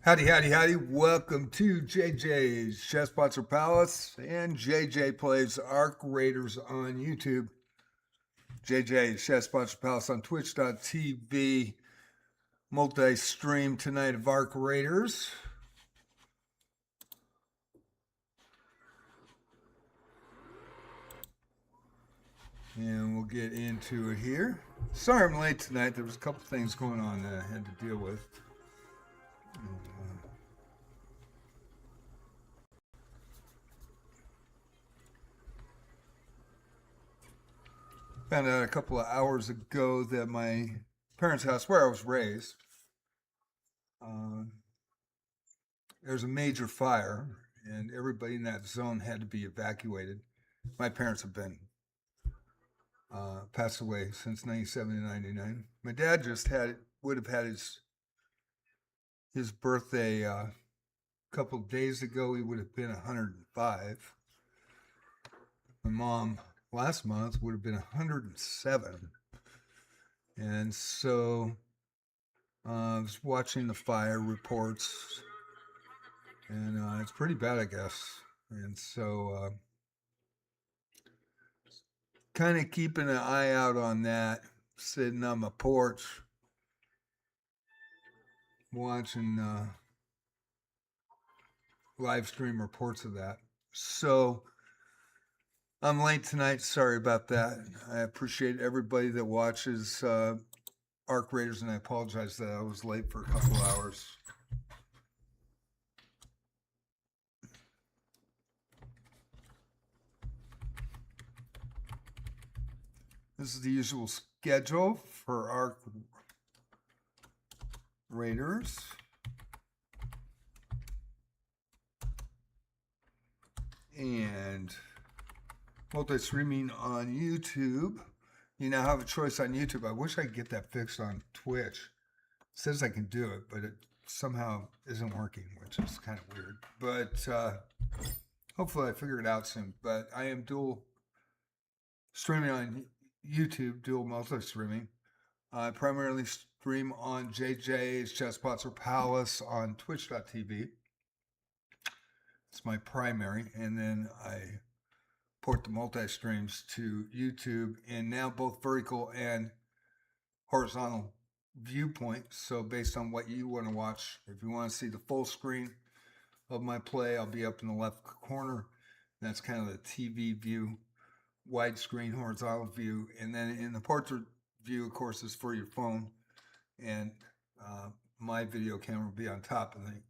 Howdy, howdy, howdy. Welcome to JJ's Chess Spots Palace and JJ Plays Arc Raiders on YouTube. JJ's Chess Spots Palace on Twitch.tv. Multi-stream tonight of Arc Raiders. And we'll get into it here. Sorry I'm late tonight. There was a couple things going on that I had to deal with. Found out a couple of hours ago that my parents' house, where I was raised, there's a major fire, and everybody in that zone had to be evacuated. My parents have been passed away since 97 and 99. My dad would have had his birthday a couple of days ago. He would have been 105. My mom last month would have been 107. And so I was watching the fire reports, and it's pretty bad, I guess. And so kind of keeping an eye out on that, sitting on my porch, watching live stream reports of that. So I'm late tonight. Sorry about that. I appreciate everybody that watches Arc Raiders, and I apologize that I was late for a couple hours. This is the usual schedule for Arc Raiders. And multi-streaming on YouTube. You now have a choice on YouTube. I wish I could get that fixed on Twitch. It says I can do it, but it somehow isn't working, which is kind of weird. But hopefully I figure it out soon. But I am dual streaming on YouTube, dual multi-streaming. I primarily stream on JJ's Chess Spots Palace on Twitch.tv. It's my primary, and then I port the multi-streams to YouTube, and now both vertical and horizontal viewpoint. So based on what you want to watch, if you want to see the full screen of my play, I'll be up in the left corner. That's kind of the TV view, widescreen horizontal view. And then in the portrait view, of course, is for your phone. And my video camera will be on top, and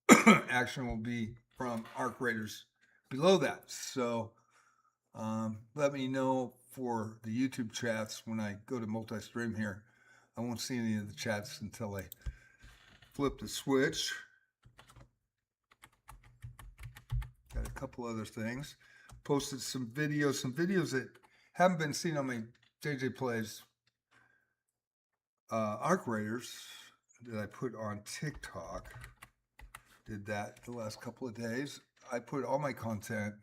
the action will be from Arc Raiders below that. So let me know for the YouTube chats when I go to multi-stream here. I won't see any of the chats until I flip the switch. Got a couple other things. Posted some videos that haven't been seen on my JJ Plays Arc Raiders that I put on TikTok. Did that the last couple of days. I put all my content,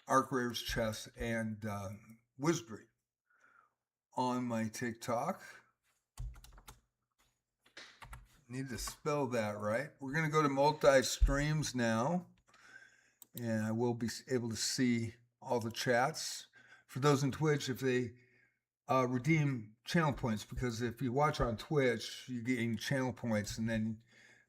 Arc Raiders, chess, and Wizardry, on my TikTok. Need to spell that right. We're going to go to multi-streams now, and I will be able to see all the chats. For those in Twitch, if they redeem channel points, because if you watch on Twitch, you gain channel points, and then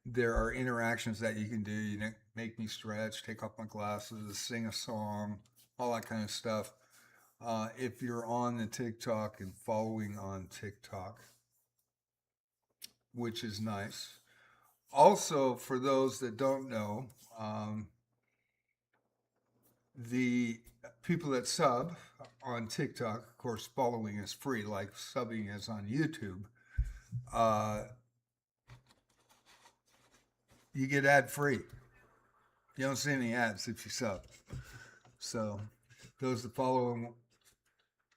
there are interactions that you can do. You know, make me stretch, take off my glasses, sing a song, all that kind of stuff. If you're on the TikTok and following on TikTok, which is nice. Also, for those that don't know, the people that sub on TikTok, of course, following is free, like subbing is on YouTube. You get ad-free. You don't see any ads if you sub. So those that follow them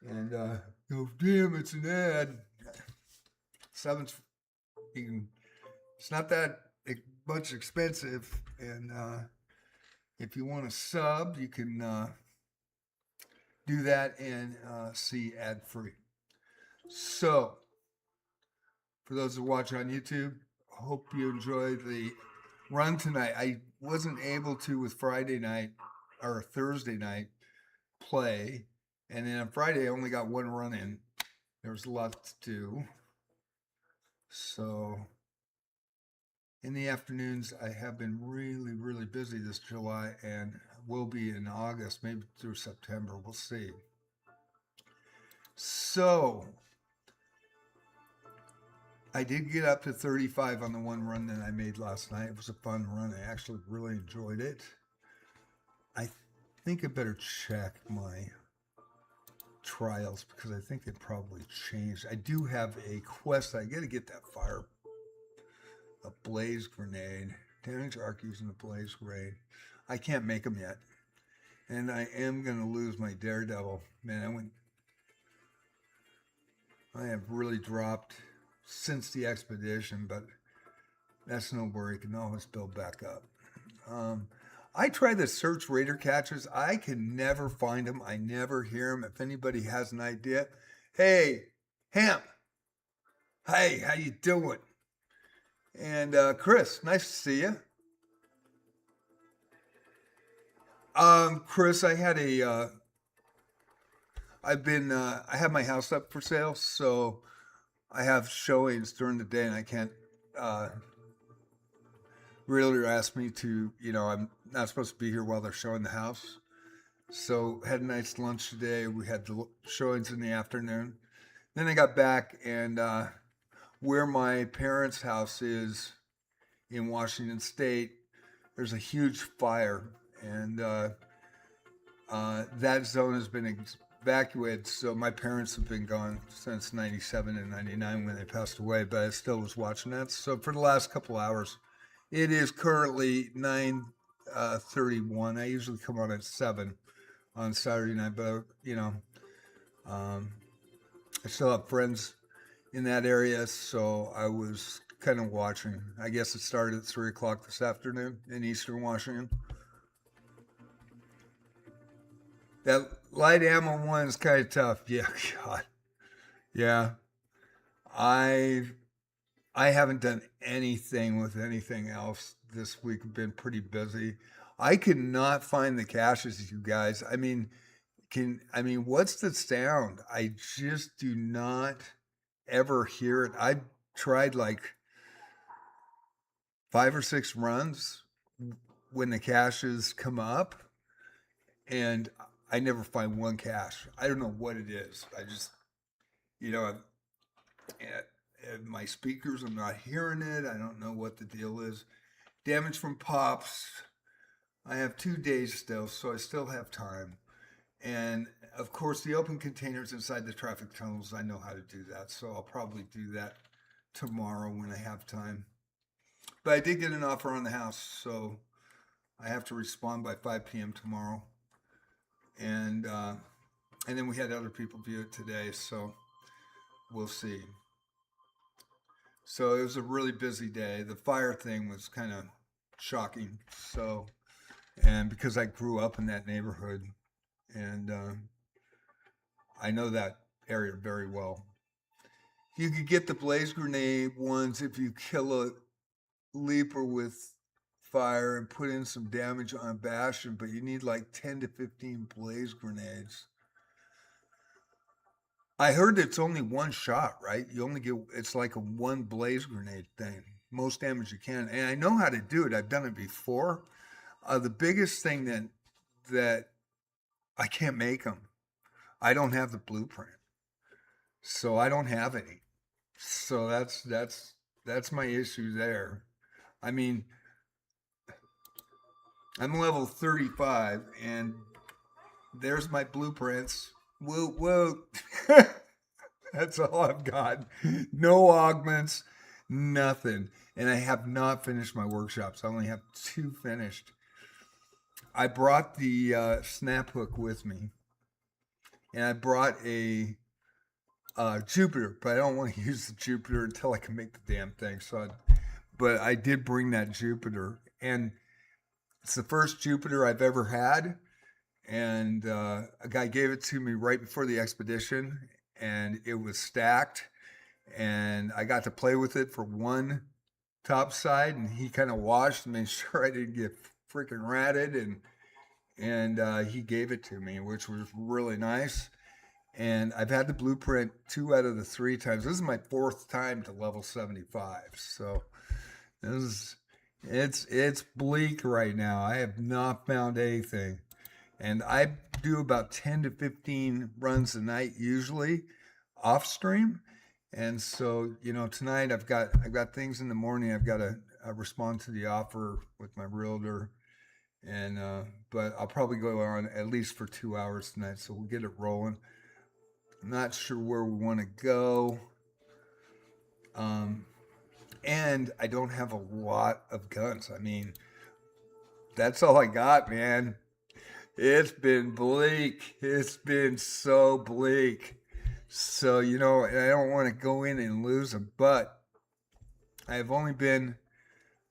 and go, damn, it's an ad. Subbing's, it's not that much expensive, and if you want to sub, you can do that and see ad-free. So for those that watch on YouTube, hope you enjoy the run tonight. I wasn't able to with Friday night or Thursday night play, and then on Friday I only got one run in. There was a lot to do, so in the afternoons I have been really, really busy this July, and will be in August, maybe through September. We'll see. So I did get up to 35 on the one run that I made last night. It was a fun run. I actually really enjoyed it. I think I better check my trials because I think it probably changed. I do have a quest. I got to get that a blaze grenade. Damage arc using a blaze grenade. I can't make them yet. And I am going to lose my Daredevil. Man, I have really dropped since the expedition, but that's no worry. You can always build back up. I try to search raider catchers. I can never find them. I never hear them. If anybody has an idea, hey, Hemp, hey, how you doing? And Chris, nice to see you. Chris, I had I have my house up for sale, so I have showings during the day, and I can't. Realtor asked me to, I'm not supposed to be here while they're showing the house. So had a nice lunch today. We had the showings in the afternoon. Then I got back, and where my parents' house is in Washington State, there's a huge fire, and that zone has been evacuated. So my parents have been gone since 97 and 99 when they passed away, but I still was watching that. So for the last couple hours, it is currently 9:31. I usually come on at 7 on Saturday night, but I still have friends in that area, so I was kind of watching. I guess it started at 3 o'clock this afternoon in Eastern Washington. That light ammo one is kind of tough. Yeah, God. Yeah. I haven't done anything with anything else this week. I've been pretty busy. I cannot find the caches, you guys. I mean, what's the sound? I just do not ever hear it. I've tried like 5 or 6 runs when the caches come up, and I never find one cache. I don't know what it is. I just, my speakers, I'm not hearing it. I don't know what the deal is. Damage from pops. I have 2 days still, so I still have time. And of course, the open containers inside the traffic tunnels, I know how to do that. So I'll probably do that tomorrow when I have time. But I did get an offer on the house, so I have to respond by 5 p.m. tomorrow. And then we had other people view it today, so we'll see. So it was a really busy day. The fire thing was kind of shocking. So, and because I grew up in that neighborhood, and I know that area very well. You could get the blaze grenade ones if you kill a leaper with fire and put in some damage on a bastion, but you need like 10 to 15 blaze grenades. I heard it's only one shot, right? You only get, it's like a one blaze grenade thing. Most damage you can. And I know how to do it. I've done it before. The biggest thing that I can't make them. I don't have the blueprint. So I don't have any. So that's my issue there. I mean, I'm level 35 and there's my blueprints. Whoa. That's all I've got. No augments, nothing. And I have not finished my workshops. I only have 2 finished. I brought the snap hook with me. And I brought a Jupiter, but I don't want to use the Jupiter until I can make the damn thing. But I did bring that Jupiter. And it's the first Jupiter I've ever had. And a guy gave it to me right before the expedition, and it was stacked, and I got to play with it for 1 top side, and he kind of washed to make sure I didn't get freaking ratted, and he gave it to me, which was really nice. And I've had the blueprint 2 out of the 3 times. This is my 4th time to level 75. So this is it's bleak right now. I have not found anything. And I do about 10 to 15 runs a night usually off stream. And so, tonight I've got things in the morning. I've got to respond to the offer with my realtor, and but I'll probably go on at least for 2 hours tonight. So we'll get it rolling. I'm not sure where we want to go, and I don't have a lot of guns. I mean, that's all I got, man. It's been bleak. It's been so bleak. So, I don't want to go in and lose them, but I have only been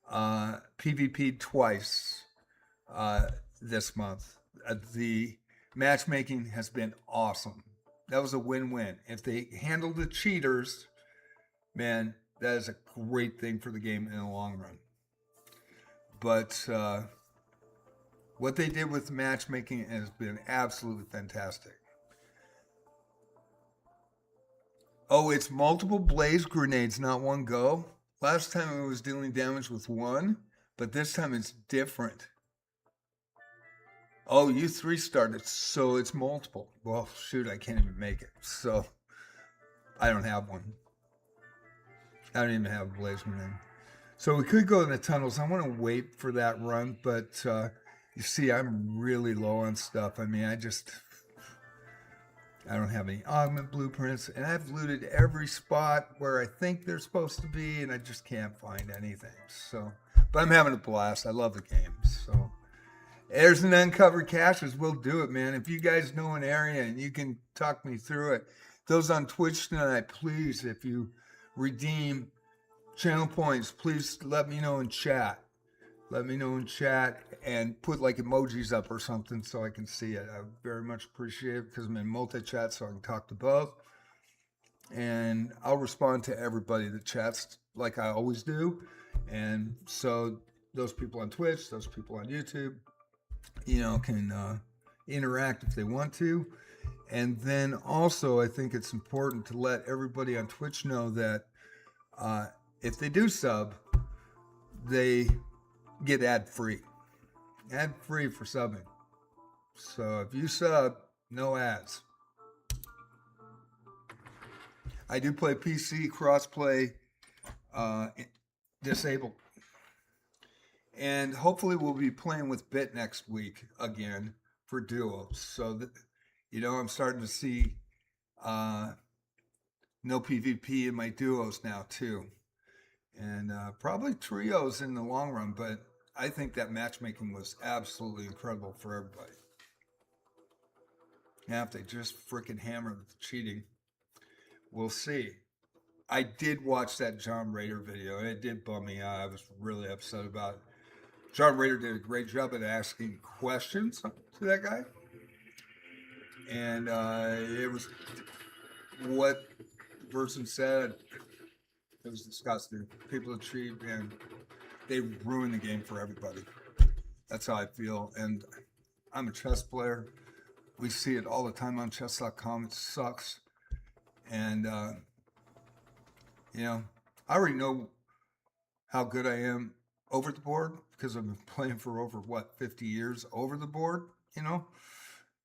PvP'd twice this month. The matchmaking has been awesome. That was a win-win. If they handle the cheaters, man, that is a great thing for the game in the long run. But what they did with matchmaking has been absolutely fantastic. Oh, it's multiple blaze grenades, not one go. Last time it was dealing damage with one, but this time it's different. Oh, you 3-starred, so it's multiple. Well, shoot, I can't even make it. So I don't have one. I don't even have a blaze grenade. So we could go in the tunnels. I want to wait for that run, but you see, I'm really low on stuff. I mean, I don't have any augment blueprints, and I've looted every spot where I think they're supposed to be, and I just can't find anything. So, but I'm having a blast. I love the game. So there's an uncovered caches. We'll do it, man. If you guys know an area and you can talk me through it, those on Twitch tonight, please, if you redeem channel points, please let me know in chat. Let me know in chat and put like emojis up or something so I can see it. I very much appreciate it because I'm in multi-chat so I can talk to both. And I'll respond to everybody that chats like I always do. And so those people on Twitch, those people on YouTube, can interact if they want to. And then also I think it's important to let everybody on Twitch know that if they do sub, they get ad-free for subbing. So if you sub, no ads. I do play PC crossplay disabled, and hopefully we'll be playing with Bit next week again for duos. So that I'm starting to see no PvP in my duos now too, and probably trios in the long run, but I think that matchmaking was absolutely incredible for everybody. Now, if they just freaking hammer the cheating, we'll see. I did watch that John Rader video, and it did bum me out. I was really upset about it. John Rader did a great job at asking questions to that guy. And it was what the person said. It was disgusting. People that cheat, and they ruin the game for everybody. That's how I feel. And I'm a chess player. We see it all the time on chess.com. It sucks. And, I already know how good I am over the board because I've been playing for over, 50 years over the board,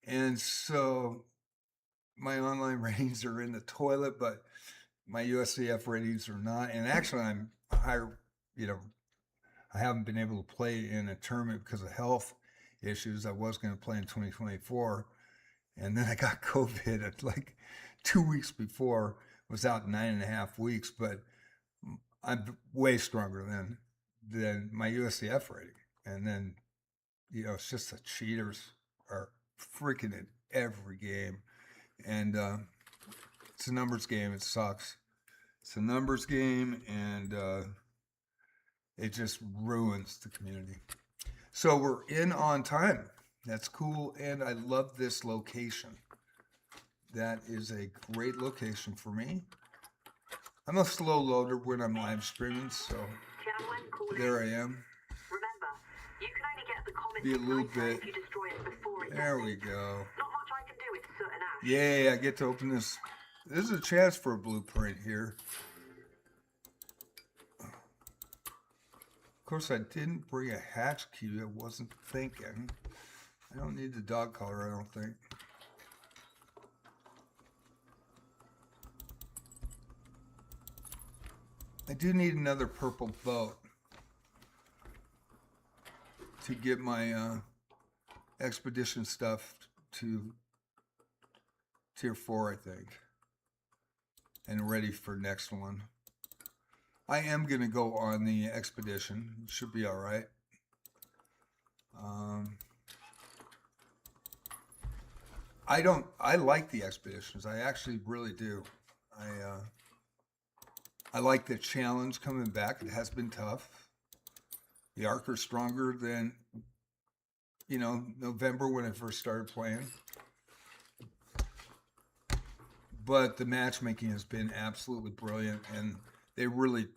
And so my online ratings are in the toilet, but my USCF ratings are not. And actually, I'm higher, I haven't been able to play in a tournament because of health issues. I was going to play in 2024. And then I got COVID at like 2 weeks before. I was out 9.5 weeks, but I'm way stronger than my USCF rating. And then, it's just the cheaters are freaking in every game. And it's a numbers game. It sucks. It's a numbers game, and it just ruins the community. So we're in on time. That's cool, and I love this location. That is a great location for me. I'm a slow loader when I'm live streaming, so There I am. Remember, you can only get the comet Be a little bit. if you destroy it before it There detonates. we go. Not much I can do with soot and ash. Yay, I get to open this. This is a chance for a blueprint here. Of course, I didn't bring a hatch key. I wasn't thinking. I don't need the dog collar, I don't think. I do need another purple boat to get my expedition stuff to tier 4, I think, and ready for next one. I am gonna go on the expedition. It should be all right. I like the expeditions. I actually really do. I like the challenge coming back. It has been tough. The arc are stronger than, you know, November when I first started playing. But the matchmaking has been absolutely brilliant, and they really,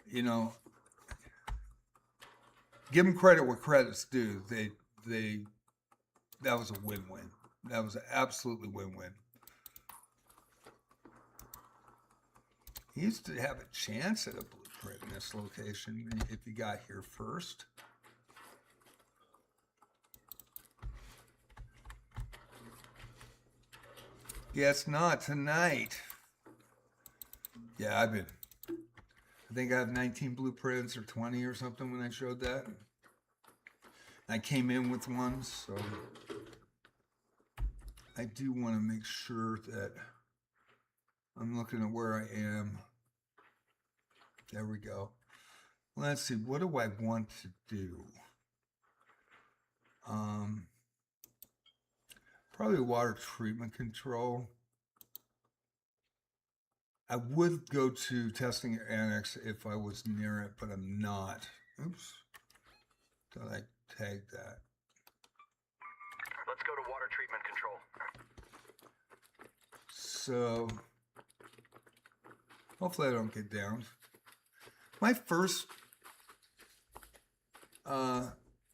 you know, give them credit where credit's due. That was a win-win. That was an absolutely win-win. He used to have a chance at a blueprint in this location if he got here first. Guess not tonight. Yeah, I think I have 19 blueprints or 20 or something when I showed that. I came in with one, so I do want to make sure that I'm looking at where I am. There we go. Let's see, what do I want to do? Probably water treatment control. I would go to testing annex if I was near it, but I'm not. Oops. Did I tag that? Let's go to water treatment control. So, hopefully I don't get downed. My first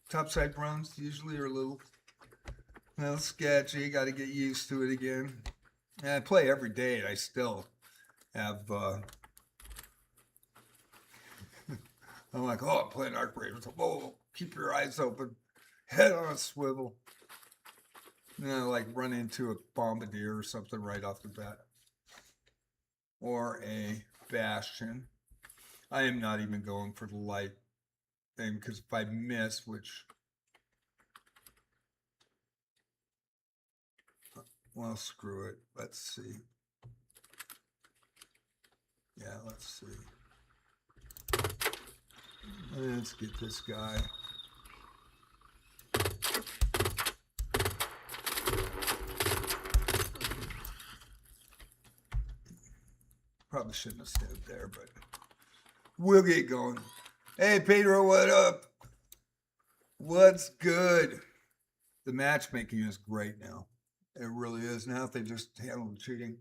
topside runs usually are a little sketchy. Got to get used to it again. And I play every day, and I still have. I'm like, oh, I'm playing Arc Raiders. Oh, keep your eyes open, head on a swivel. And then I like run into a bombardier or something right off the bat, or a bastion. I am not even going for the light thing because if I miss, which, well, screw it. Let's see. Yeah, let's see. Let's get this guy. Probably shouldn't have stayed there, but we'll get going. Hey, Pedro, what up? What's good? The matchmaking is great now. It really is. Now if they just handle the cheating.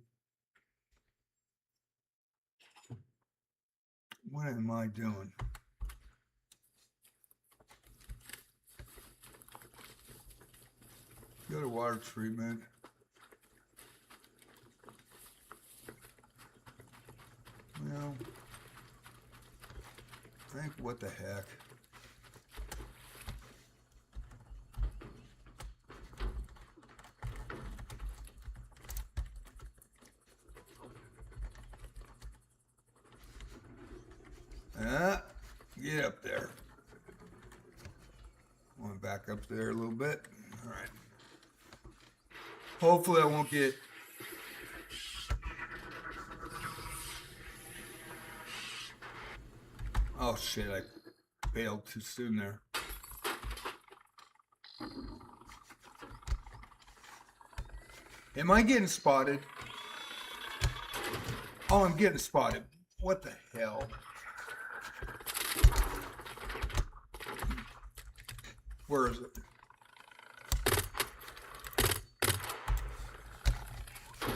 What am I doing? Go to water treatment. Well, I think what the heck. Get up there. I want to back up there a little bit. All right. Hopefully I won't get oh shit, I bailed too soon there. Am I getting spotted? Oh, I'm getting spotted. What the hell? Where is it?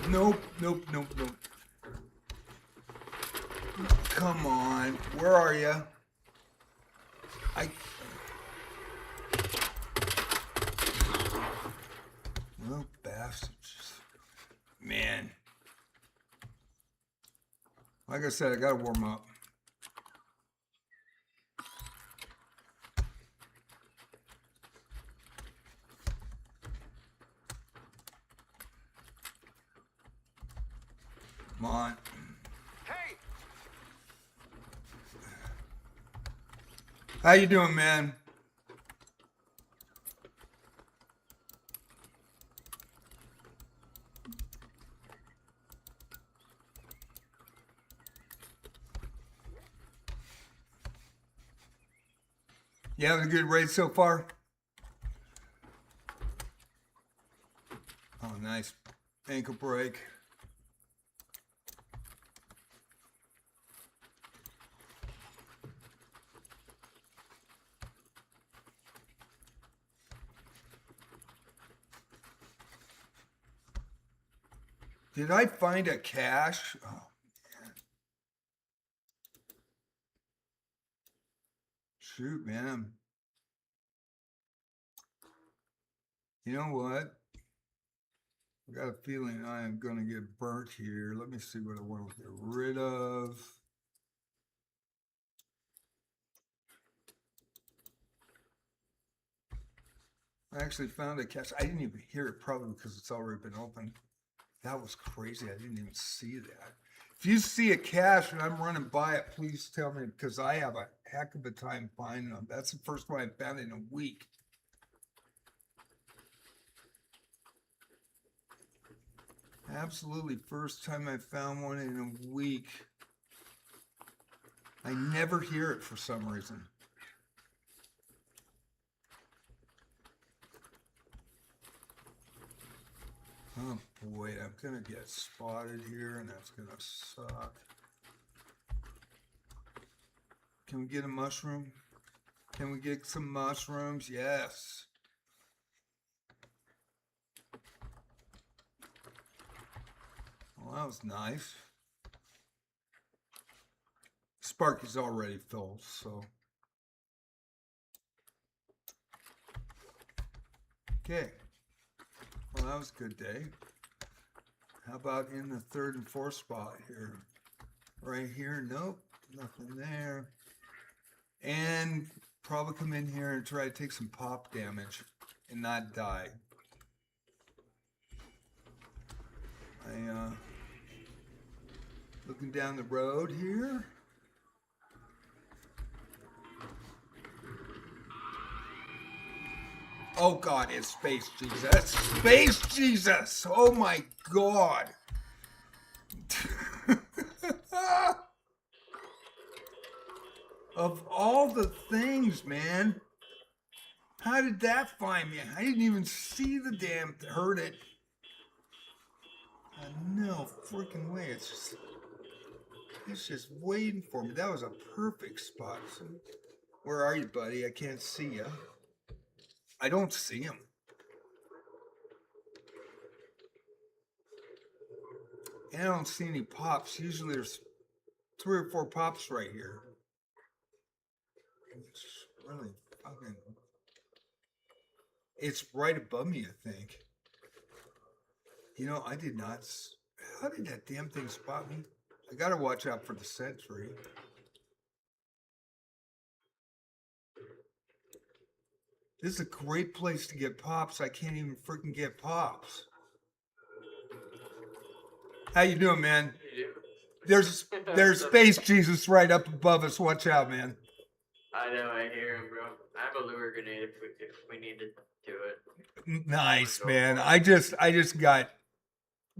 Nope, nope, nope, nope. come on. Where are you? Little bastards. Man. Like I said, I gotta warm up. Come on. Hey! How you doing, man? You having a good raid so far? Oh, nice. Ankle break. Did I find a cache? Oh, man. Shoot, man. You know what? I got a feeling I am going to get burnt here. Let me see what I want to get rid of. I actually found a cache. I didn't even hear it, probably because it's already been opened. That was crazy. I didn't even see that. If you see a cache and I'm running by it, please tell me, because I have a heck of a time finding them. That's the first one I found in a week. Absolutely first time I found one in a week. I never hear it for some reason. Oh boy, I'm gonna get spotted here and that's gonna suck. Can we get a mushroom? Can we get some mushrooms? Yes. Well, that was nice. Sparky's already filled, so. Okay. Well, that was a good day. How about in the third and fourth spot here? Right here, nope, nothing there. And probably come in here and try to take some pop damage and not die. Looking down the road here. Oh God, it's Space Jesus. Space Jesus! Oh my God! Of all the things, man. How did that find me? I didn't even see the damn, heard it. No freaking way. It's just waiting for me. That was a perfect spot. Where are you, buddy? I can't see you. I don't see him. And I don't see any pops. Usually there's 3 or 4 pops right here. It's really fucking... It's right above me, I think. You know, I did not... How did that damn thing spot me? I gotta watch out for the sentry. This is a great place to get pops. I can't even freaking get pops. How you doing, man? There's Space Jesus right up above us. Watch out, man. I know, I hear him, bro. I have a lure grenade if we need to do it. Nice, man. I just got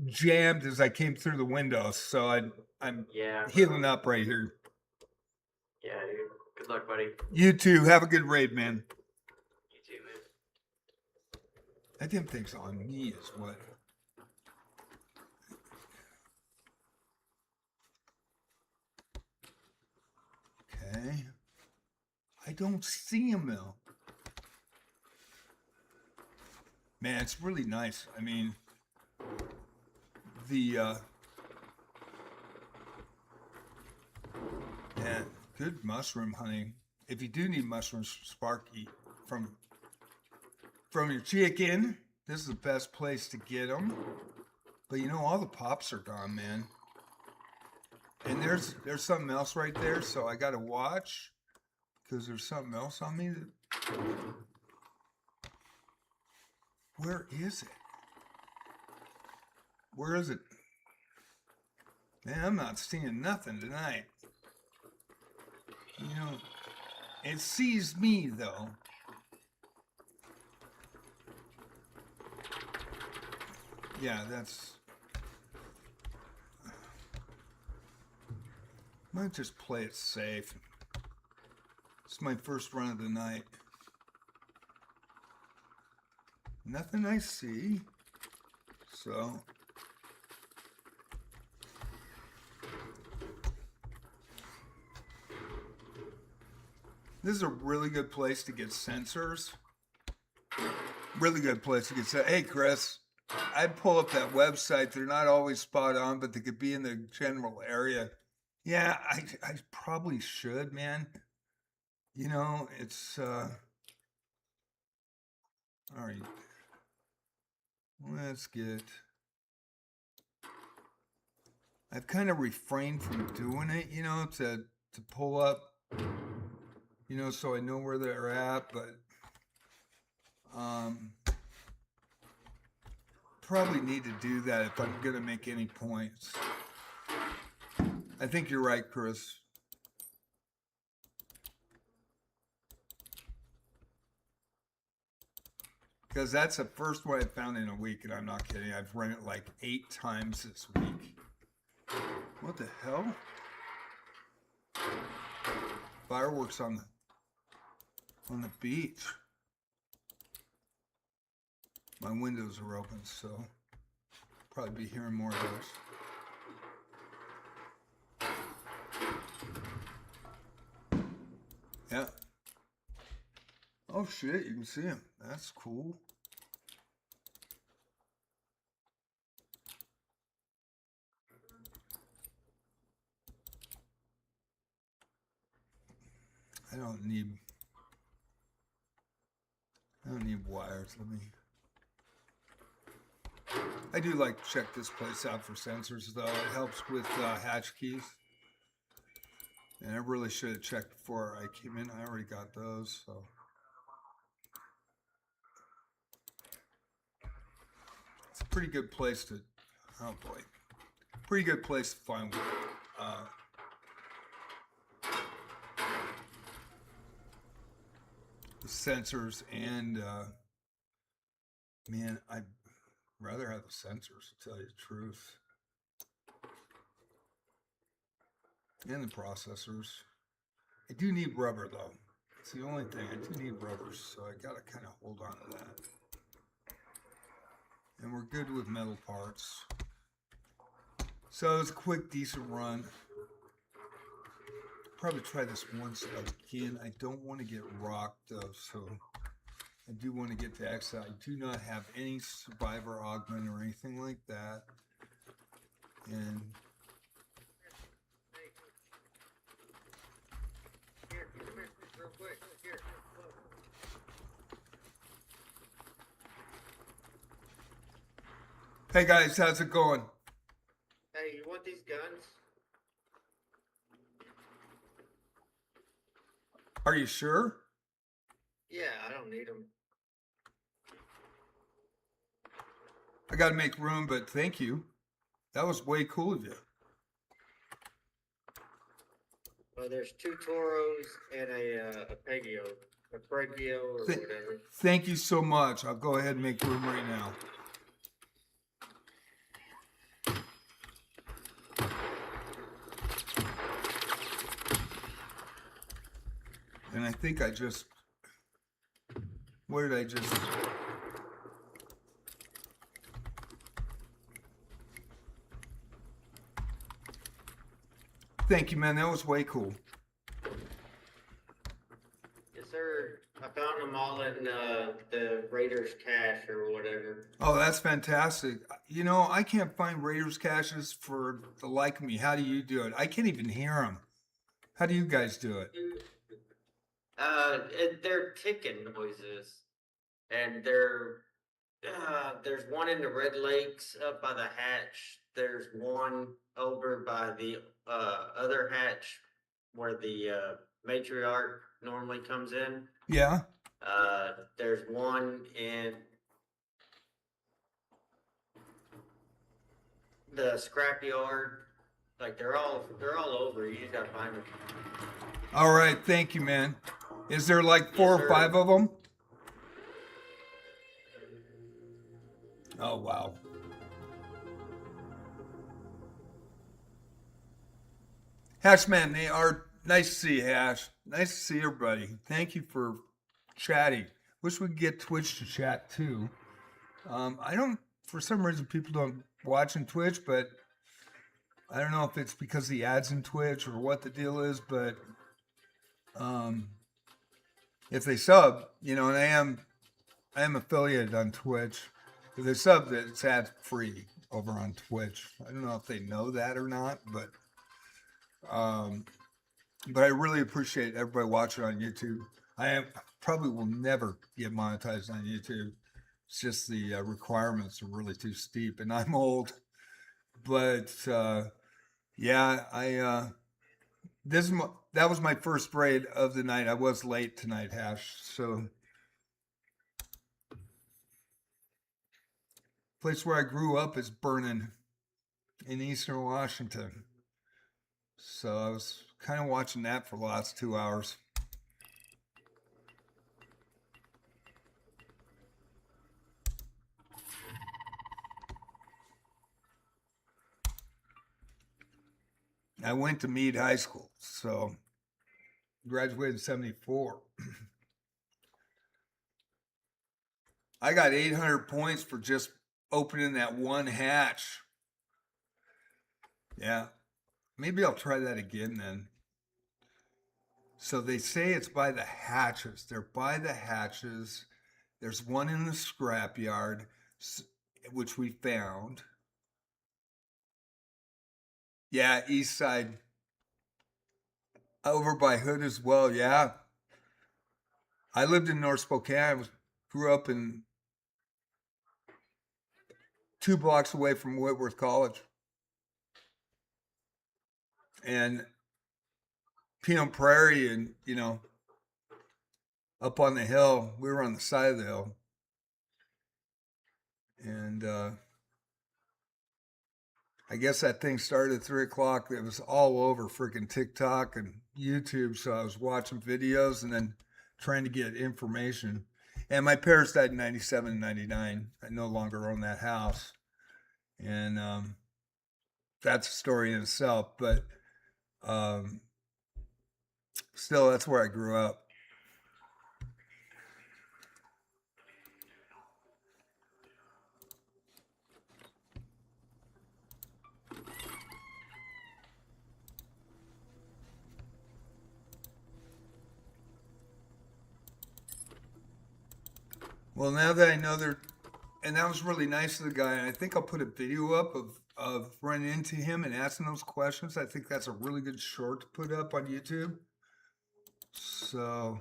jammed as I came through the window, so I'm healing up right here. Yeah, dude. Good luck, buddy. You too. Have a good raid, man. You too, man. That damn thing's on me is what. Okay. I don't see him though. Man, it's really nice. I mean, good mushroom honey. If you do need mushrooms, Sparky, from your chicken, this is the best place to get them. But you know, all the pops are gone, man. And there's something else right there, so I gotta watch because there's something else on me. Where is it? Where is it? Man, I'm not seeing nothing tonight. You know, it sees me though. Yeah, that's... Might just play it safe. It's my first run of the night. Nothing I see. So... This is a really good place to get sensors. Really good place to get sensors. Hey, Chris, I'd pull up that website. They're not always spot on, but they could be in the general area. Yeah, I probably should, man. You know, it's, all right. Let's get... I've kind of refrained from doing it, you know, to pull up, you know, so I know where they're at, but probably need to do that if I'm going to make any points. I think you're right, Chris. Because that's the first one I found in a week, and I'm not kidding. I've run it like 8 times this week. What the hell? Fireworks on the beach. My windows are open, so probably be hearing more of those. Yeah. Oh shit, you can see him. That's cool. I don't need wires. I do like to check this place out for sensors though. It helps with hatch keys. And I really should have checked before I came in. I already got those, so. It's a pretty good place to, oh boy. Pretty good place to find the sensors, and man, I'd rather have the sensors, to tell you the truth, and the processors. I do need rubber though. It's the only thing. I do need rubbers, so I gotta kind of hold on to that. And we're good with metal parts. So it's a quick, decent run. Probably try this once again. I don't want to get rocked though, so I do want to get to exit. I do not have any survivor augment or anything like that. And Here, come here, real quick. Here, look. hey guys, how's it going? Hey, you want these guns? Are you sure? Yeah, I don't need them. I gotta make room, but thank you. That was way cool of you. Well, there's 2 Toros and a Pegio, a Pregio or whatever. Thank you so much. I'll go ahead and make room right now. And I think I just, where did I just, thank you, man. That was way cool. Yes, sir. I found them all in the Raiders cache or whatever. Oh, that's fantastic. You know, I can't find Raiders caches for the like of me. How do you do it? I can't even hear them. How do you guys do it? They're ticking noises, and there's one in the Red Lakes up by the hatch. There's one over by the other hatch where the matriarch normally comes in. Yeah. There's one in the scrapyard. Like they're all over. You just gotta find them. All right. Thank you, man. Is there like Yes, four or sir. five of them? Oh, wow. Hash, man, they are nice to see you, Hash. Nice to see everybody. Thank you for chatting. Wish we could get Twitch to chat too. I don't, for some reason, people don't watch on Twitch, but I don't know if it's because the ads in Twitch or what the deal is, but if they sub, you know, and I am affiliated on Twitch. If they sub, it's ad free over on Twitch. I don't know if they know that or not, but I really appreciate everybody watching on YouTube. Probably will never get monetized on YouTube. It's just the requirements are really too steep, and I'm old. But yeah, that was my first raid of the night. I was late tonight, Hash. So, place where I grew up is burning in Eastern Washington. So I was kind of watching that for the last 2 hours. I went to Meade High School, so graduated in 74. I got 800 points for just opening that one hatch. Yeah, maybe I'll try that again then. So they say it's by the hatches. They're by the hatches. There's one in the scrapyard, which we found. Yeah, east side. Over by Hood as well, yeah. I lived in North Spokane. Grew up in 2 blocks away from Whitworth College. And Pinot Prairie and, you know, up on the hill. We were on the side of the hill. And I guess that thing started at 3 o'clock. It was all over freaking TikTok and YouTube. So I was watching videos and then trying to get information. And my parents died in 97 and 99. I no longer own that house. And that's a story in itself. But still, that's where I grew up. Well, now that I know and that was really nice of the guy. And I think I'll put a video up of running into him and asking those questions. I think that's a really good short to put up on YouTube. So,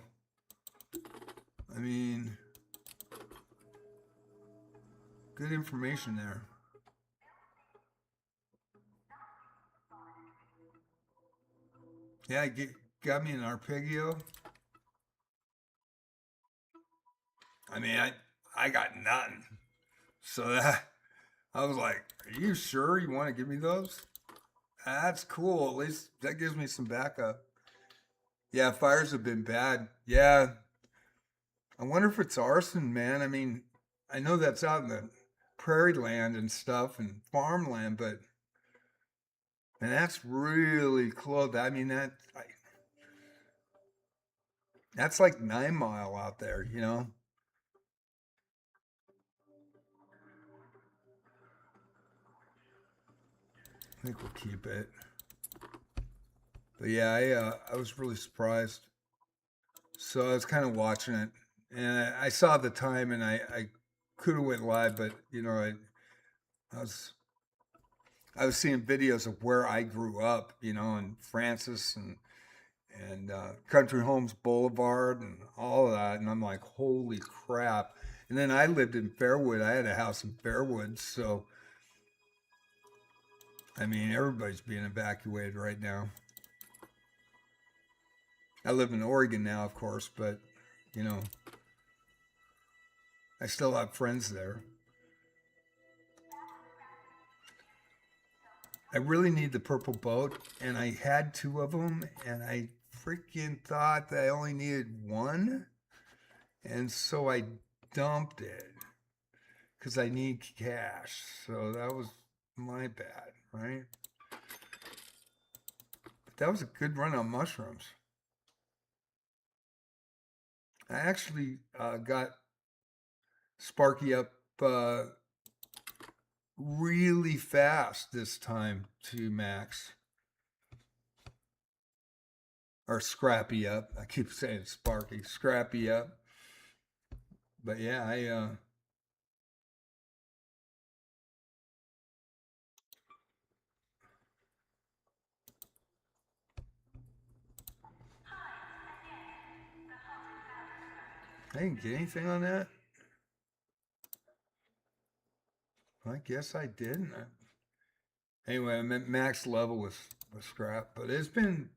I mean, good information there. Yeah, got me an arpeggio. I mean, I got nothing. So I was like, are you sure you want to give me those? That's cool. At least that gives me some backup. Yeah, fires have been bad. Yeah. I wonder if it's arson, man. I mean, I know that's out in the prairie land and stuff and farmland, but and that's really close. I mean, that's like 9 Mile out there, you know? I think we'll keep it. But yeah, I was really surprised. So I was kind of watching it, and I saw the time, and I could have went live, but you know, I was seeing videos of where I grew up, you know, in Francis and and Country Homes Boulevard and all of that. And I'm like, holy crap. And then I lived in Fairwood. I had a house in Fairwood. So, I mean, everybody's being evacuated right now. I live in Oregon now, of course, but, you know, I still have friends there. I really need the purple boat, and I had 2 of them, and I freaking thought that I only needed 1, and so I dumped it because I need cash. So that was my bad, right? But that was a good run on mushrooms. I actually got Sparky up really fast this time to max. Or Scrappy up. I keep saying Sparky. Scrappy up. But yeah, I didn't get anything on that. I guess I didn't. Anyway, I'm at max level with Scrap, but it's been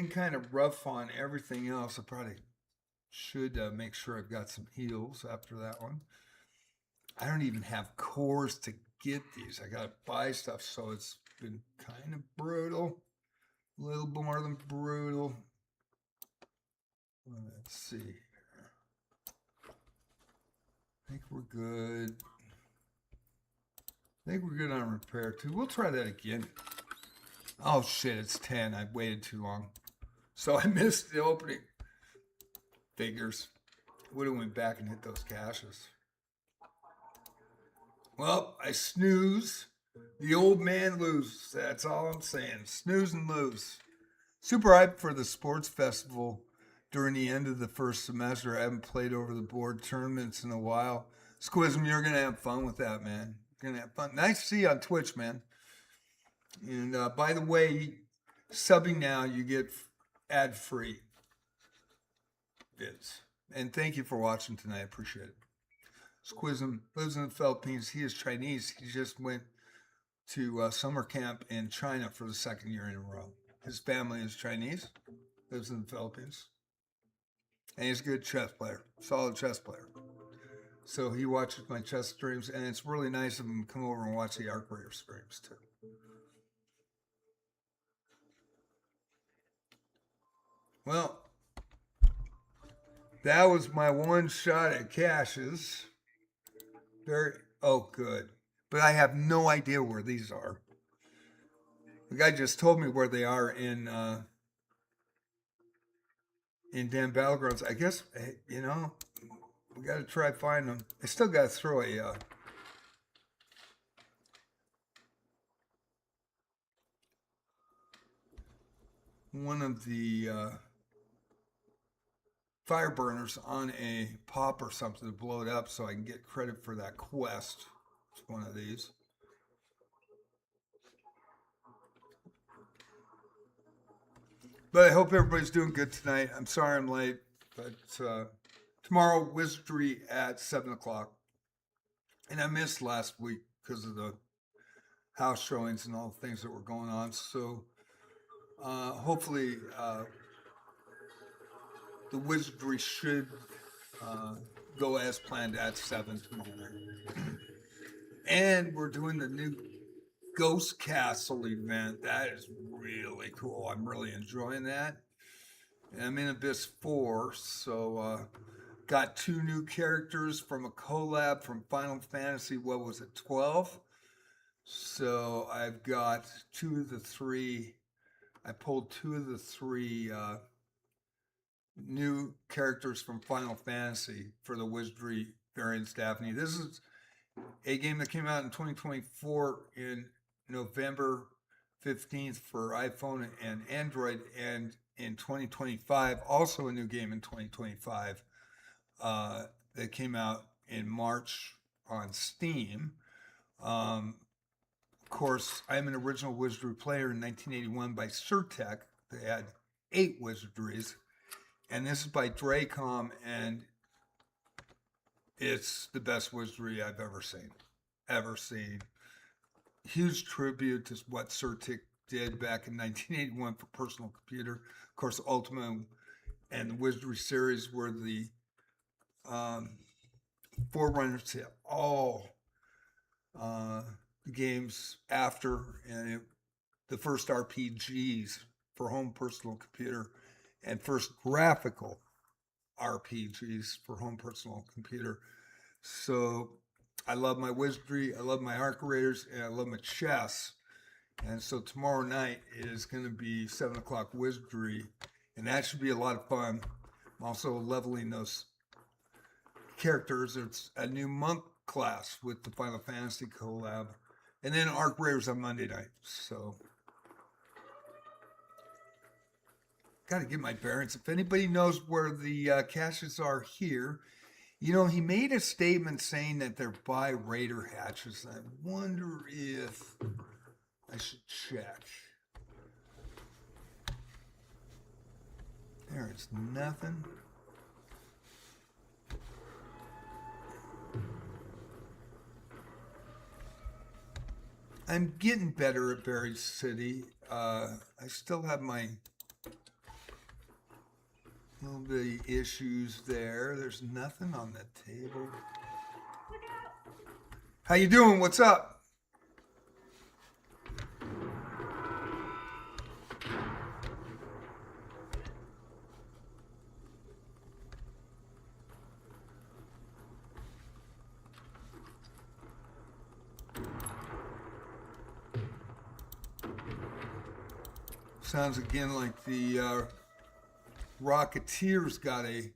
kind of rough on everything else. I probably should make sure I've got some heals after that one. I don't even have cores to get these. I gotta buy stuff, so it's been kind of brutal. A little more than brutal. Let's see. I think we're good. I think we're good on repair too. We'll try that again. Oh shit, it's 10. I waited too long. So I missed the opening. Figures. Would have went back and hit those caches. Well, I snooze. The old man loses. That's all I'm saying. Snooze and lose. Super hyped for the sports festival during the end of the first semester. I haven't played over the board tournaments in a while. Squism, you're going to have fun with that, man. You're going to have fun. Nice to see you on Twitch, man. And by the way, subbing now, you get ad-free vids. And thank you for watching tonight. I appreciate it. Squism lives in the Philippines. He is Chinese. He just went to summer camp in China for the 2nd year in a row. His family is Chinese, lives in the Philippines. And he's a good chess player, solid chess player. So he watches my chess streams, and it's really nice of him to come over and watch the Arc Raiders streams too. Well, that was my one shot at caches. Good. But I have no idea where these are. The guy just told me where they are in Dan Battlegrounds. I guess, you know, we got to try find them. I still got to throw a one of the fire burners on a pop or something to blow it up so I can get credit for that quest. It's one of these. But I hope everybody's doing good tonight. I'm sorry I'm late, but tomorrow, Wizardry at 7 o'clock. And I missed last week because of the house showings and all the things that were going on. So hopefully the Wizardry should go as planned at 7 tomorrow night. And we're doing the new Ghost Castle event. That is really cool. I'm really enjoying that. And I'm in Abyss 4, so got 2 new characters from a collab from Final Fantasy, what was it, 12? So I've got 2 of the 3. I pulled 2 of the 3 new characters from Final Fantasy for the Wizardry variants Daphne. This is a game that came out in 2024 in November 15th for iPhone and Android, and in 2025, also a new game in 2025 that came out in March on Steam. Of course, I'm an original Wizardry player in 1981 by Surtech. They had 8 wizardries, and this is by Dracom, and it's the best wizardry I've ever seen. Huge tribute to what Certic did back in 1981 for personal computer. Of course, Ultima and the Wizardry series were the forerunners to all games after, and the first RPGs for home personal computer, and first graphical RPGs for home personal computer. So I love my wizardry, I love my arc raiders, and I love my chess. And so tomorrow night is going to be 7 o'clock wizardry, and that should be a lot of fun. I'm also leveling those characters. It's a new monk class with the Final Fantasy collab, and then arc raiders on Monday night. So got to get my bearings. If anybody knows where the caches are here, you know, he made a statement saying that they're by raider hatches. I wonder if I should check. There's nothing. I'm getting better at Buried City. I still have my little bit of issues there. There's nothing on the table. How you doing? What's up? Sounds again like the Rocketeers got a...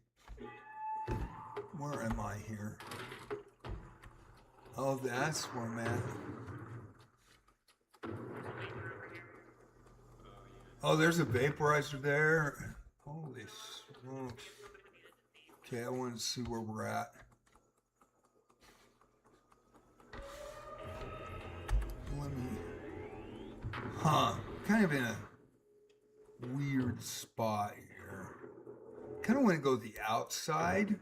Where am I here? Oh, that's where I'm at. Oh, there's a vaporizer there. Holy smokes. Okay, I want to see where we're at. Let me... Huh. Kind of in a weird spot here. Kind of want to go the outside.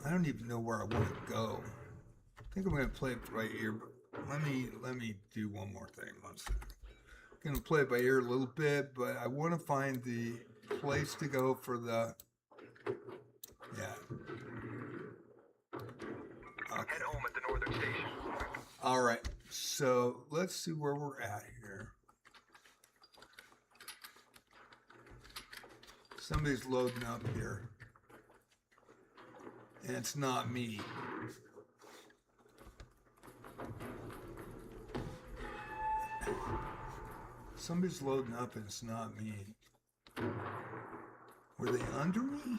I don't even know where I want to go. I think I'm going to play it right here. But let me do one more thing. One second. I'm going to play it by ear a little bit, but I want to find the place to go for the... Yeah. Okay. Head home at the northern station. All right. So let's see where we're at here. Somebody's loading up here. And it's not me. Somebody's loading up and it's not me. Were they under me?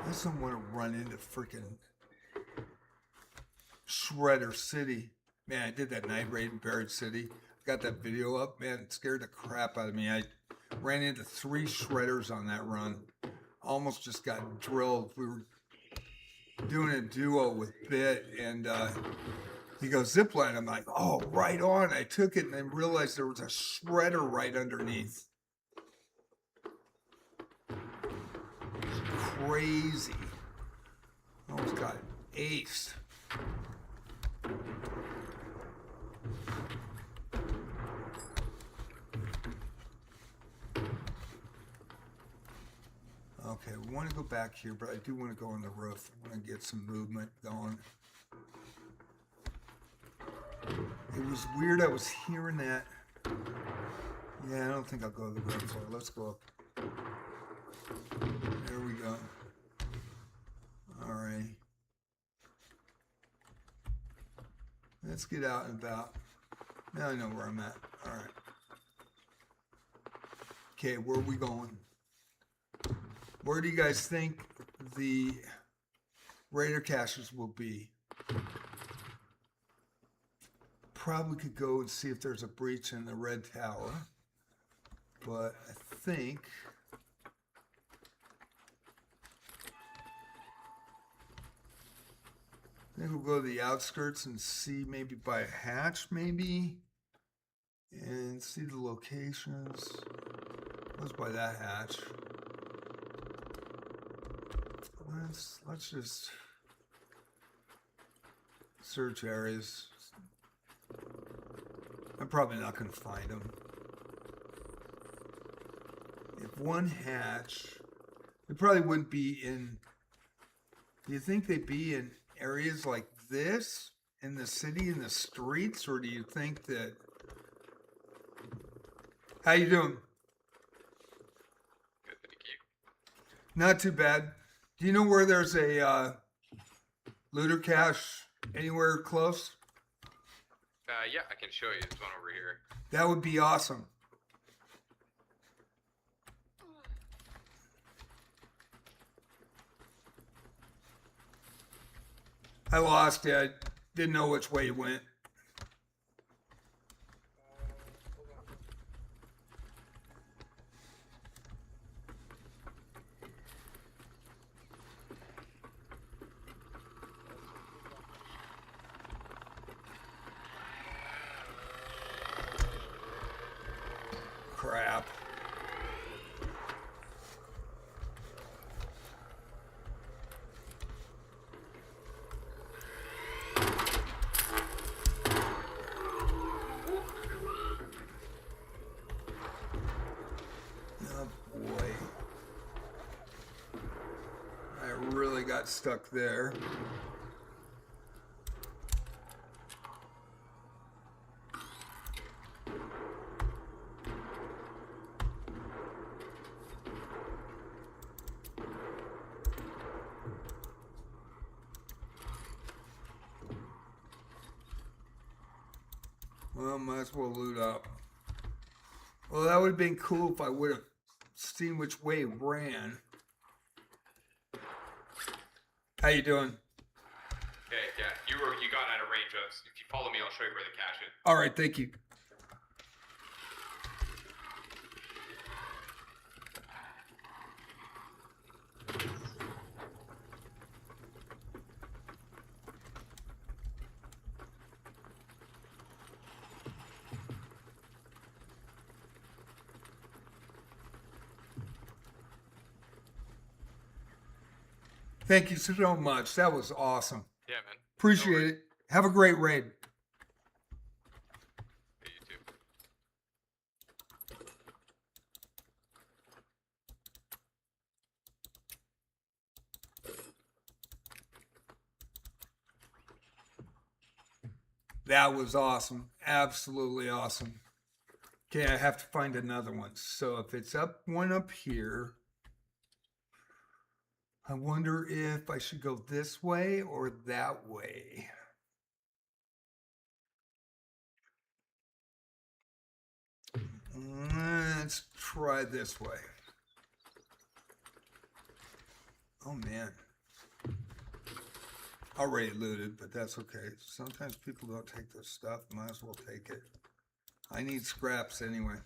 I just don't want to run into freaking Shredder City. Man, I did that night raid in Buried City. Got that video up. Man, it scared the crap out of me. I ran into 3 shredders on that run. Almost just got drilled. We were doing a duo with Bit, and he goes, zipline. I'm like, oh, right on. I took it and then realized there was a shredder right underneath. It's crazy. Almost got aced. Okay, we want to go back here, but I do want to go on the roof. I want to get some movement going. It was weird. I was hearing that. Yeah, I don't think I'll go to the ground floor. Let's go up. There we go. All right. Let's get out and about. Now I know where I'm at. All right. Okay, where are we going? Where do you guys think the raider caches will be? Probably could go and see if there's a breach in the red tower, but I think I think we'll go to the outskirts and see maybe by a hatch, maybe, and see the locations. Let's by that hatch. Let's just search areas. I'm probably not going to find them. If one hatch, it probably wouldn't be in. Do you think they'd be in areas like this in the city, in the streets, or do you think that? How you doing? Good, thank you. Not too bad. Do you know where there's a looter cache anywhere close? Yeah, I can show you. There's one over here. That would be awesome. I lost you. I didn't know which way you went. Crap. Oh boy. I really got stuck there. Well, might as well loot up. Well, that would have been cool if I would have seen which way it ran. How you doing? Okay, yeah, you got out of range of us. If you follow me, I'll show you where the cache is. All right, thank you. Thank you so much. That was awesome. Yeah, man. Appreciate it. Have a great raid. Hey, you too. That was awesome. Absolutely awesome. Okay, I have to find another one. So if it's one up here, I wonder if I should go this way or that way. Let's try this way. Oh man. Already looted, but that's okay. Sometimes people don't take this stuff. Might as well take it. I need scraps anyway.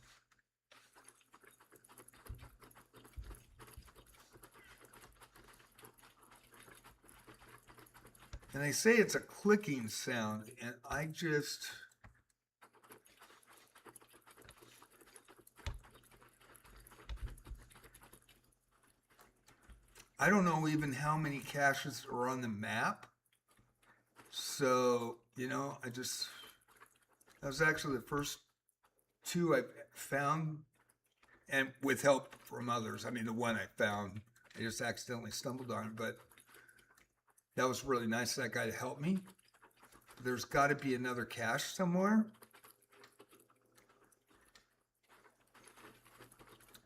And they say it's a clicking sound, and I don't know even how many caches are on the map. So, that was actually the first two I found, and with help from others. I mean, the one I found, I just accidentally stumbled on it, but that was really nice of that guy to help me. There's got to be another cache somewhere.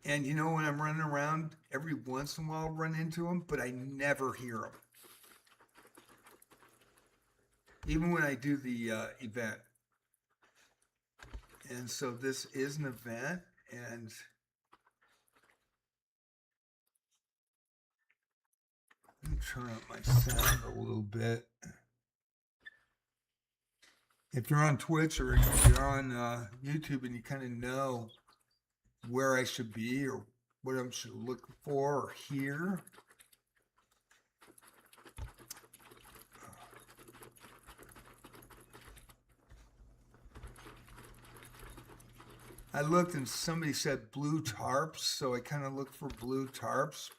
And when I'm running around, every once in a while I'll run into them, but I never hear them. Even when I do the event. And so this is an event, and let me turn up my sound a little bit. If you're on Twitch or if you're on YouTube and you kind of know where I should be or what I should look for or hear, I looked and somebody said blue tarps, so I kind of looked for blue tarps.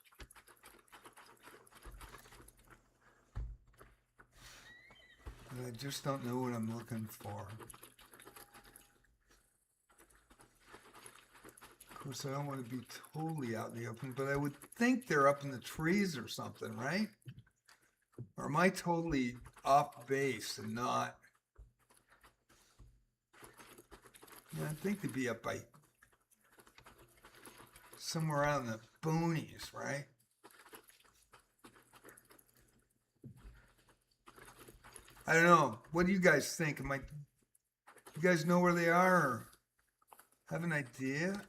And I just don't know what I'm looking for. Of course, I don't want to be totally out in the open, but I would think they're up in the trees or something, right? Or am I totally off base and not? Yeah, I think they'd be up by somewhere out in the boonies, right? I don't know. What do you guys think? You guys know where they are? Or have an idea?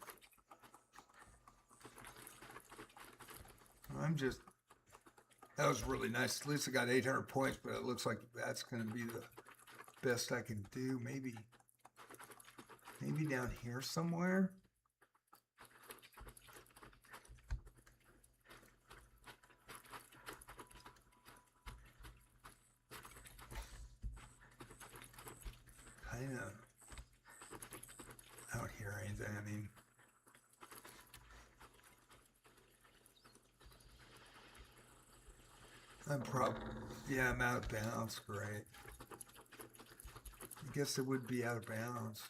That was really nice. At least I got 800 points, but it looks like that's going to be the best I can do. Maybe down here somewhere. Kind of. I don't hear anything. I mean, I'm out of bounds. Great. I guess it would be out of bounds.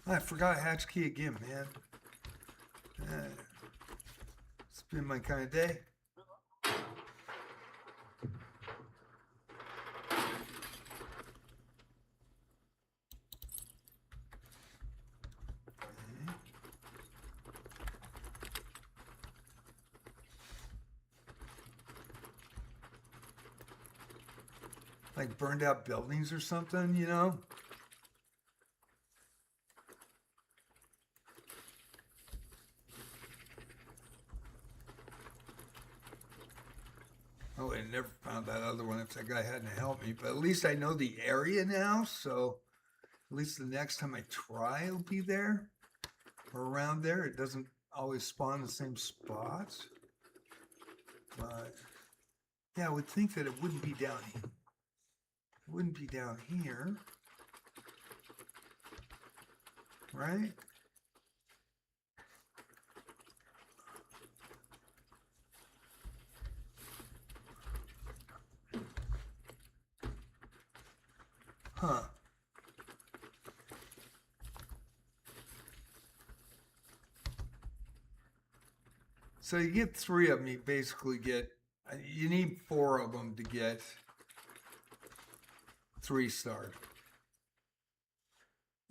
I forgot hatch key again, man. It's been my kind of day. Like burned out buildings or something, you know? Oh, I never found that other one if that guy hadn't helped me. But at least I know the area now, so at least the next time I try, it'll be there or around there. It doesn't always spawn the same spots. But yeah, I would think that it wouldn't be down here. It wouldn't be down here, right? Huh. So you get 3 of them, you basically get, you need 4 of them to get 3-star.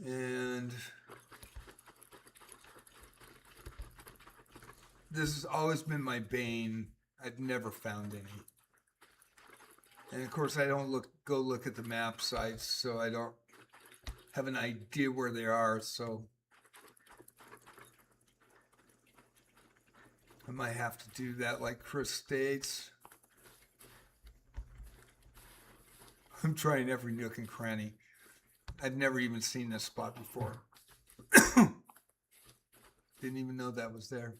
And this has always been my bane. I've never found any. And of course I don't go look at the map sites, so I don't have an idea where they are, so I might have to do that like Chris states. I'm trying every nook and cranny. I'd never even seen this spot before. Didn't even know that was there.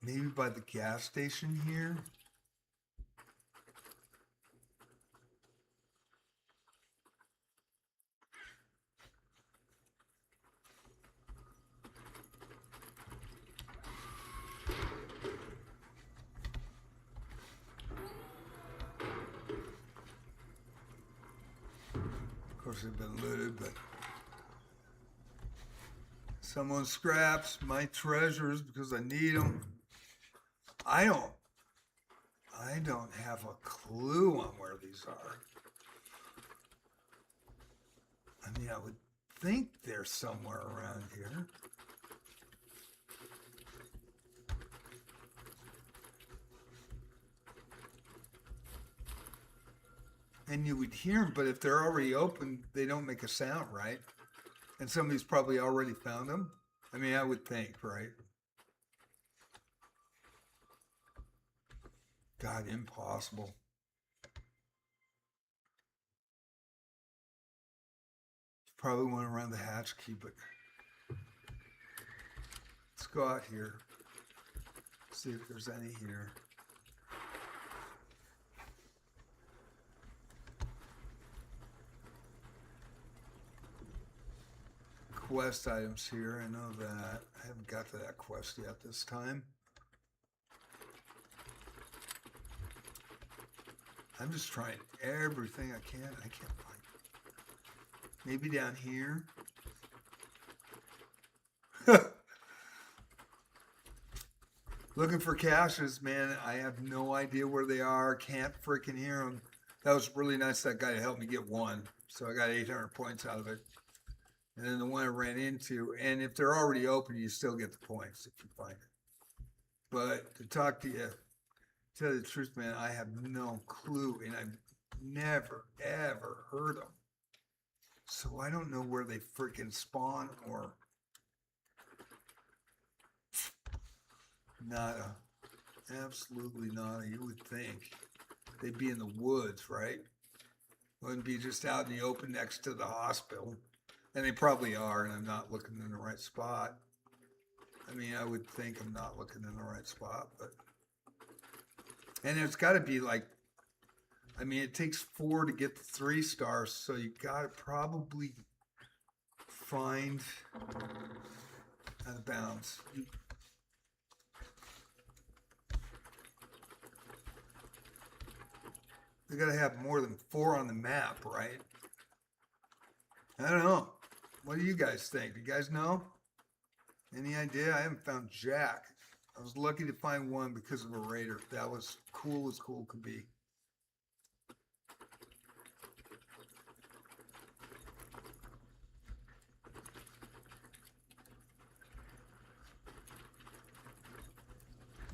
Maybe by the gas station here. Of course, they've been looted, but someone scraps my treasures because I need them. I don't have a clue on where these are. I mean, I would think they're somewhere around here. And you would hear them, but if they're already open, they don't make a sound, right? And somebody's probably already found them. I mean, I would think, right? God, impossible. Probably one around the hatch key, but go out here. See if there's any here. Quest items here, I know that. I haven't got to that quest yet this time. I'm just trying everything I can. I can't find it. Maybe down here. Looking for caches, man. I have no idea where they are. Can't freaking hear them. That was really nice. That guy helped me get one. So I got 800 points out of it. And then the one I ran into, and if they're already open, you still get the points if you find it. But to talk to you, tell you the truth, man, I have no clue, and I've never, ever heard them. So I don't know where they freaking spawn or nada. Absolutely nada. You would think they'd be in the woods, right? Wouldn't be just out in the open next to the hospital. And they probably are, and I'm not looking in the right spot. I mean, I would think I'm not looking in the right spot, but... And it's got to be like... I mean, it takes 4 to get the 3 stars, so you got to probably find... out of bounds. They got to have more than 4 on the map, right? I don't know. What do you guys think? Do you guys know? Any idea? I haven't found Jack. I was lucky to find one because of a raider. That was cool as cool could be.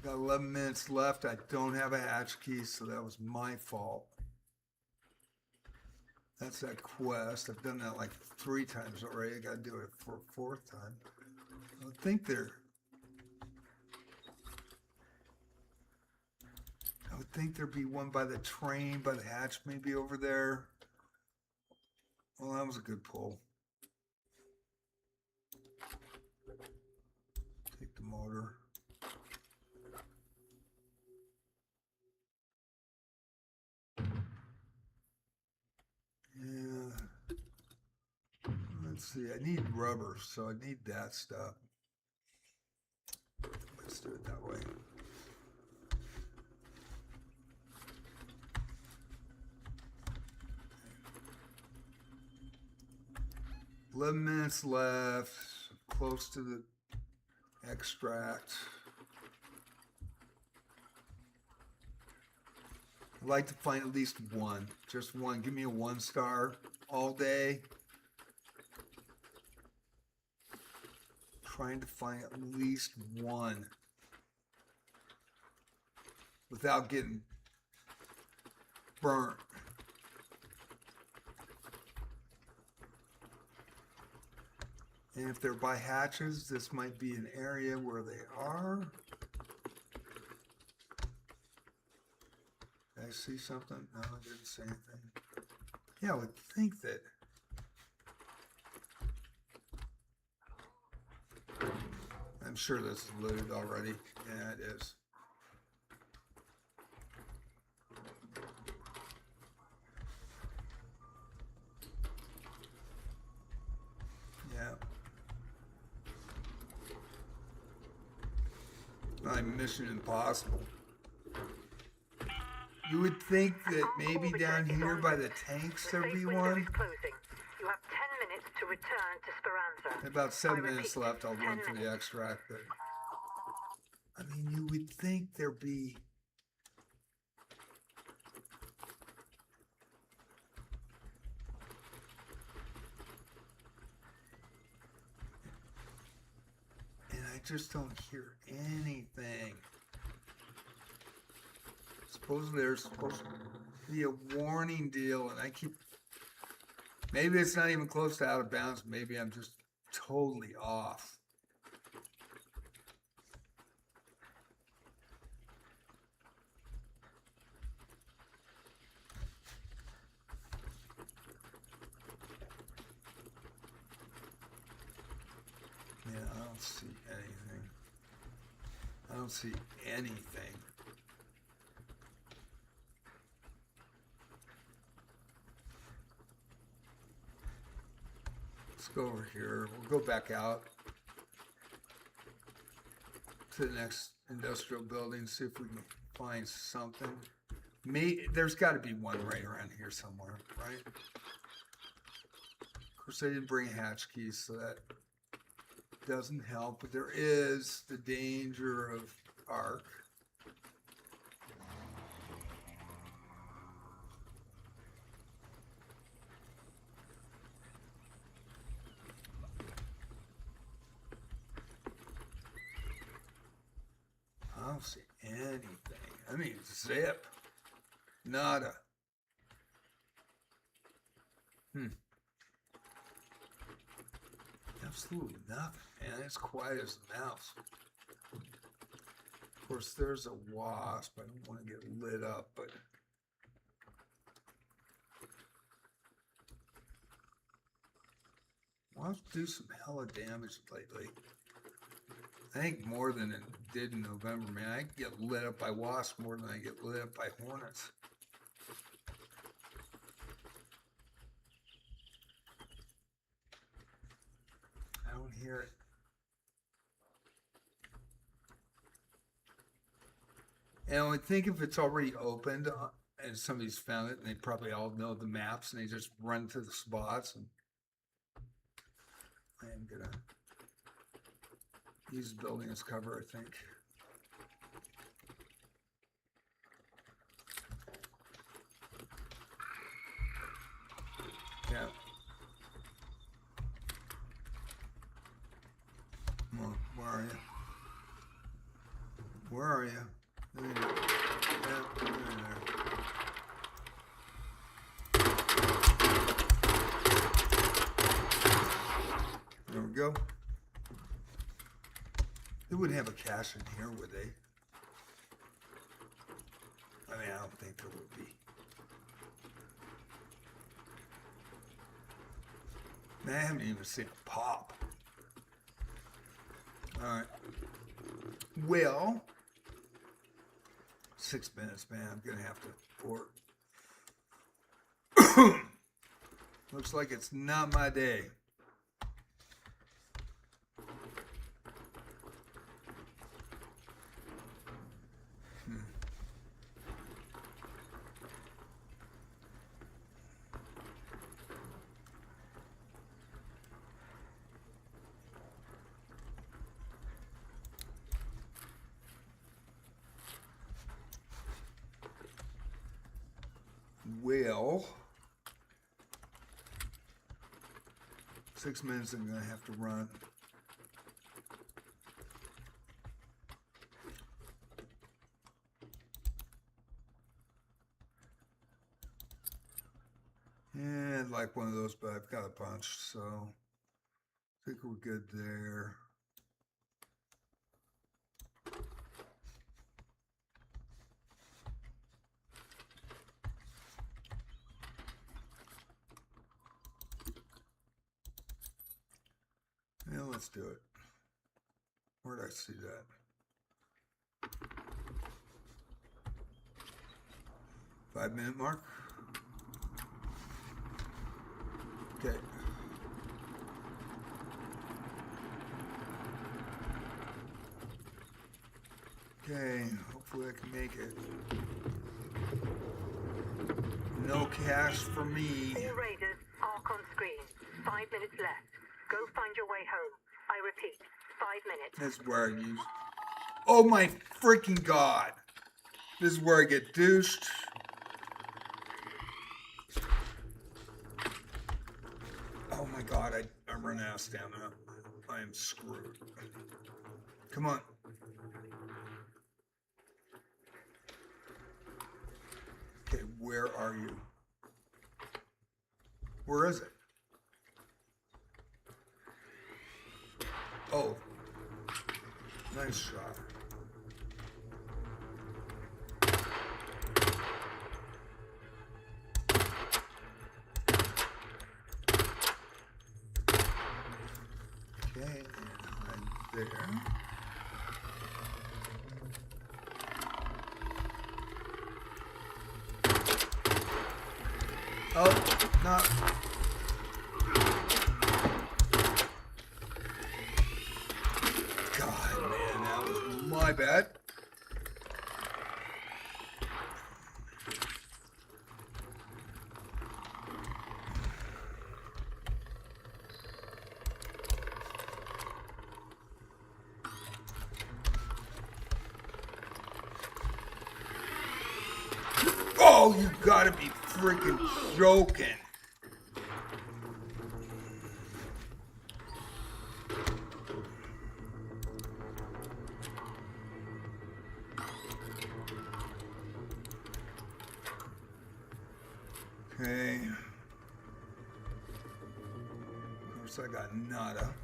Got 11 minutes left. I don't have a hatch key, so that was my fault. That's that quest. I've done that like 3 times already. I got to do it for a 4th time. I would think there'd be one by the train, by the hatch, maybe over there. Well, that was a good pull. Take the motor. Yeah. Let's see. I need rubber, so I need that stuff. Let's do it that way. Okay. 11 minutes left. Close to the extract. I'd like to find at least one. Just one. Give me a 1-star all day. Trying to find at least one without getting burnt. And if they're by hatches, this might be an area where they are. Did I see something? No, I didn't see anything. Yeah, I would think that. I'm sure this is looted already. Yeah, it is. Yeah. I'm Mission Impossible. You would think that maybe down here by the tanks there'd be one. You have 10 minutes to return to Speranza. About 7 minutes left. I'll run for the extract, but I mean, you would think there'd be. And I just don't hear anything. Supposedly there's supposed to be a warning deal, and I keep. Maybe it's not even close to out of bounds. Maybe I'm just totally off. Yeah, I don't see anything. I don't see anything. Let's go over here. We'll go back out to the next industrial building, see if we can find something. There's got to be one right around here somewhere, right? Of course, I didn't bring hatch keys, so that doesn't help. But there is the danger of arc. I don't see anything. I mean, zip. Nada. Absolutely nothing, man. It's quiet as a mouse. Of course, there's a wasp. I don't want to get lit up, but wasps do some hella damage lately. I think more than it did in November, man. I get lit up by wasps more than I get lit up by hornets. I don't hear it. And I would think if it's already opened and somebody's found it, and they probably all know the maps, and they just run to the spots. And I am gonna use the building as cover, I think. Yeah. Come on, where are you? Where are you? There you go. Yeah, there. There we go. They wouldn't have a cache in here, would they? I mean, I don't think there would be. Man, I haven't even seen a pop. Alright. Well, 6 minutes, man. I'm going to have to report. Looks like it's not my day. Well, 6 minutes I'm going to have to run. Yeah, I'd like one of those, but I've got a bunch, so I think we're good there. Yeah, let's do it. Where did I see that? 5 minute mark? Okay. Okay, hopefully I can make it. No cash for me. All raiders, arc on screen. 5 minutes left. Go find your way home. I repeat, 5 minutes. That's where I use. Oh my freaking god! This is where I get douched. Oh my god, I run out of stamina. I am screwed. Come on. Okay, where are you? Where is it? Oh. Nice shot. Okay, and right there. Oh, not. God, man, that was my bad. Oh, you gotta be freaking joking. Okay. Of course, I got nada.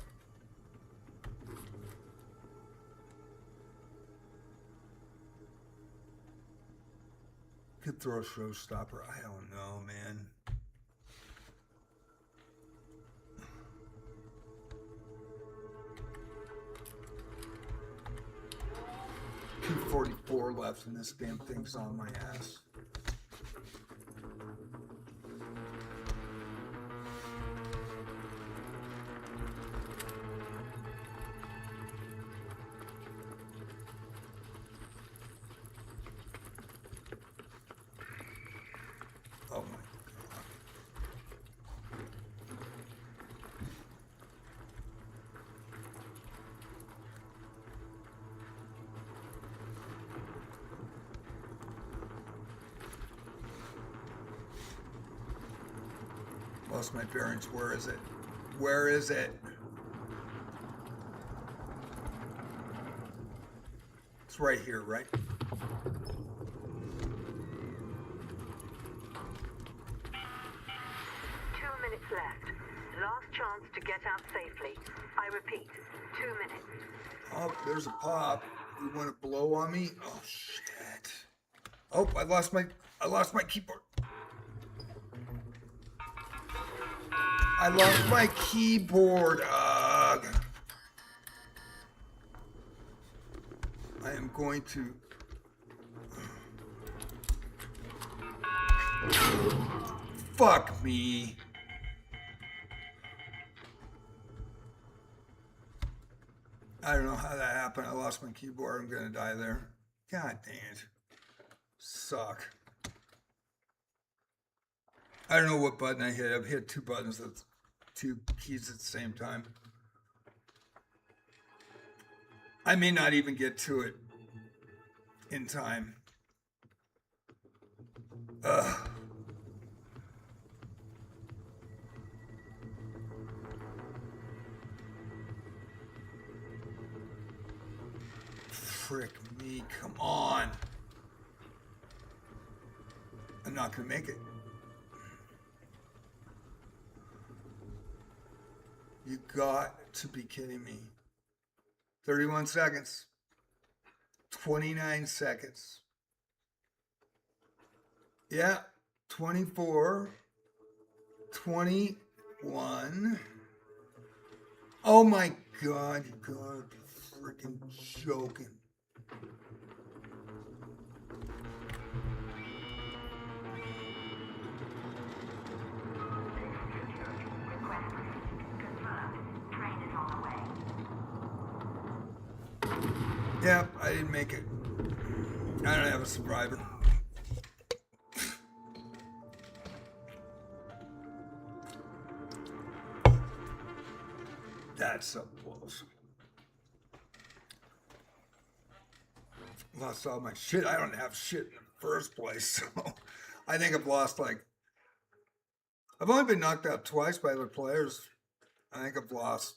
Could throw a showstopper. I don't know, man. $244 left, and this damn thing's on my ass. Oh my God. Lost my bearings. Where is it? Where is it? It's right here, right? 2 minutes left. Last chance to get out safely. I repeat, 2 minutes. Oh, there's a pop. You want to blow on me? Oh shit. Oh, I lost my keyboard. I lost my keyboard. Ugh. I am going to. Fuck me. I don't know how that happened. I lost my keyboard. I'm gonna die there. God dang it. Suck. I don't know what button I hit. I've hit two buttons with two keys at the same time. I may not even get to it in time. Ugh. Frick me, come on. I'm not gonna make it. You got to be kidding me. 31 seconds. 29 seconds. Yeah, 24. 21. Oh my God, you gotta be freaking joking. Yeah, I didn't make it. I don't have a survivor. That's so close. Lost all my shit. I don't have shit in the first place, so I think I've lost like. I've only been knocked out twice by other players. I think I've lost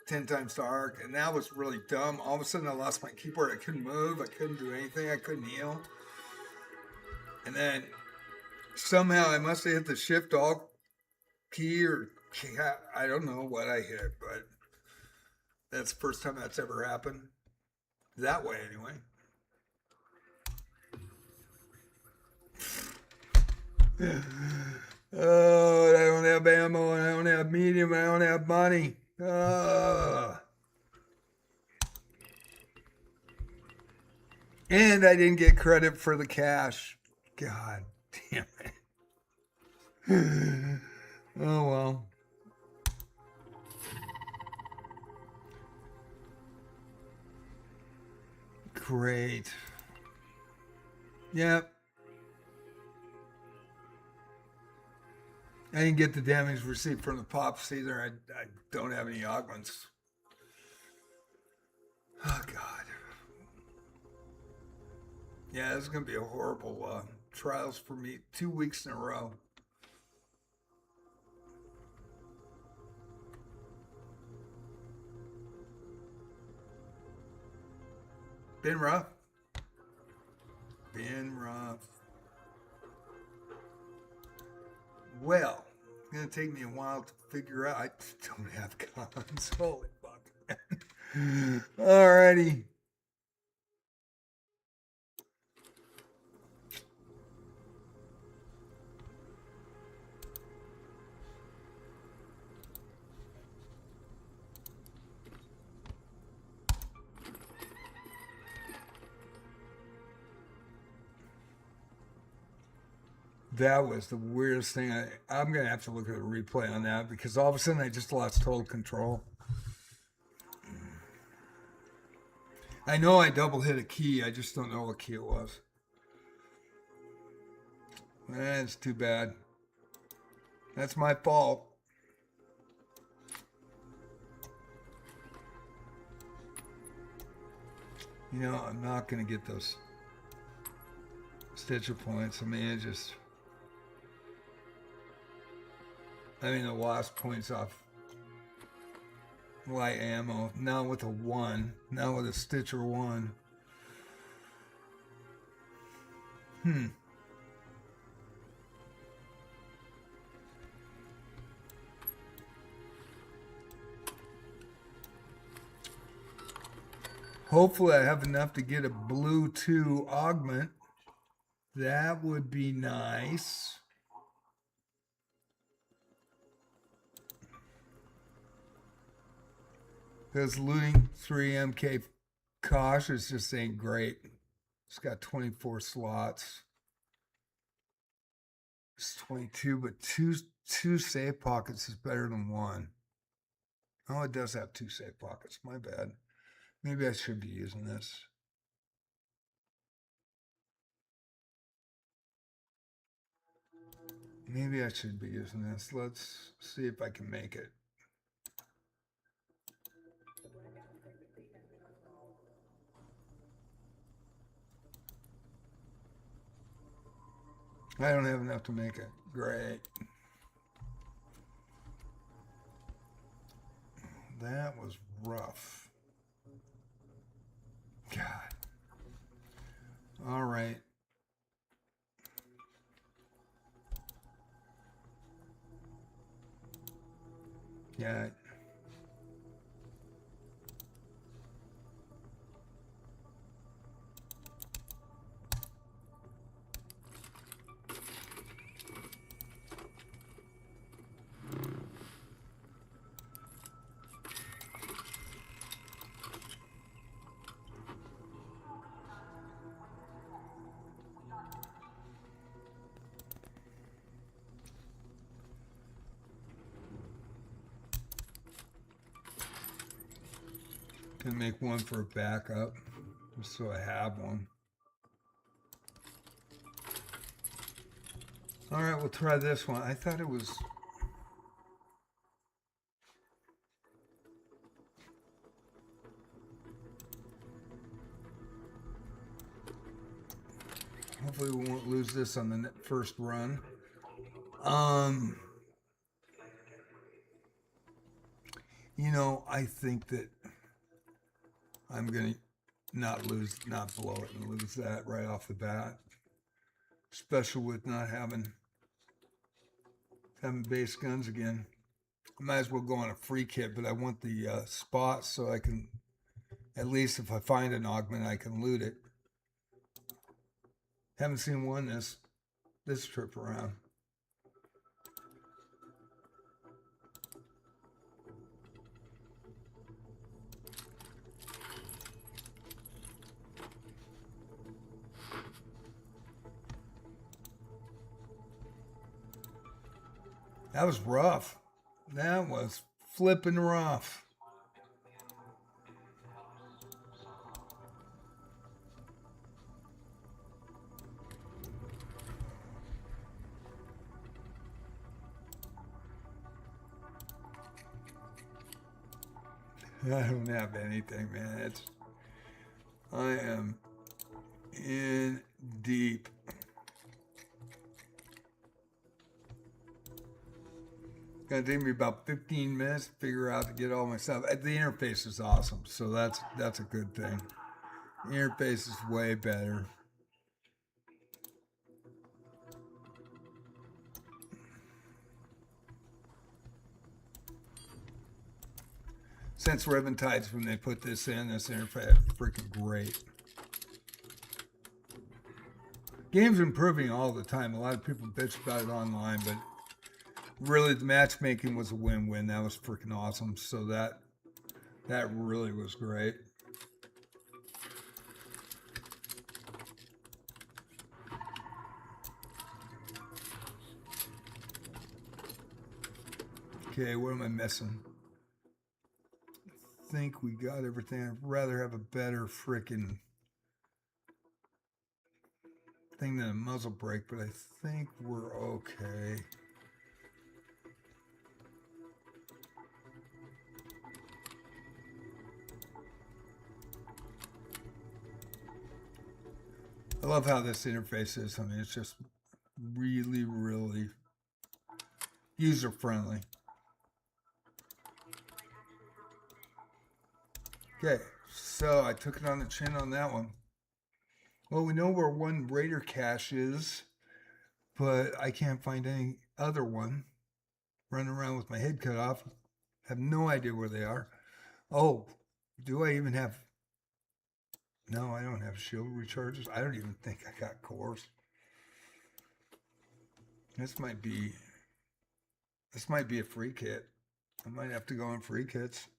10 times to Arc, and that was really dumb. All of a sudden, I lost my keyboard. I couldn't move. I couldn't do anything. I couldn't heal. And then somehow I must have hit the Shift Alt key, or I don't know what I hit, but that's the first time that's ever happened. That way, anyway. Oh, I don't have ammo, and I don't have medium, and I don't have money. And I didn't get credit for the cash. God damn it. Oh well. Great. Yep. I didn't get the damage receipt from the pops either. I don't have any augments. Oh God. Yeah, this is gonna be a horrible trials for me. 2 weeks in a row. Been rough. Been rough. Well, it's gonna take me a while to figure out. I don't have cons. Holy fuck. Alrighty. That was the weirdest thing. I'm going to have to look at a replay on that because all of a sudden I just lost total control. I know I double hit a key. I just don't know what key it was. That's too bad. That's my fault. You know, I'm not going to get those Stitcher points. I mean, the lost points off light ammo. Now with a 1. Now with a Stitcher 1. Hopefully I have enough to get a blue 2 augment. That would be nice. Because looting 3 MK cautious just ain't great. It's got 24 slots. It's 22, but two safe pockets is better than 1. Oh, it does have 2 safe pockets. My bad. Maybe I should be using this. Maybe I should be using this. Let's see if I can make it. I don't have enough to make it. Great. That was rough. God. All right. Yeah. Can make one for a backup, just so I have one. All right, we'll try this one. I thought it was. Hopefully we won't lose this on the first run. You know, I think that I'm going to not blow it and lose that right off the bat. Especially with not having base guns again. I might as well go on a free kit, but I want the spots so I can, at least if I find an augment, I can loot it. Haven't seen one this trip around. That was rough. That was flipping rough. I don't have anything, man. I am in deep. Gonna take me about 15 minutes to figure out to get all my stuff. The interface is awesome, so that's a good thing. The interface is way better. Since Reventide's when they put this interface freaking great. Game's improving all the time. A lot of people bitch about it online, but really the matchmaking was a win-win. That was freaking awesome. So that really was great. Okay, what am I missing? I think we got everything. I'd rather have a better freaking thing than a muzzle brake, but I think we're okay. I love how this interface is. I mean, it's just really, really user-friendly. Okay, so I took it on the chin on that one. Well, we know where one Raider cache is, but I can't find any other one. Running around with my head cut off. Have no idea where they are. Oh, do I even have... No, I don't have shield recharges. I don't even think I got cores. This might be a free kit. I might have to go on free kits.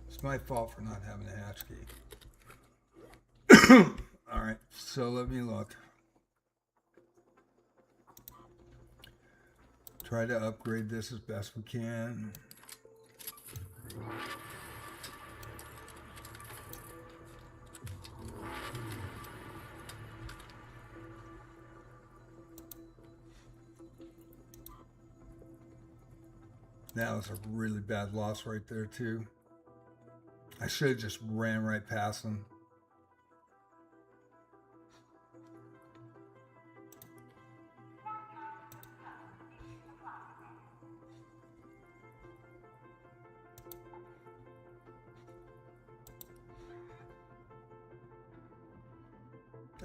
It's my fault for not having a hatch key. All right, so let me look. Try to upgrade this as best we can. That was a really bad loss right there too. I should have just ran right past them.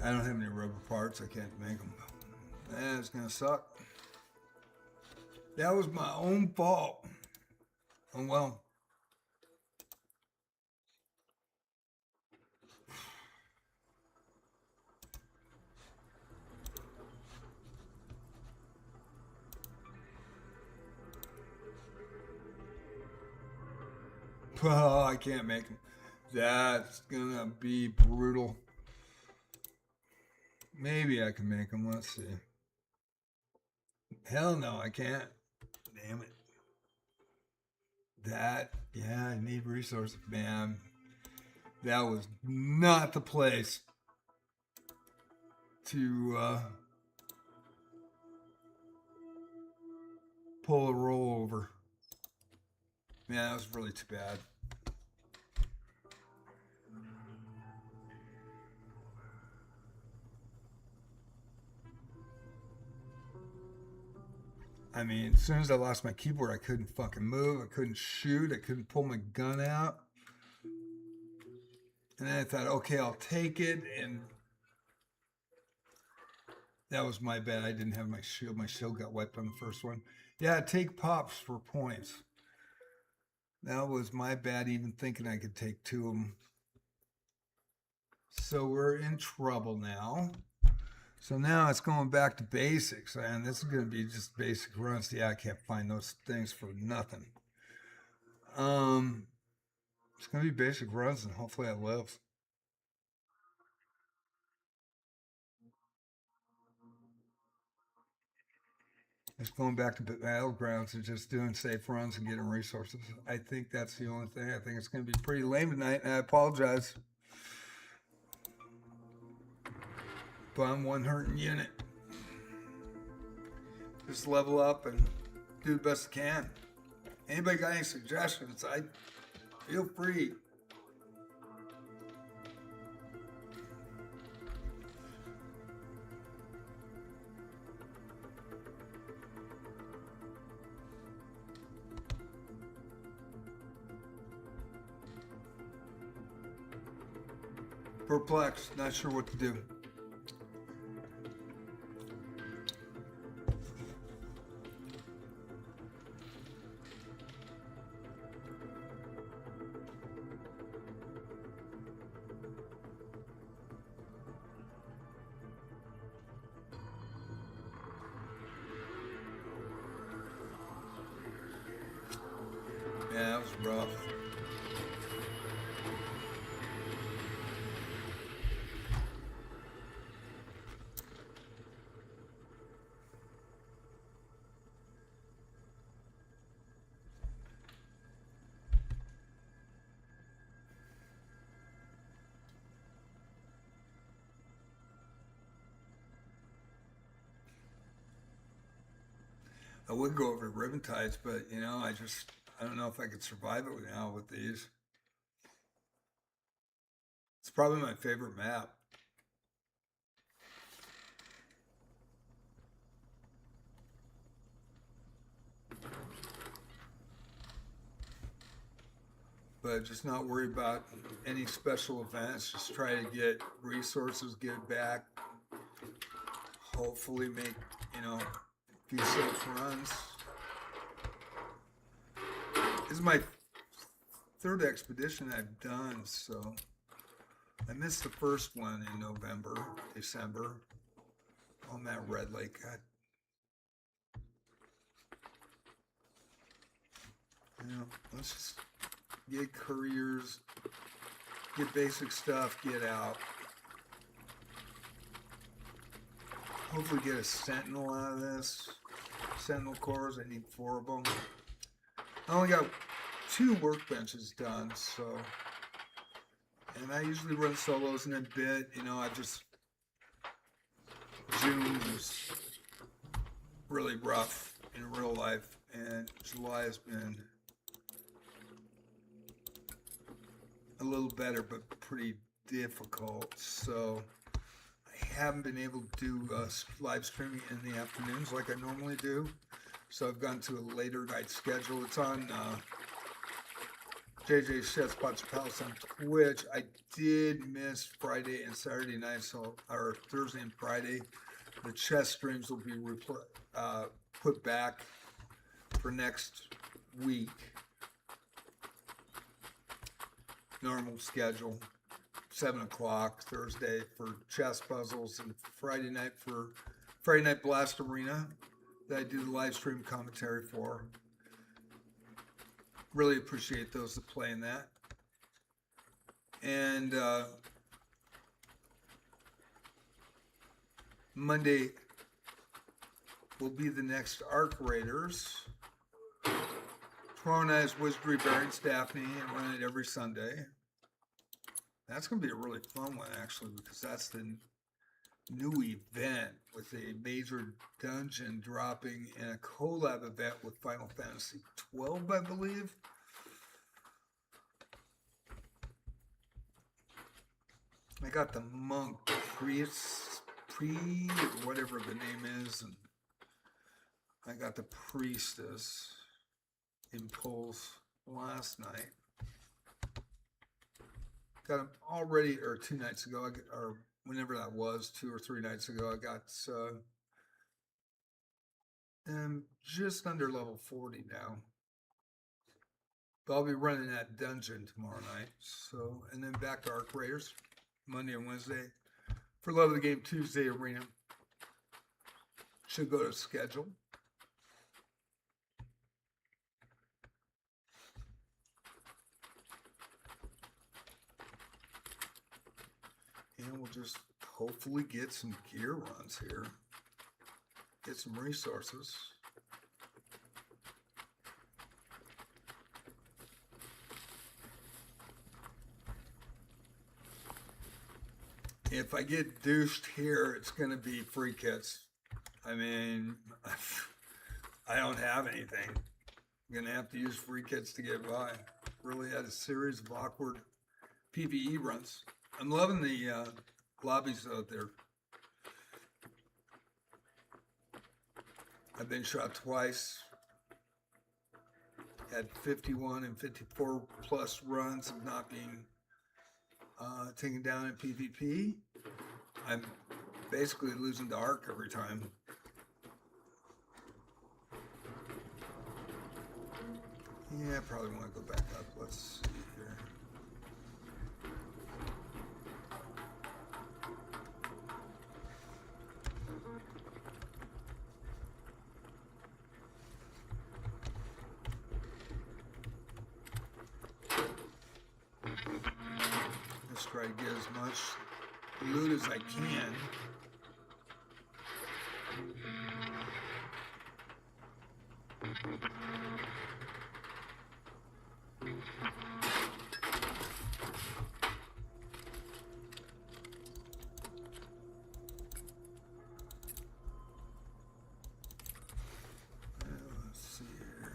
I don't have any rubber parts. I can't make them. That's gonna suck. That was my own fault. Oh well. Oh, I can't make them. That's gonna be brutal. Maybe I can make them. Let's see. Hell no, I can't. Damn it. Yeah, I need resources, man. That was not the place to pull a rollover. Man, that was really too bad. I mean, as soon as I lost my keyboard, I couldn't fucking move. I couldn't shoot. I couldn't pull my gun out. And then I thought, okay, I'll take it. And That was my bad. I didn't have my shield. My shield got wiped on the first one. Yeah, take pops for points. That was my bad, even thinking I could take 2 of them. So we're in trouble now. So now it's going back to basics, and this is going to be just basic runs. Yeah, I can't find those things for nothing. It's going to be basic runs, and hopefully I live. Just going back to battlegrounds and just doing safe runs and getting resources. I think that's the only thing. I think it's going to be pretty lame tonight, and I apologize. But I'm one hurting unit. Just level up and do the best I can. Anybody got any suggestions? I feel free. Perplexed, not sure what to do. Yeah, that was rough. I would go over ribbon tides, but you know, I don't know if I could survive it now with these. It's probably my favorite map. But just not worry about any special events. Just try to get resources, get it back. Hopefully make, a few safe runs. This is my 3rd expedition I've done, so I missed the first one in December on that Red Lake. Let's just get couriers, get basic stuff, get out. Hopefully get a sentinel out of this. Sentinel cores, I need 4 of them. I only got 2 workbenches done, so. And I usually run solos in a bit. June was really rough in real life, and July has been a little better, but pretty difficult. So I haven't been able to do live streaming in the afternoons like I normally do. So I've gone to a later night schedule. It's on JJ Chef Spots Palace on Twitch. I did miss Friday and Saturday night, or Thursday and Friday. The chess streams will be put back for next week. Normal schedule, 7 o'clock Thursday for chess puzzles, and Friday night for Friday Night Blast Arena that I do the live stream commentary for. Really appreciate those that play in that. And Monday will be the next Arc Raiders. Tomorrow night is Wizardry Bearings Daphne, and run it every Sunday. That's going to be a really fun one, actually, because that's the new event with a major dungeon dropping and a collab event with Final Fantasy 12, I believe. I got the monk priest, whatever the name is, and I got the priestess Impulse last night. Got them already, or 2 nights ago, or whenever that was, 2 or 3 nights ago, I got just under level 40 now. But I'll be running that dungeon tomorrow night. So, and then back to Arc Raiders Monday and Wednesday. For Love of the Game Tuesday Arena. Should go to schedule. And we'll just hopefully get some gear runs here. Get some resources. If I get douched here, it's going to be free kits. I mean, I don't have anything. I'm going to have to use free kits to get by. Really had a series of awkward PvE runs. I'm loving the lobbies out there. I've been shot twice. Had 51 and 54 plus runs of not being taken down in PvP. I'm basically losing to Arc every time. Yeah, I probably want to go back up. Let's see here. Let's try to get as much loot as I can. Let's see here.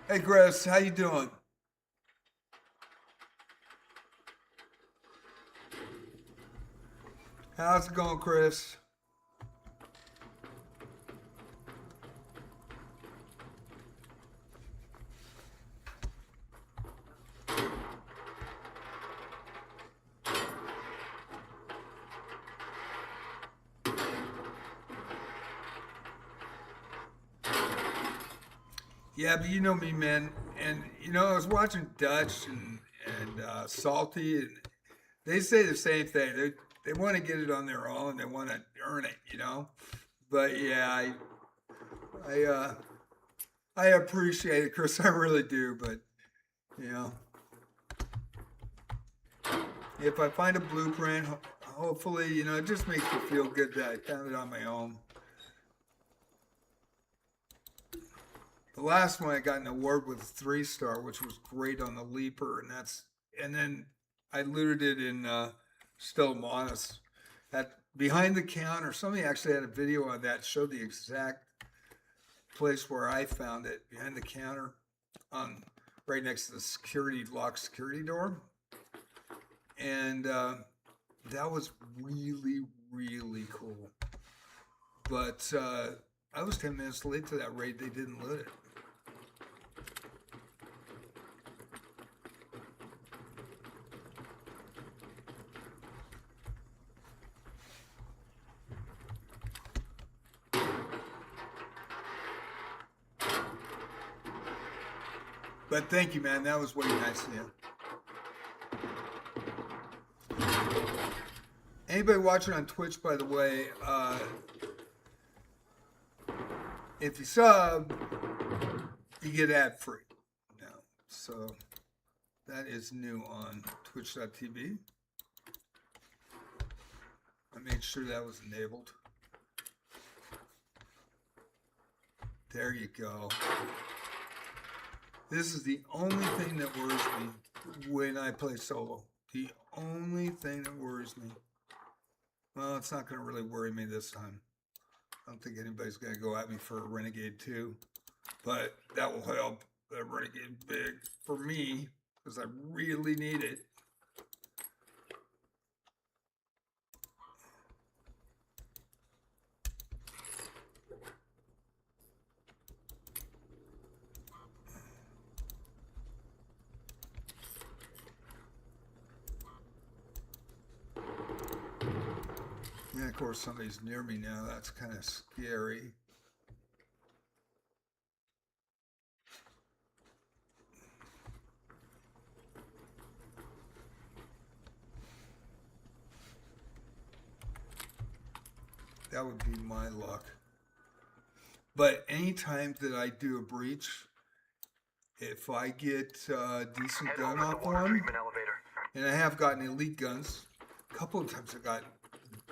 Hey, Chris, how you doing? How's it going, Chris? Yeah, but you know me, man. And, you know, I was watching Dutch and Salty, and they say the same thing. They want to get it on their own. They want to earn it, you know. But, yeah, I appreciate it, Chris. I really do. But, you know, if I find a blueprint, hopefully, you know, it just makes me feel good that I found it on my own. The last one I got an award with a 3-star, which was great on the Leaper, and then I looted it in Stellamonus at behind the counter. Somebody actually had a video on that, showed the exact place where I found it, behind the counter, right next to the locked security door, and that was really, really cool. But I was 10 minutes late to that raid. They didn't loot it. But thank you, man. That was way nice of you. Anybody watching on Twitch, by the way, if you sub, you get ad free now. So that is new on twitch.tv. I made sure that was enabled. There you go. This is the only thing that worries me when I play solo. The only thing that worries me. Well, it's not going to really worry me this time. I don't think anybody's going to go at me for a Renegade 2. But that will help the Renegade big for me, because I really need it. Yeah, of course, somebody's near me now. That's kind of scary. That would be my luck. But anytime that I do a breach, if I get a decent gun off one, and I have gotten elite guns, a couple of times I got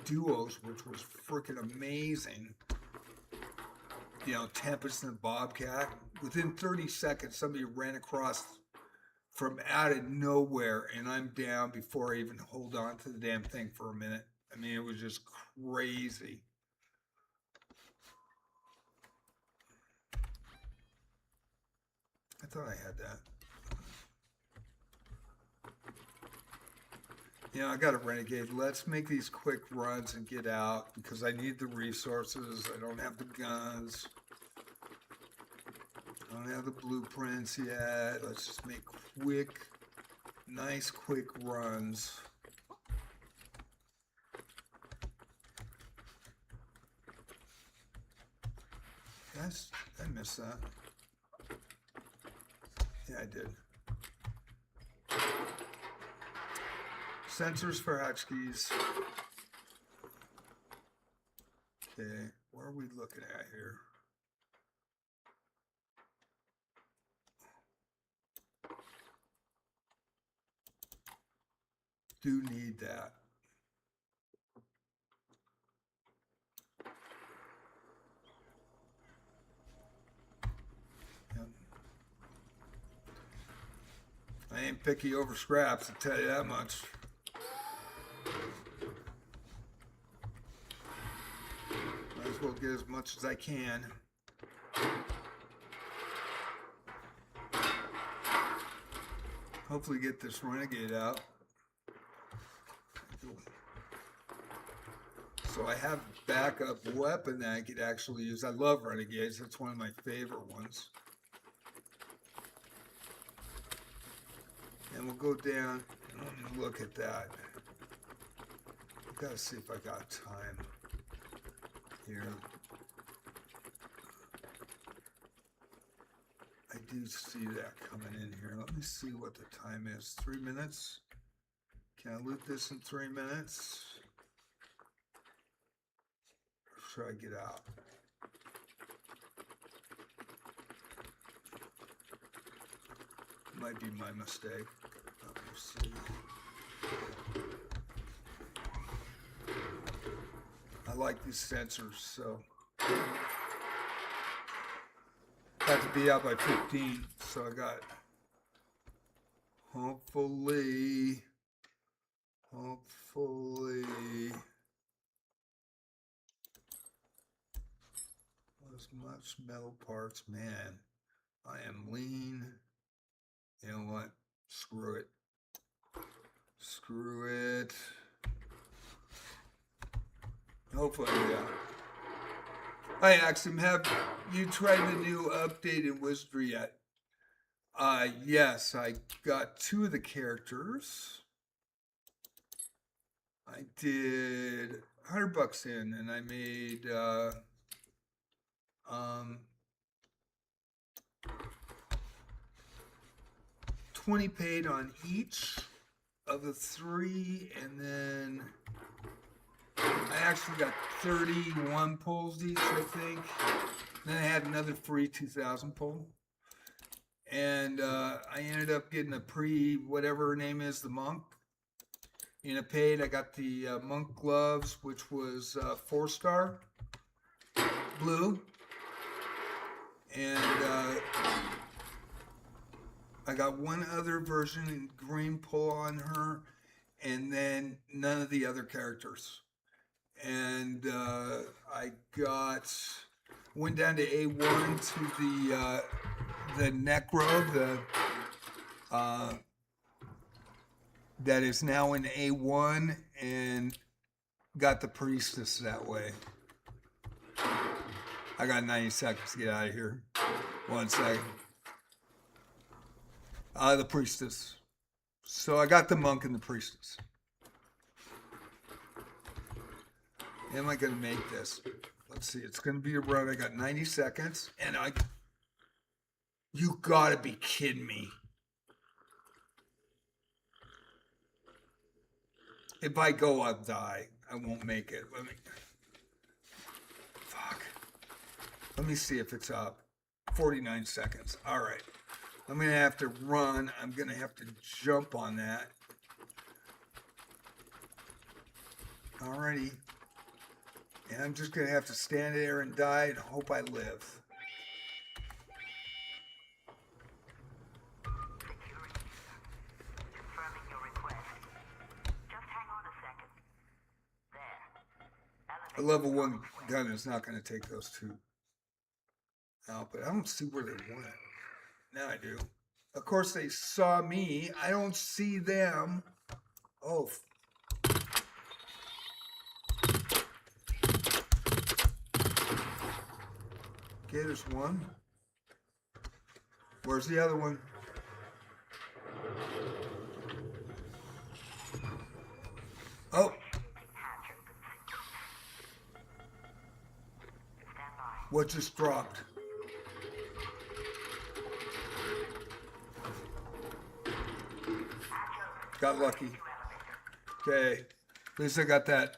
duos, which was freaking amazing. You know, Tempest and Bobcat. Within 30 seconds, somebody ran across from out of nowhere, and I'm down before I even hold on to the damn thing for a minute. I mean, it was just crazy. I thought I had that. Yeah, I got a Renegade. Let's make these quick runs and get out because I need the resources. I don't have the guns. I don't have the blueprints yet. Let's just make quick, nice quick runs. Yes, I missed that. Yeah, I did. Sensors for hatchkeys. Okay, what are we looking at here? Do need that. Yep. I ain't picky over scraps, I'll tell you that much. Might as well get as much as I can. Hopefully get this Renegade out. So I have backup weapon that I could actually use. I love Renegades. That's one of my favorite ones. And we'll go down and look at that. I've got to see if I got time here. I do see that coming in here. Let me see what the time is. 3 minutes. Can I loot this in 3 minutes? Or should I get out? Might be my mistake. Let me see. I like these sensors, so had to be out by 15, so I got hopefully as much metal parts. Man, I am lean. You know what? Screw it. Screw it. Hopefully, yeah. Hi, Axum. Have you tried the new update in Wizardry yet? Yes, I got 2 of the characters. I did $100 in, and I made 20 paid on each of the 3, and then I actually got 31 pulls each, I think. Then I had another free 2,000 pull. And I ended up getting a whatever her name is, the monk. In a paid, I got the monk gloves, which was 4-star blue. And I got one other version in green pull on her, and then none of the other characters. and I went down to A1 to the Necro, that is now in A1, and got the Priestess that way. I got 90 seconds to get out of here. 1 second. The Priestess. So I got the Monk and the Priestess. Am I going to make this? Let's see. It's going to be a run. I got 90 seconds. And you got to be kidding me. If I go, I'll die. I won't make it. Fuck. Let me see if it's up. 49 seconds. All right. I'm going to have to run. I'm going to have to jump on that. Alrighty. And I'm just going to have to stand there and die and hope I live. Confirming your request. Just hang on a second. There. A level 1 gun is not going to take those two out, but I don't see where they went. Now I do. Of course, they saw me. I don't see them. Oh. Okay, there's one. Where's the other one? Oh. What just dropped? Got lucky. Okay. At least I got that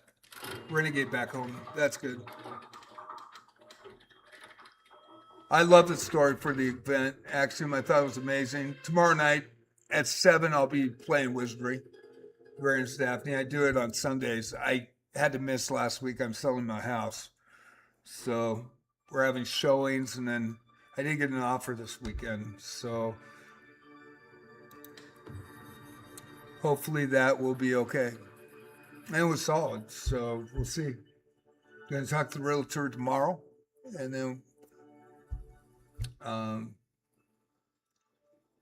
Renegade back home. That's good. I love the story for the event. Axiom, I thought it was amazing. Tomorrow night at 7, I'll be playing Wizardry. Various Daphne. I do it on Sundays. I had to miss last week. I'm selling my house. So we're having showings, and then I did get an offer this weekend. So hopefully that will be okay. And it was solid, so we'll see. Going to talk to the realtor tomorrow, and then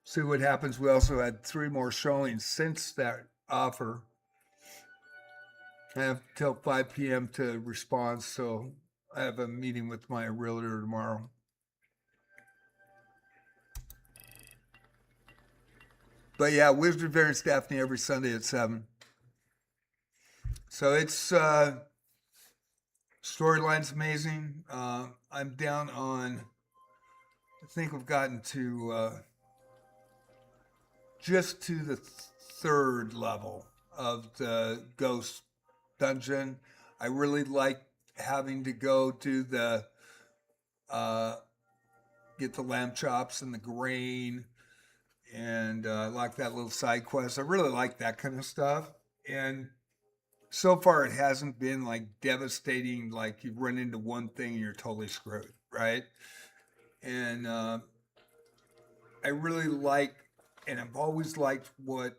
see what happens. We also had 3 more showings since that offer. I have till 5 p.m. to respond, so I have a meeting with my realtor tomorrow. But yeah, Wizardry Variance Daphne every Sunday at 7. So it's storyline's amazing. I'm down on, I think we've gotten to just to the 3rd level of the Ghost Dungeon. I really like having to go do the get the lamb chops and the grain, and I like that little side quest. I really like that kind of stuff. And so far, it hasn't been like devastating, like you run into one thing and you're totally screwed, right? And I really like, and I've always liked what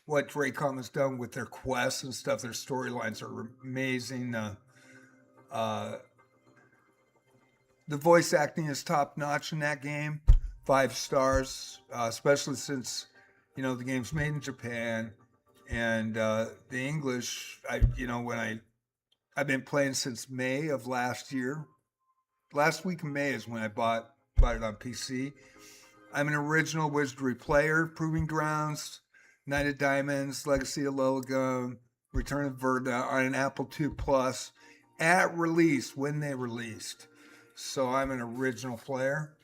what Dracom has done with their quests and stuff. Their storylines are amazing. The voice acting is top notch in that game. 5 stars, especially since the game's made in Japan, and the English. I've been playing since May of last year. Last week in May is when I bought it on PC. I'm an original Wizardry player. Proving Grounds, Knight of Diamonds, Legacy of Lilligum, Return of Verda on an Apple II Plus at release when they released. So I'm an original player.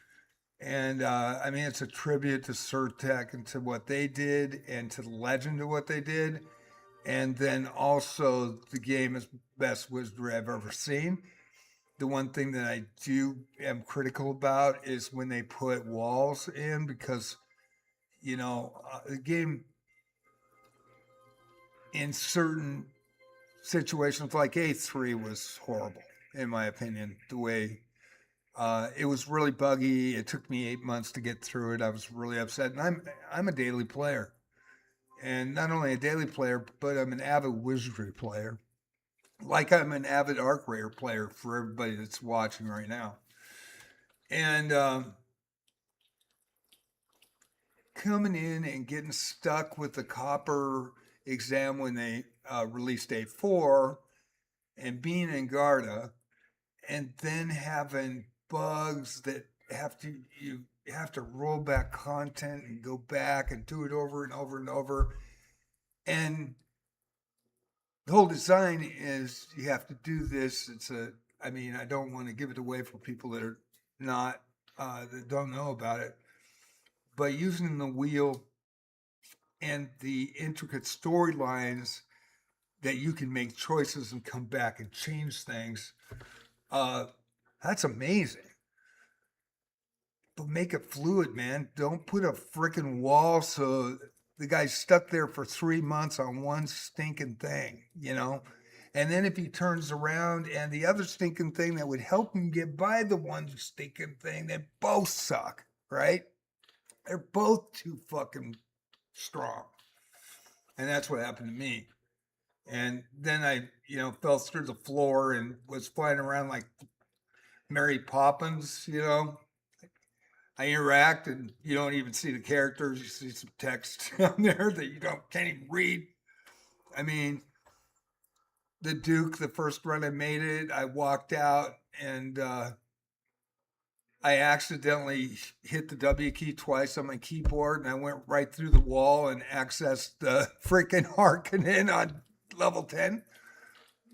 And it's a tribute to Surtech and to what they did and to the legend of what they did. And then also the game is best Wizardry I've ever seen. The one thing that I am critical about is when they put walls in, because, the game in certain situations like A3 was horrible, in my opinion, the way it was really buggy. It took me 8 months to get through it. I was really upset, and I'm a daily player, And not only a daily player, but I'm an avid Wizardry player. Like I'm an avid Arc Raider player for everybody that's watching right now. And coming in and getting stuck with the Copper exam when they released A4 and being in Garda and then having bugs that you have to roll back content and go back and do it over and over and over. And the whole design is you have to do this. I mean, I don't want to give it away for people that are not, that don't know about it, but using the wheel and the intricate storylines that you can make choices and come back and change things, that's amazing. But make it fluid, man. Don't put a freaking wall so the guy's stuck there for 3 months on one stinking thing, you know? And then if he turns around and the other stinking thing that would help him get by the one stinking thing, they both suck, right? They're both too fucking strong. And that's what happened to me. And then I, fell through the floor and was flying around like Mary Poppins, I interact and you don't even see the characters. You see some text down there that you can't even read. I mean, the Duke, the first run I made it, I walked out and I accidentally hit the W key twice on my keyboard and I went right through the wall and accessed the freaking Harkonnen on level 10,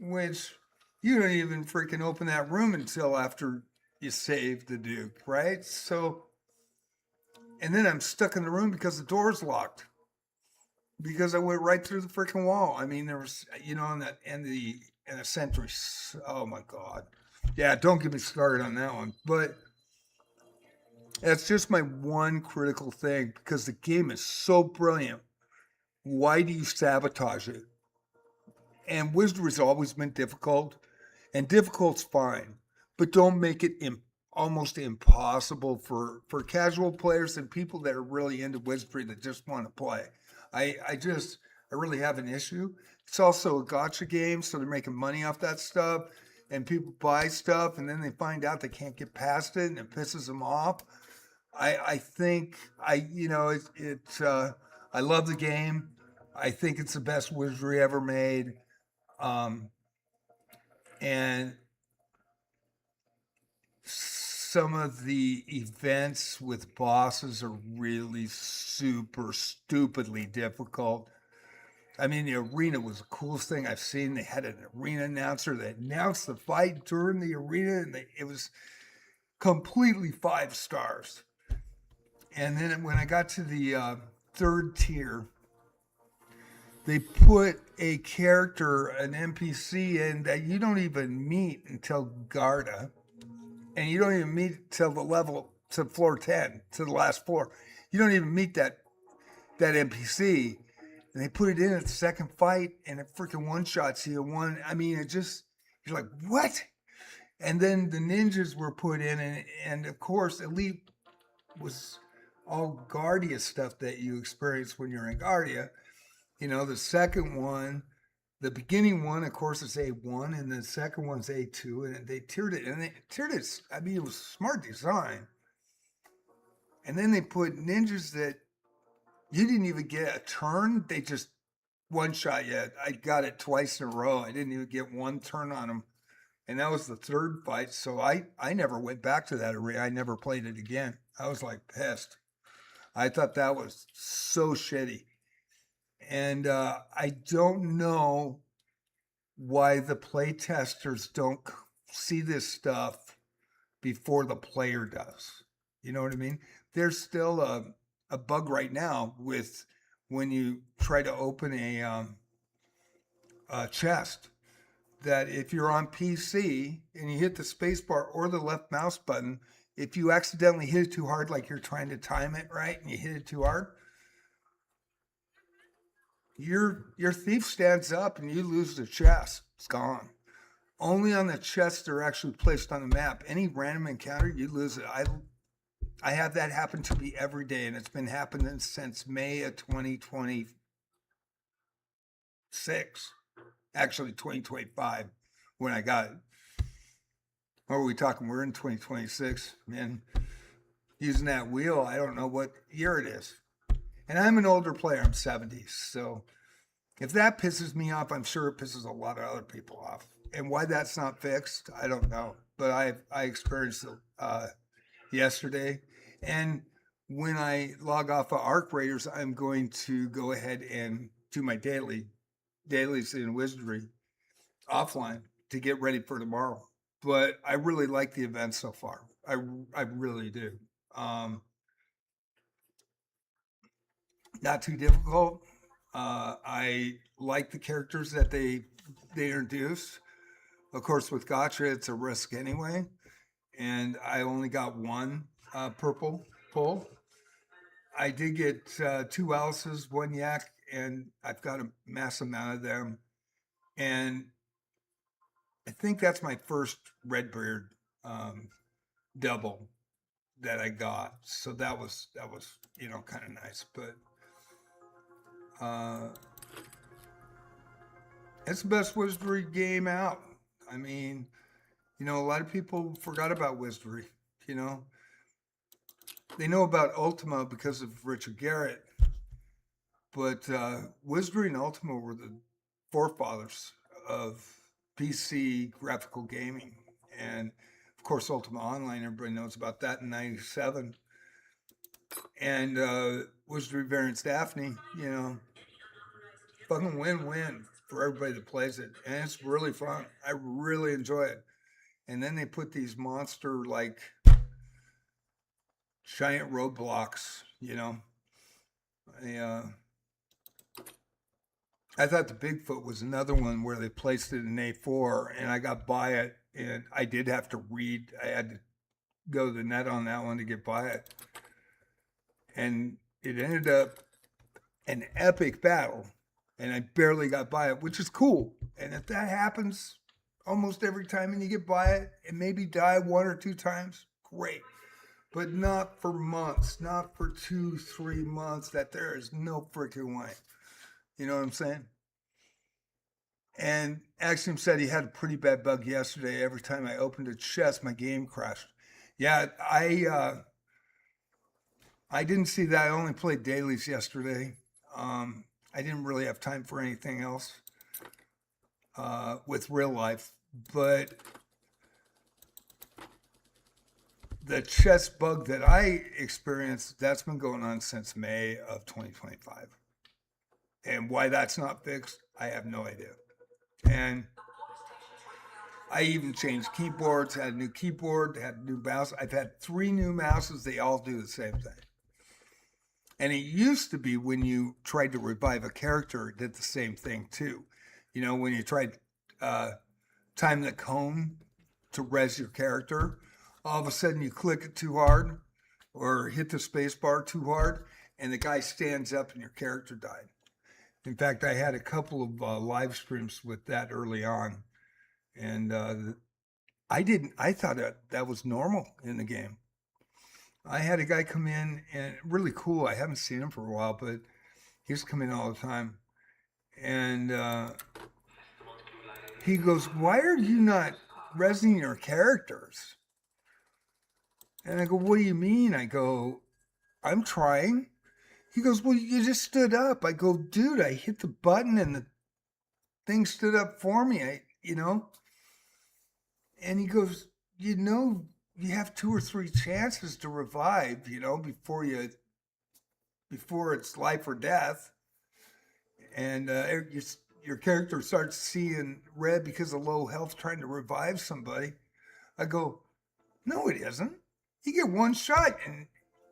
which you don't even freaking open that room until after you save the Duke, right? So, and then I'm stuck in the room because the door's locked. Because I went right through the freaking wall. I mean, there was, and the sentry. Oh my God. Yeah, don't get me started on that one. But that's just my one critical thing because the game is so brilliant. Why do you sabotage it? And Wizardry's always been difficult, and difficult's fine, but don't make it almost impossible for casual players and people that are really into Wizardry that just want to play. I really have an issue. It's also a gotcha game, so they're making money off that stuff, and people buy stuff, and then they find out they can't get past it, and it pisses them off. I think I love the game. I think it's the best Wizardry ever made, and some of the events with bosses are really super stupidly difficult. I mean, the arena was the coolest thing I've seen. They had an arena announcer that announced the fight during the arena, and it was completely 5 stars. And then when I got to the third tier, they put a character, an NPC in that you don't even meet until Garda. And you don't even meet till to floor 10, to the last floor. You don't even meet that NPC. And they put it in at the second fight, and it freaking one-shots you. You're like, what? And then the ninjas were put in, and of course, Elite was all Guardia stuff that you experience when you're in Guardia. The second one, the beginning one, of course, is A1, and the second one's A2, and they tiered it. And it was smart design. And then they put ninjas that you didn't even get a turn. They just one-shot you. I got it twice in a row. I didn't even get one turn on them. And that was the third fight. So I never went back to that arena. I never played it again. I was like pissed. I thought that was so shitty. And I don't know why the play testers don't see this stuff before the player does. You know what I mean? There's still a bug right now with when you try to open a chest that if you're on PC and you hit the space bar or the left mouse button, if you accidentally hit it too hard, like you're trying to time it right and you hit it too hard, your thief stands up and you lose the chest. It's gone. Only on the chests that are actually placed on the map. Any random encounter, you lose it. I have that happen to me every day, and it's been happening since May of 2023. 2026, actually 2025 when I got it. What are we talking? We're in 2026, man. Using that wheel, I don't know what year it is. And I'm an older player, I'm 70. So if that pisses me off, I'm sure it pisses a lot of other people off. And why that's not fixed, I don't know. But I experienced it yesterday. And when I log off of Arc Raiders, I'm going to go ahead and do my dailies in Wizardry offline to get ready for tomorrow. But I really like the event so far. I really do. Not too difficult. I like the characters that they introduced. Of course, with Gotcha, it's a risk anyway. And I only got one purple pull. I did get 2 Alices, 1 Yak, and I've got a mass amount of them. And I think that's my first Redbeard double that I got. So that was kind of nice. But it's the best Wizardry game out. I mean, a lot of people forgot about Wizardry. They know about Ultima because of Richard Garrett, but Wizardry and Ultima were the forefathers of PC graphical gaming. And of course, Ultima Online, everybody knows about that in '97. And Wizardry Variants Daphne, fucking win-win for everybody that plays it. And it's really fun. I really enjoy it. And then they put these monster, like, giant roadblocks, I thought the Bigfoot was another one where they placed it in A4, and I got by it, and I did have to read. I had to go to the net on that one to get by it. And it ended up an epic battle, and I barely got by it, which is cool. And if that happens almost every time and you get by it and maybe die 1 or 2 times, great. But not for months, not for 2-3 months, that there is no freaking way. You know what I'm saying? And Axiom said he had a pretty bad bug yesterday. Every time I opened a chest, my game crashed. Yeah, I didn't see that. I only played dailies yesterday. I didn't really have time for anything else with real life. But the chest bug that I experienced, that's been going on since May of 2025. And why that's not fixed, I have no idea. And I even changed keyboards, had a new keyboard, had a new mouse. I've had 3 new mouses. They all do the same thing. And it used to be when you tried to revive a character, it did the same thing too. When you tried time the cone to res your character, all of a sudden you click it too hard or hit the space bar too hard, and the guy stands up and your character died. In fact, I had a couple of live streams with that early on, and I thought that was normal in the game. I had a guy come in, and really cool. I haven't seen him for a while, but he used to come in all the time. And he goes, "Why are you not resing your characters?" And I go, "What do you mean?" I go, "I'm trying." He goes, "Well, you just stood up." I go, "Dude, I hit the button and the thing stood up for me, And he goes, "You have 2 or 3 chances to revive, before it's life or death. And your character starts seeing red because of low health trying to revive somebody." I go, "No, it isn't. You get 1 shot and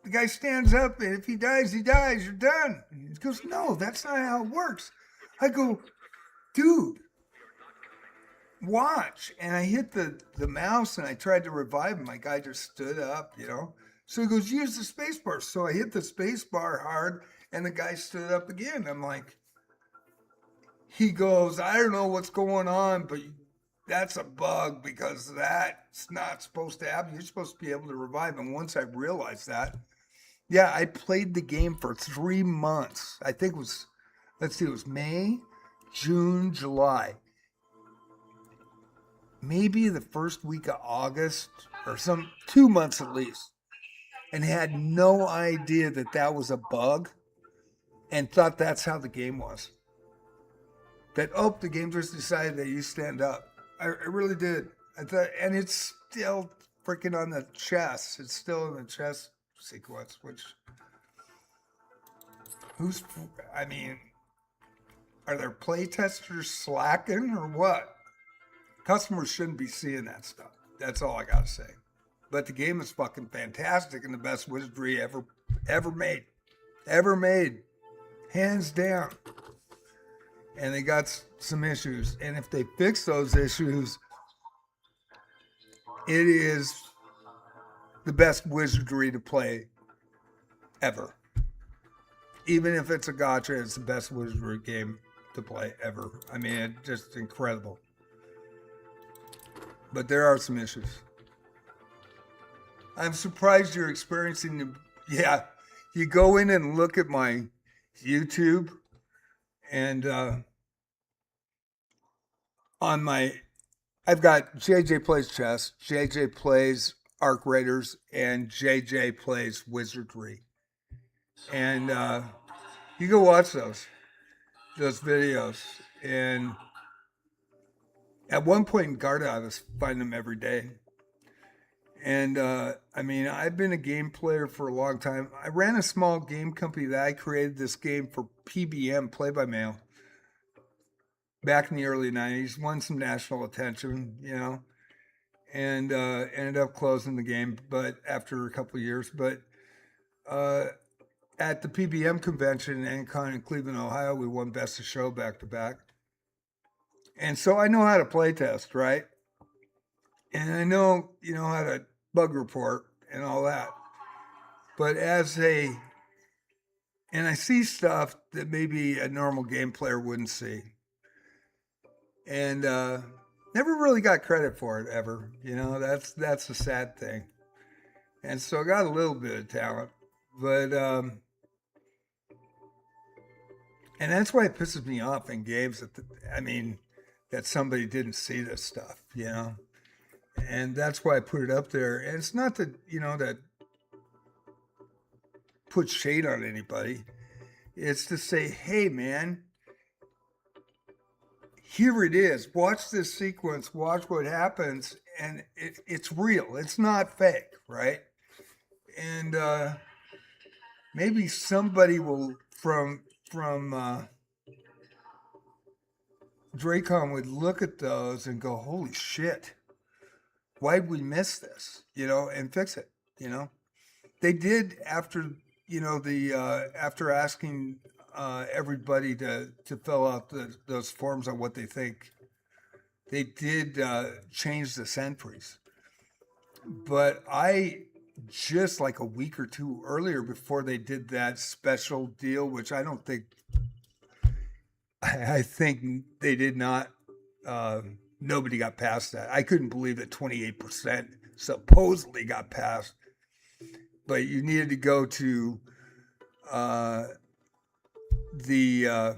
the guy stands up, and if he dies, he dies. You're done." And he goes, "No, that's not how it works." I go, "Dude, watch." And I hit the mouse and I tried to revive him. My guy just stood up, So he goes, "Use the space bar." So I hit the space bar hard and the guy stood up again. I'm like, he goes, "I don't know what's going on, but that's a bug because that's not supposed to happen. You're supposed to be able to revive." And once I realized that, I played the game for 3 months. I think it was May, June, July, maybe the first week of August, or 2 months at least, and had no idea that that was a bug, and thought that's how the game was. That, oh, the game just decided that you stand up. I really did. I thought, and it's still freaking on the chess. It's still in the chess sequence, which, I mean, are there play testers slacking or what? Customers shouldn't be seeing that stuff. That's all I gotta say. But the game is fucking fantastic and the best wizardry ever made, hands down. And they got some issues, and if they fix those issues, it is the best wizardry to play ever. Even if it's a gotcha, it's the best wizardry game to play ever. I mean, it's just incredible. But there are some issues. I'm surprised you're experiencing the, yeah, you go in and look at my YouTube, and on my, I've got JJ Plays Chess, JJ Plays Arc Raiders, and JJ Plays Wizardry. And you go watch those videos. And at one point in Garda, I was finding them every day. And I mean, I've been a game player for a long time. I ran a small game company that I created this game for PBM, Play by Mail, back in the early 90s, won some national attention, you know, and ended up closing the game, but after a couple of years. But at the PBM convention in Ancon in Cleveland, Ohio, we won Best of Show back to back. And so I know how to play test, right? And I know, you know, how to bug report and all that. But and I see stuff that maybe a normal game player wouldn't see. And never really got credit for it ever. You know, that's the sad thing. And so I got a little bit of talent. But, and that's why it pisses me off in games that somebody didn't see this stuff, you know? And that's why I put it up there. And it's not that, you know, that put shade on anybody. It's to say, hey, man, here it is. Watch this sequence. Watch what happens. And it's real. It's not fake, right? And maybe somebody will, from Dracon would look at those and go, holy shit. Why'd we miss this, you know, and fix it, you know? They did after, you know, after asking everybody to fill out those forms on what they think, they did change the entries. But I, just like a week or two earlier before they did that special deal, which I don't think, I think they did not, nobody got past that. I couldn't believe that 28% supposedly got passed. But you needed to go to the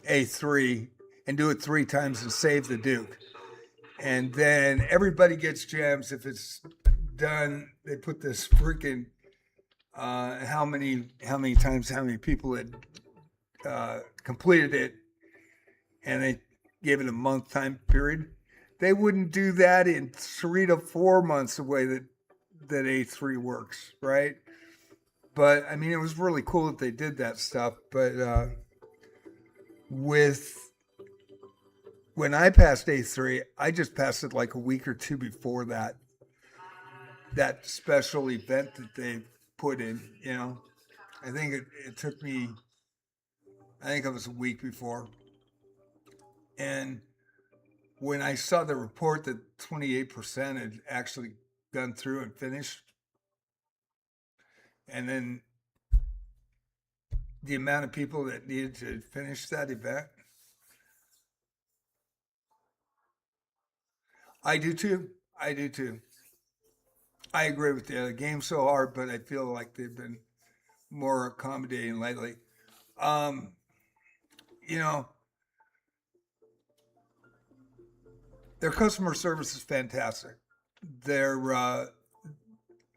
A3 and do it 3 times and save the Duke. And then everybody gets gems. If it's done, they put this freaking how many times, how many people had completed it, and they gave it a month time period. They wouldn't do that in 3 to 4 months the way that A3 works, right? But I mean, it was really cool that they did that stuff. But when I passed A3, I just passed it like a week or two before that special event that they put in, you know. I think it took me, I think it was a week before. And when I saw the report that 28% had actually gone through and finished, and then the amount of people that needed to finish that event, I do too. I agree with you. The game's so hard, but I feel like they've been more accommodating lately. You know, their customer service is fantastic. Their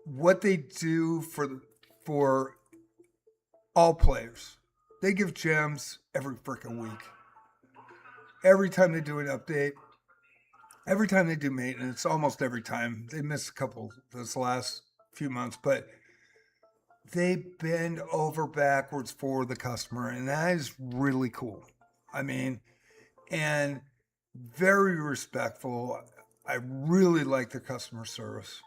what they do for all players. They give gems every freaking week. Every time they do an update, every time they do maintenance, almost every time. They miss a couple this last few months, but they bend over backwards for the customer, and that is really cool. I mean, and very respectful. I really like their customer service.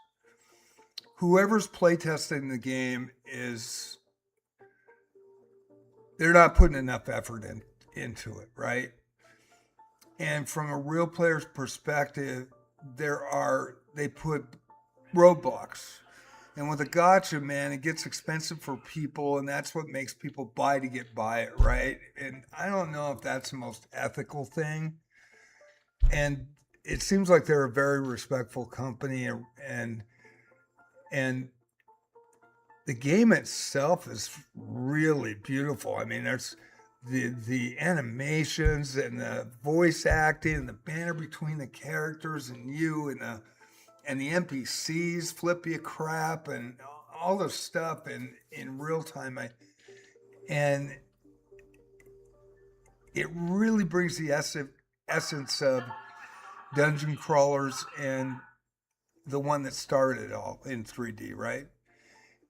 Whoever's playtesting the game is they're not putting enough effort into it, right? And from a real player's perspective, they put roadblocks. And with a gotcha, man, it gets expensive for people, and that's what makes people buy to get by it, right? And I don't know if that's the most ethical thing. And it seems like they're a very respectful company, and the game itself is really beautiful. I mean, there's the animations and the voice acting and the banter between the characters and you and the NPCs flip you crap and all this stuff in real time. And it really brings the essence of dungeon crawlers and the one that started it all in 3D, right?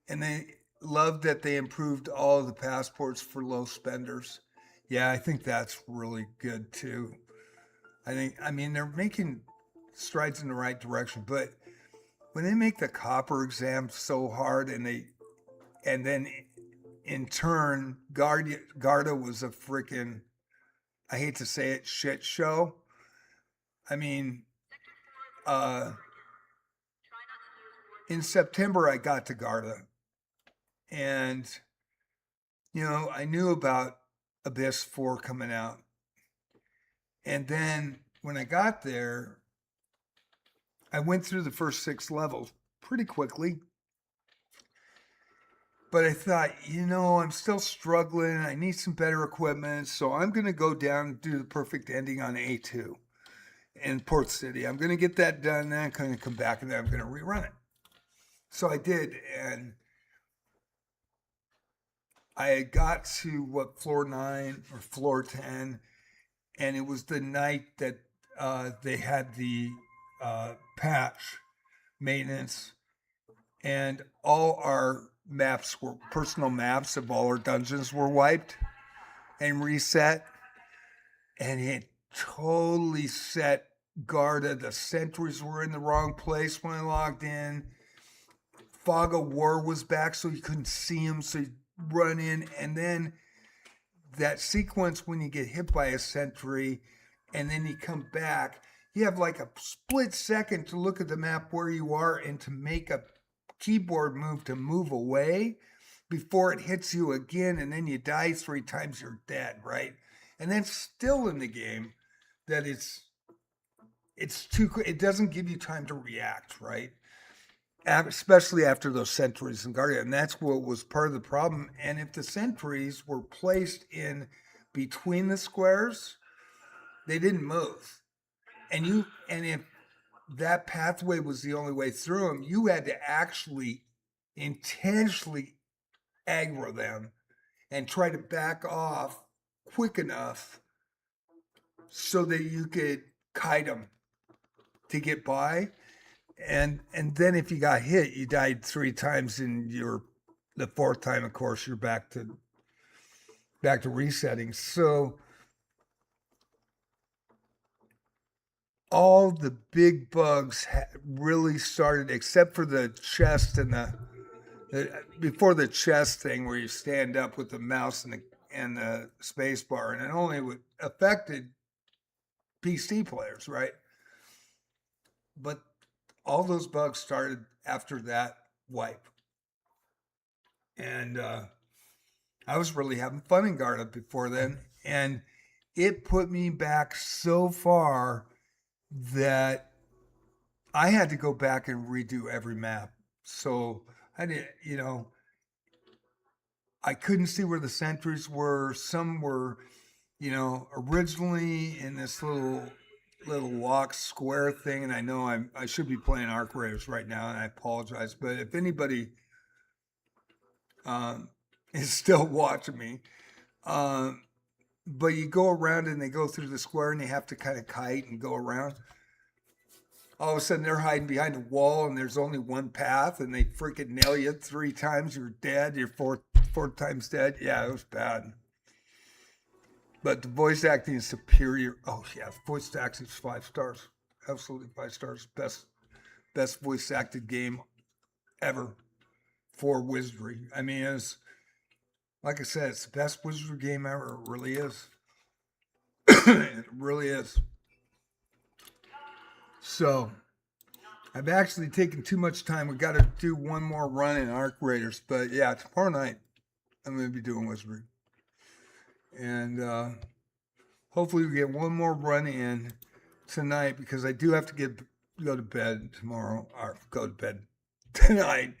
And they love that they improved all of the passports for low spenders. Yeah, I think that's really good too. I mean, they're making strides in the right direction, but when they make the copper exam so hard and then in turn, Garda was a freaking, I hate to say it, shit show. I mean, in September, I got to Garda. And, I knew about Abyss 4 coming out. And then when I got there, I went through the first 6 levels pretty quickly. But I thought, I'm still struggling. I need some better equipment. So I'm going to go down and do the perfect ending on A2 in Port City. I'm going to get that done. Then I'm going to come back and then I'm going to rerun it. So I did. And I got to floor 9 or floor 10. And it was the night that they had the patch maintenance. And all our personal maps of all our dungeons were wiped and reset. And it totally set Garda. The sentries were in the wrong place when I logged in. Fog of War was back, so you couldn't see him, so you run in. And then that sequence when you get hit by a sentry and then you come back, you have like a split second to look at the map where you are and to make a keyboard move to move away before it hits you again, and then you die 3 times, you're dead, right? And that's still in the game that it doesn't give you time to react, right? Especially after those sentries and guardian, and that's what was part of the problem. And if the sentries were placed in between the squares, they didn't move. And if that pathway was the only way through them, you had to actually intentionally aggro them and try to back off quick enough so that you could kite them to get by. And then if you got hit, you died 3 times, and the 4th time, of course, you're back to resetting. So all the big bugs really started, except for the chest and before the chest thing where you stand up with the mouse and the space bar, and it only affected PC players, right? But all those bugs started after that wipe. And I was really having fun in Garda before then. And it put me back so far that I had to go back and redo every map. So I did, I couldn't see where the sentries were. Some were, originally in this little, little walk square thing, and I know I should be playing Arc Raiders right now, and I apologize. But if anybody is still watching me, but you go around and they go through the square, and they have to kind of kite and go around. All of a sudden, they're hiding behind a wall, and there's only one path, and they freaking nail you 3 times. You're dead. You're fourth times dead. Yeah, it was bad. But the voice acting is superior. Oh yeah, voice acting is 5 stars. Absolutely 5 stars. Best voice acted game ever for Wizardry. I mean, it's like I said, it's the best Wizardry game ever. It really is. It really is. So I've actually taken too much time. We got to do one more run in Arc Raiders. But yeah, tomorrow night I'm going to be doing Wizardry. And hopefully we get one more run in tonight, because I do have to go to bed tomorrow, or go to bed tonight.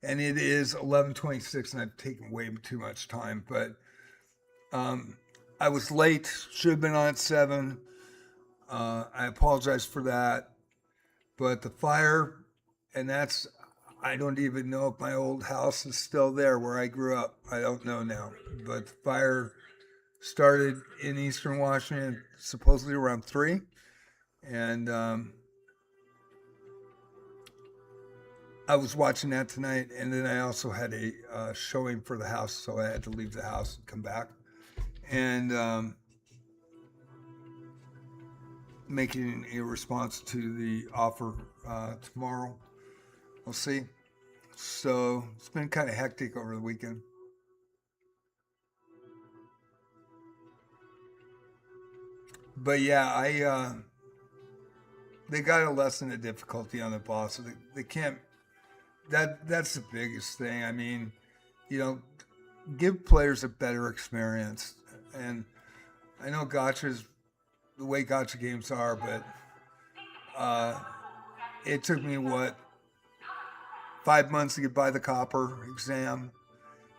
And it is 11:26, and I've taken way too much time. But I was late. Should have been on at 7. I apologize for that. But the fire, and I don't even know if my old house is still there where I grew up. I don't know now. But the fire started in Eastern Washington supposedly around 3. And I was watching that tonight. And then I also had a showing for the house, so I had to leave the house and come back. And making a response to the offer tomorrow. We'll see. So it's been kind of hectic over the weekend. But yeah, they got to lessen the difficulty on the boss. They can't. That's the biggest thing. I mean, give players a better experience. And I know gotcha's the way gotcha games are, but it took me 5 months to get by the copper exam,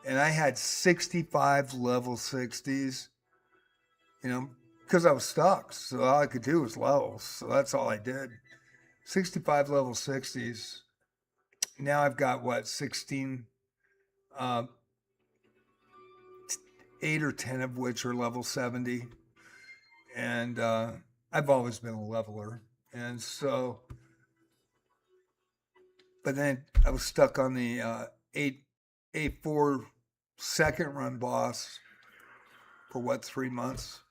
and I had 65 level 60s, because I was stuck. So all I could do was levels. So that's all I did. 65 level 60s. Now I've got 16, 8 or 10 of which are level 70. And I've always been a leveler. And so, but then I was stuck on the 8-4 second run boss for 3 months.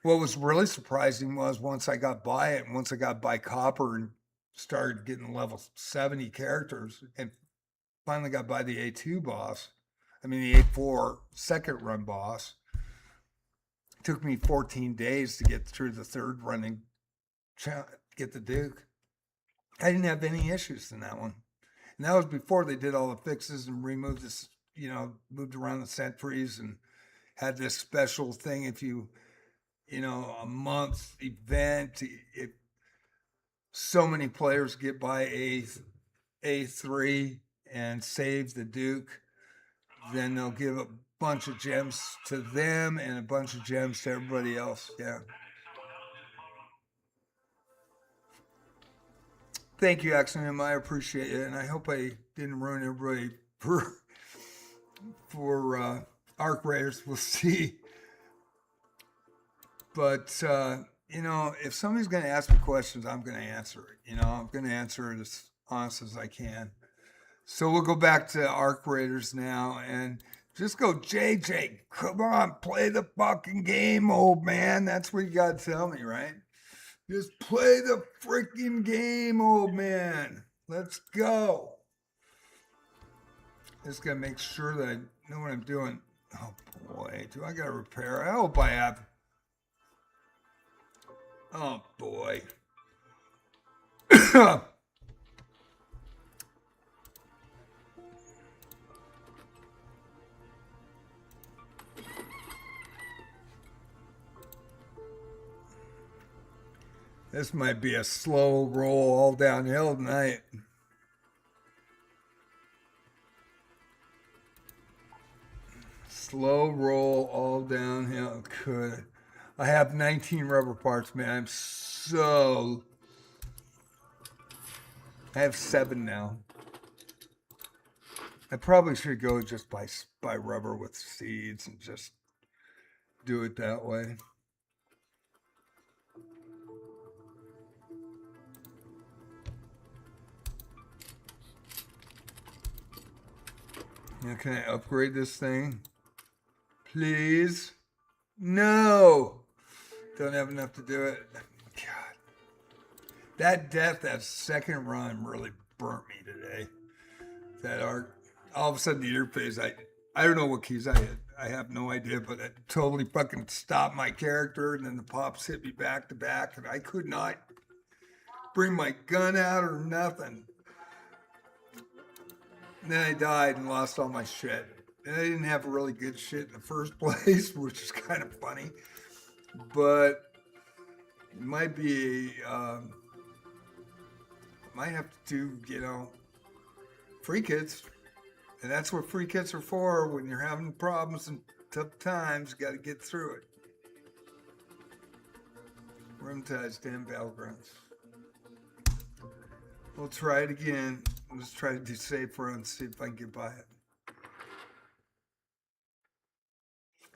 What was really surprising was once I got by it, and once I got by copper and started getting level 70 characters, and finally got by the the 8-4 second run boss. It took me 14 days to get through the third run and get the Duke. I didn't have any issues in that one. And that was before they did all the fixes and removed this, moved around the sentries and had this special thing. If you, a month event, if so many players get by A3 and save the Duke, then they'll give a bunch of gems to them and a bunch of gems to everybody else. Yeah. Thank you, Axum. I appreciate it, and I hope I didn't ruin everybody for Arc Raiders. We'll see. But if somebody's going to ask me questions, I'm going to answer it. I'm going to answer it as honest as I can. So we'll go back to Arc Raiders now and just go, JJ, come on, play the fucking game, old man. That's what you got to tell me, right? Just play the freaking game, old man. Let's go. Just got to make sure that I know what I'm doing. Oh, boy. Do I got to repair? I hope I have. Oh, boy. This might be a slow roll all downhill tonight. Slow roll all downhill. Good. I have 19 rubber parts, man. I'm So I have 7 now. I probably should go just buy rubber with seeds and just do it that way. Now, can I upgrade this thing? Please? No! Don't have enough to do it. God. That death, that second run really burnt me today. That art. All of a sudden, the interface, I don't know what keys I hit. I have no idea, but it totally fucking stopped my character, and then the pops hit me back to back, and I could not bring my gun out or nothing. And then I died and lost all my shit. And I didn't have really good shit in the first place, which is kind of funny. But it might be, might have to do, free kits. And that's what free kits are for. When you're having problems and tough times, you got to get through it. Rheumatized damn battlegrounds. We'll try it again. Let's try to do safe runs, see if I can get by it.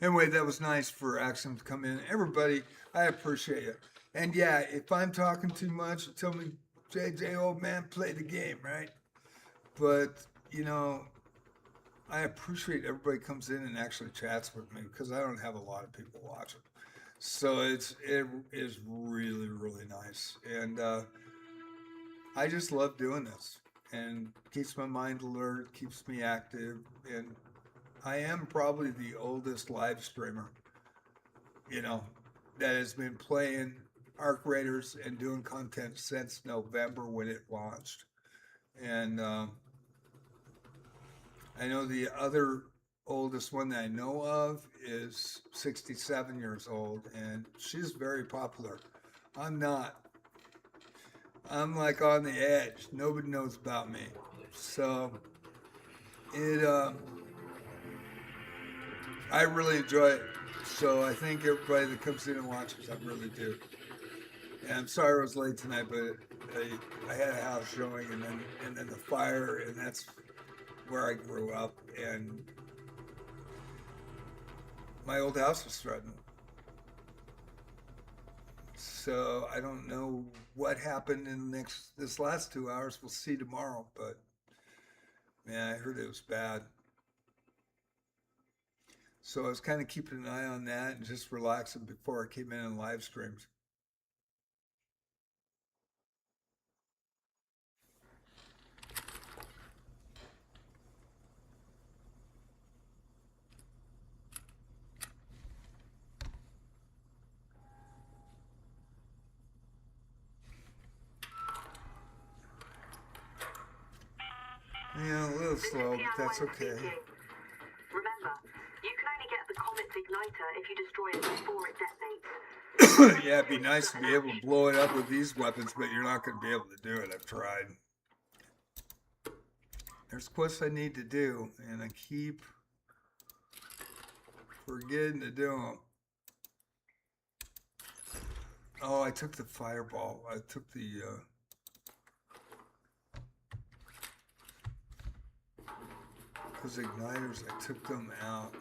Anyway, that was nice for Axum to come in. Everybody, I appreciate it. And yeah, if I'm talking too much, tell me, JJ, old man, play the game, right? But, I appreciate everybody comes in and actually chats with me because I don't have a lot of people watching. So it is really, really nice. And I just love doing this. And keeps my mind alert, keeps me active, and I am probably the oldest live streamer, that has been playing Arc Raiders and doing content since November when it launched. And I know the other oldest one that I know of is 67 years old, and she's very popular. I'm not. I'm like on the edge. Nobody knows about me. So I really enjoy it. So I thank everybody that comes in and watches. I really do. And I'm sorry I was late tonight, but I had a house showing and then the fire, and that's where I grew up, and my old house was threatened. So I don't know what happened in this last 2 hours. We'll see tomorrow, but man, I heard it was bad. So I was kind of keeping an eye on that and just relaxing before I came in and live streamed. Yeah, a little slow, but that's okay. Remember, you can only get the comet's igniter if you destroy it before it detonates. Yeah, it'd be nice to be able to blow it up with these weapons, but you're not going to be able to do it. I've tried. There's quests I need to do, and I keep forgetting to do them. Oh, I took the fireball. I took the... those igniters, I took them out.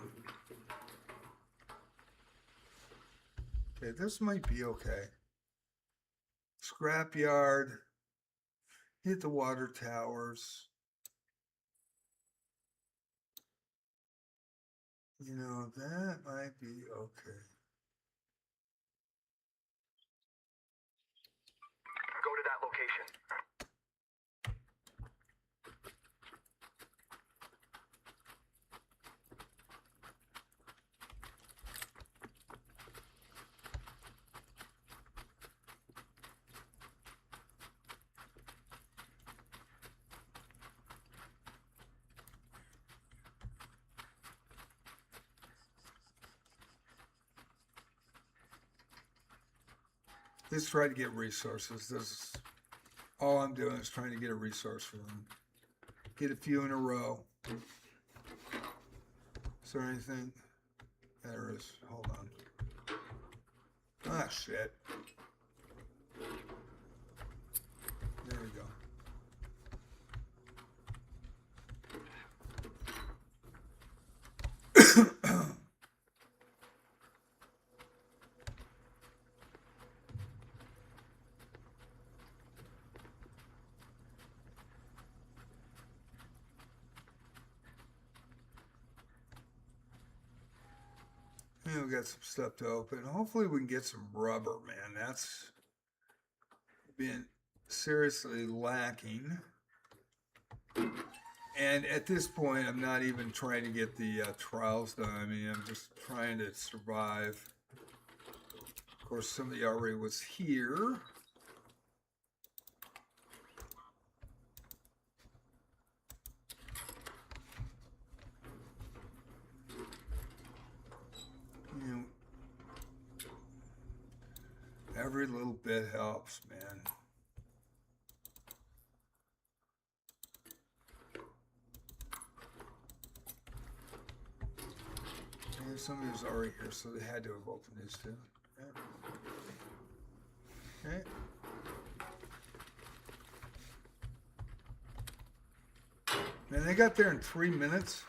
Okay, this might be okay. Scrapyard. Hit the water towers. That might be okay. Go to that location. Let's try to get resources. This is all I'm doing is trying to get a resource for them. Get a few in a row. Is there anything? There is. Hold on. Ah, shit. Yeah, we got some stuff to open. Hopefully we can get some rubber, man. That's been seriously lacking. And at this point, I'm not even trying to get the trials done. I mean, I'm just trying to survive. Of course, somebody already was here. You know, every little bit helps, man. And somebody was already here, so they had to have opened this too. Okay. Man, they got there in 3 minutes.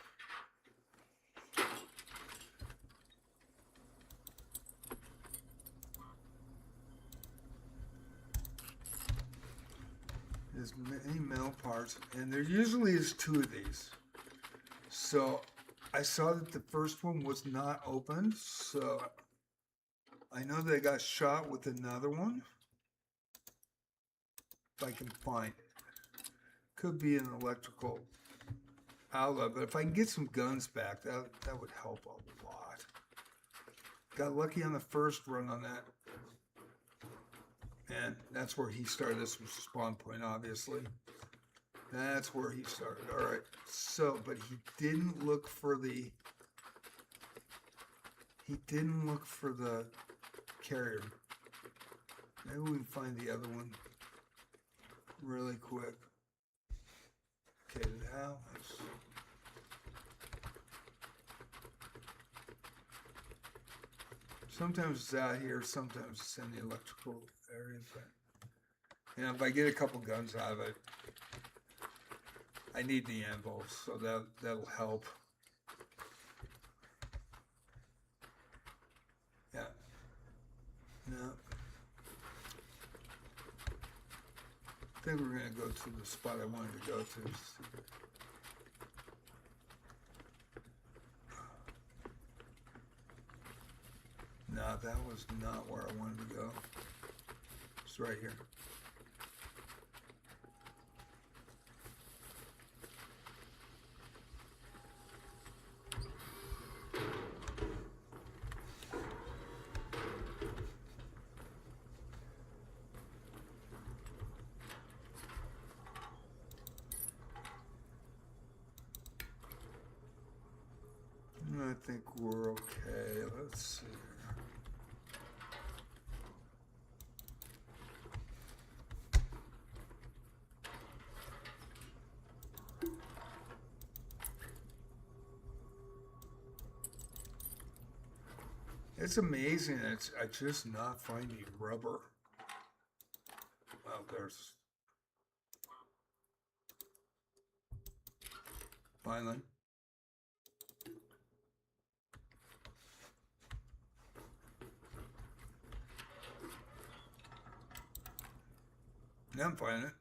There's many metal parts, and there usually is 2 of these. So I saw that the first one was not opened, so I know they got shot with another one. If I can find it. Could be an electrical outlet, but if I can get some guns back, that would help a lot. Got lucky on the first run on that. And that's where he started. This was the spawn point, obviously. That's where he started. All right. So, but he didn't look for the carrier. Maybe we can find the other one really quick. Okay, now sometimes it's out here, sometimes it's in the electrical area. But yeah, if I get a couple guns out of it, I need the ammo, so that'll help. Yeah. No. I think we're gonna go to the spot I wanted to go to. No, that was not where I wanted to go. It's right here. I think we're okay. Let's see here. It's amazing. I just not finding rubber. Well, there's finally. Yeah, I'm finding it.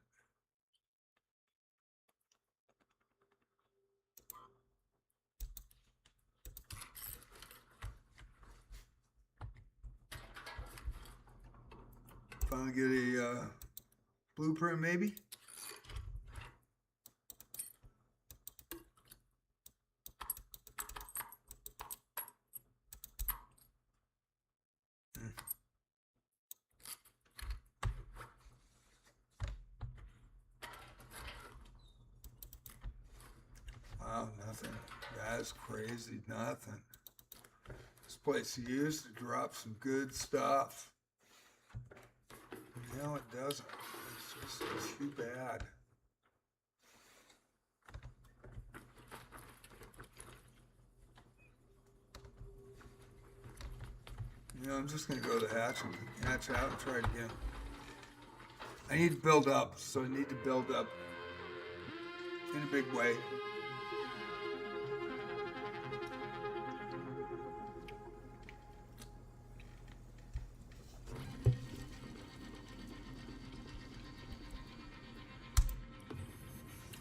Finally get a blueprint, maybe. Wow, nothing. That's crazy. Nothing. This place used to drop some good stuff. No, it doesn't. It's just too bad. You know, I'm just going to go to the hatch and hatch out and try it again. I need to build up, so I need to build up in a big way.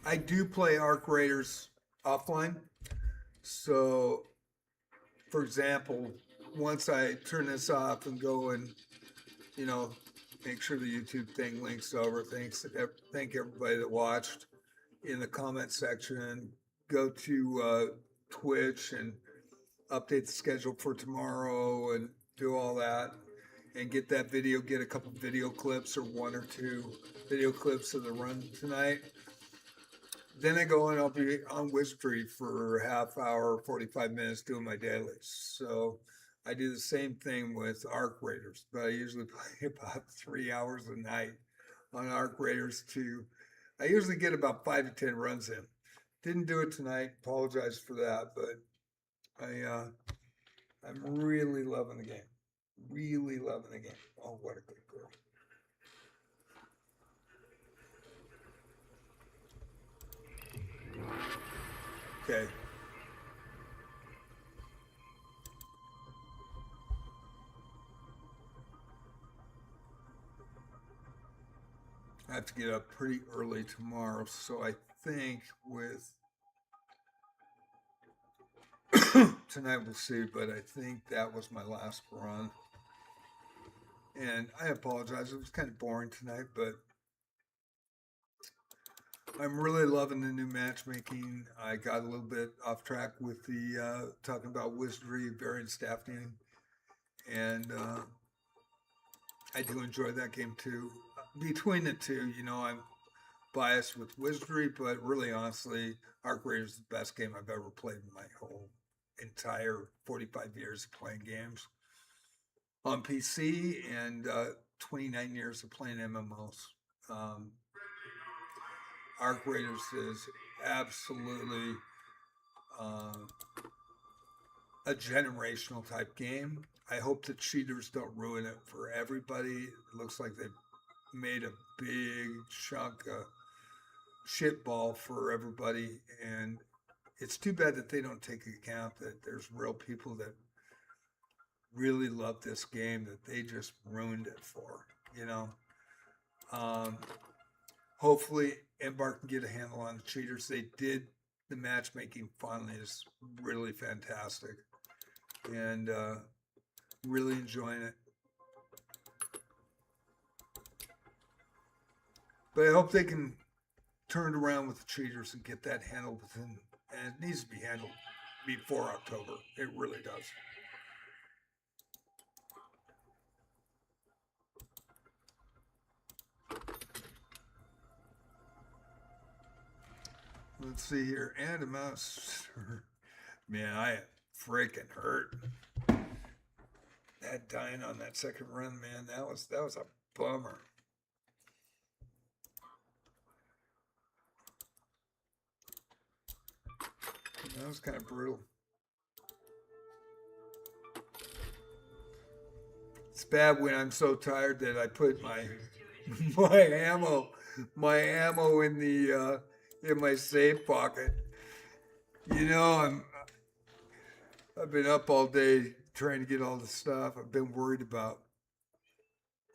I do play Arc Raiders offline. So, for example, once I turn this off and go and, you know, make sure the YouTube thing links over. Thank everybody that watched in the comment section. Go to Twitch and update the schedule for tomorrow and do all that and get that video, get a couple video clips or 1 or 2 video clips of the run tonight. Then I go and I'll be on Wizardry for a half hour, 45 minutes doing my dailies. So I do the same thing with Arc Raiders, but I usually play about 3 hours a night on Arc Raiders too. I usually get about 5 to 10 runs in. Didn't do it tonight. Apologize for that, but I'm really loving the game. Really loving the game. Oh, what a good girl. Okay. I have to get up pretty early tomorrow, so I think with tonight we'll see, but I think that was my last run. And I apologize, it was kind of boring tonight, but I'm really loving the new matchmaking. I got a little bit off track with the talking about Wizardry, variant staffing, and I do enjoy that game too. Between the two, you know, I'm biased with Wizardry, but really honestly, Arc Raiders is the best game I've ever played in my whole entire 45 years of playing games on PC and 29 years of playing MMOs. Arc Raiders is absolutely a generational type game. I hope the cheaters don't ruin it for everybody. It looks like they've made a big chunk of shitball for everybody, and it's too bad that they don't take account that there's real people that really love this game that they just ruined it for, you know. Hopefully Embark can get a handle on the cheaters. They did. The matchmaking finally is really fantastic, and really enjoying it. But I hope they can turn it around with the cheaters and get that handled within, and it needs to be handled before October. It really does. Let's see here. And a mouse. Man, I am freaking hurt. That dying on that second run, man, that was a bummer. That was kind of brutal. It's bad when I'm so tired that I put my ammo in the in my safe pocket. You know, I've been up all day trying to get all the stuff. I've been worried about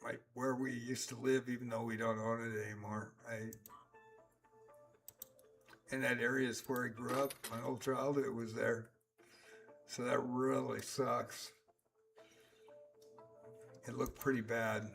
like where we used to live, even though we don't own it anymore. And that area is where I grew up. My whole childhood was there. So that really sucks. It looked pretty bad.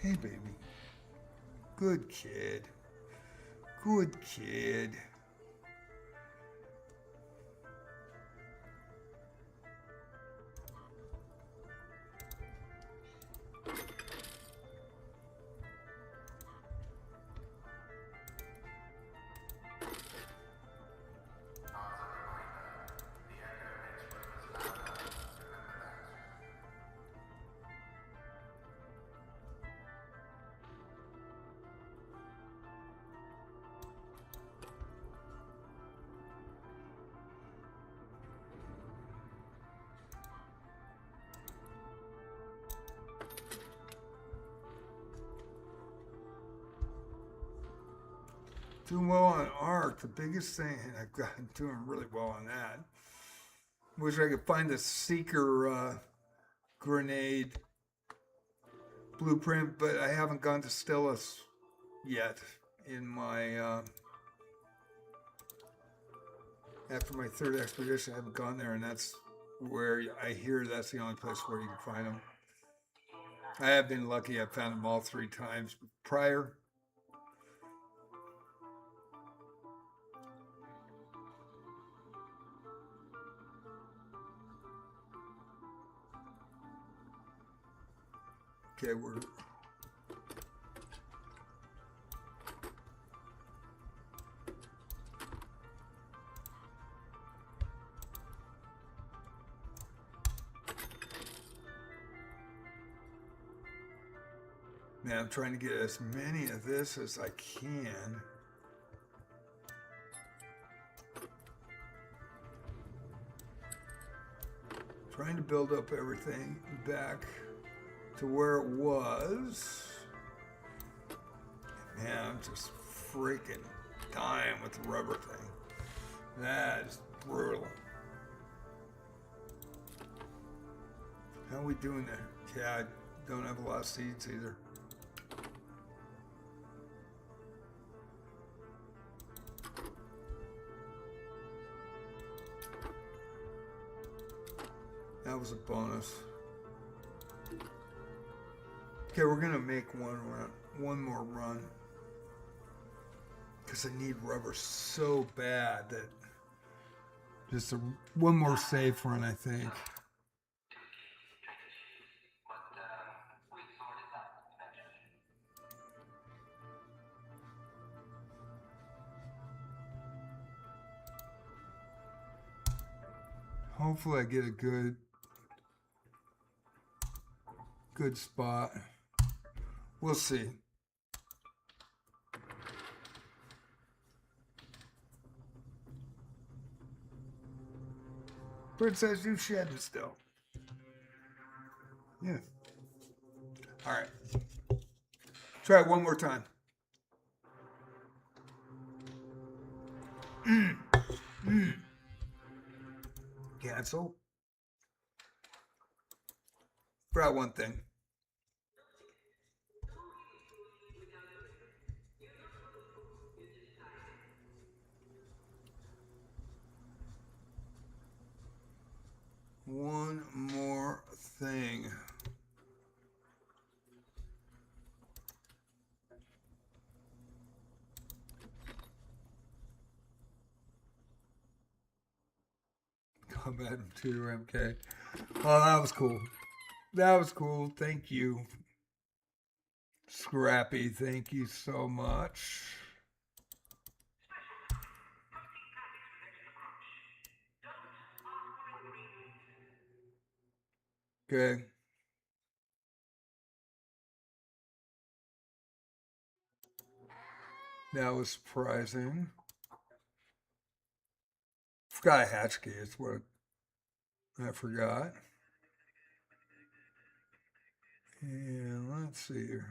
Hey, baby. Good kid. Good kid. Doing well on Arc. The biggest thing, and I've gotten doing really well on that. Wish I could find the seeker grenade blueprint, but I haven't gone to Stellus yet in my after my third expedition. I haven't gone there, and that's where I hear that's the only place where you can find them. I have been lucky. I've found them all 3 times prior. Okay, we're man, I'm trying to get as many of this as I can. Trying to build up everything back to where it was. Man, I'm just freaking dying with the rubber thing. That is brutal. How are we doing there? Yeah, I don't have a lot of seeds either. That was a bonus. Okay, we're gonna make one more run. Because I need rubber so bad that just one more safe run, I think. Hopefully I get a good spot. We'll see. Bird says you shedding still. Yeah. All right. Try it one more time. Cancel. Forgot one thing. One more thing. Combat him too, MK. Oh, that was cool. That was cool. Thank you. Scrappy, thank you so much. Okay. That was surprising. Forgot a hatch key. It's what I forgot. And let's see here.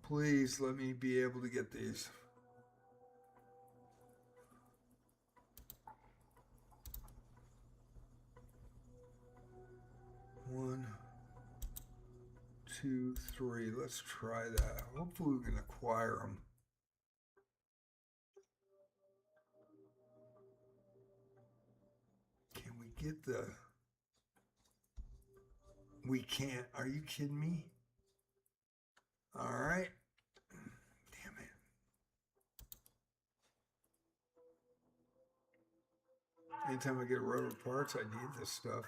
Please let me be able to get these. One, two, three. Let's try that. Hopefully we can acquire them. Can we get the... We can't. Are you kidding me? All right. Damn it. Anytime I get rubber parts, I need this stuff.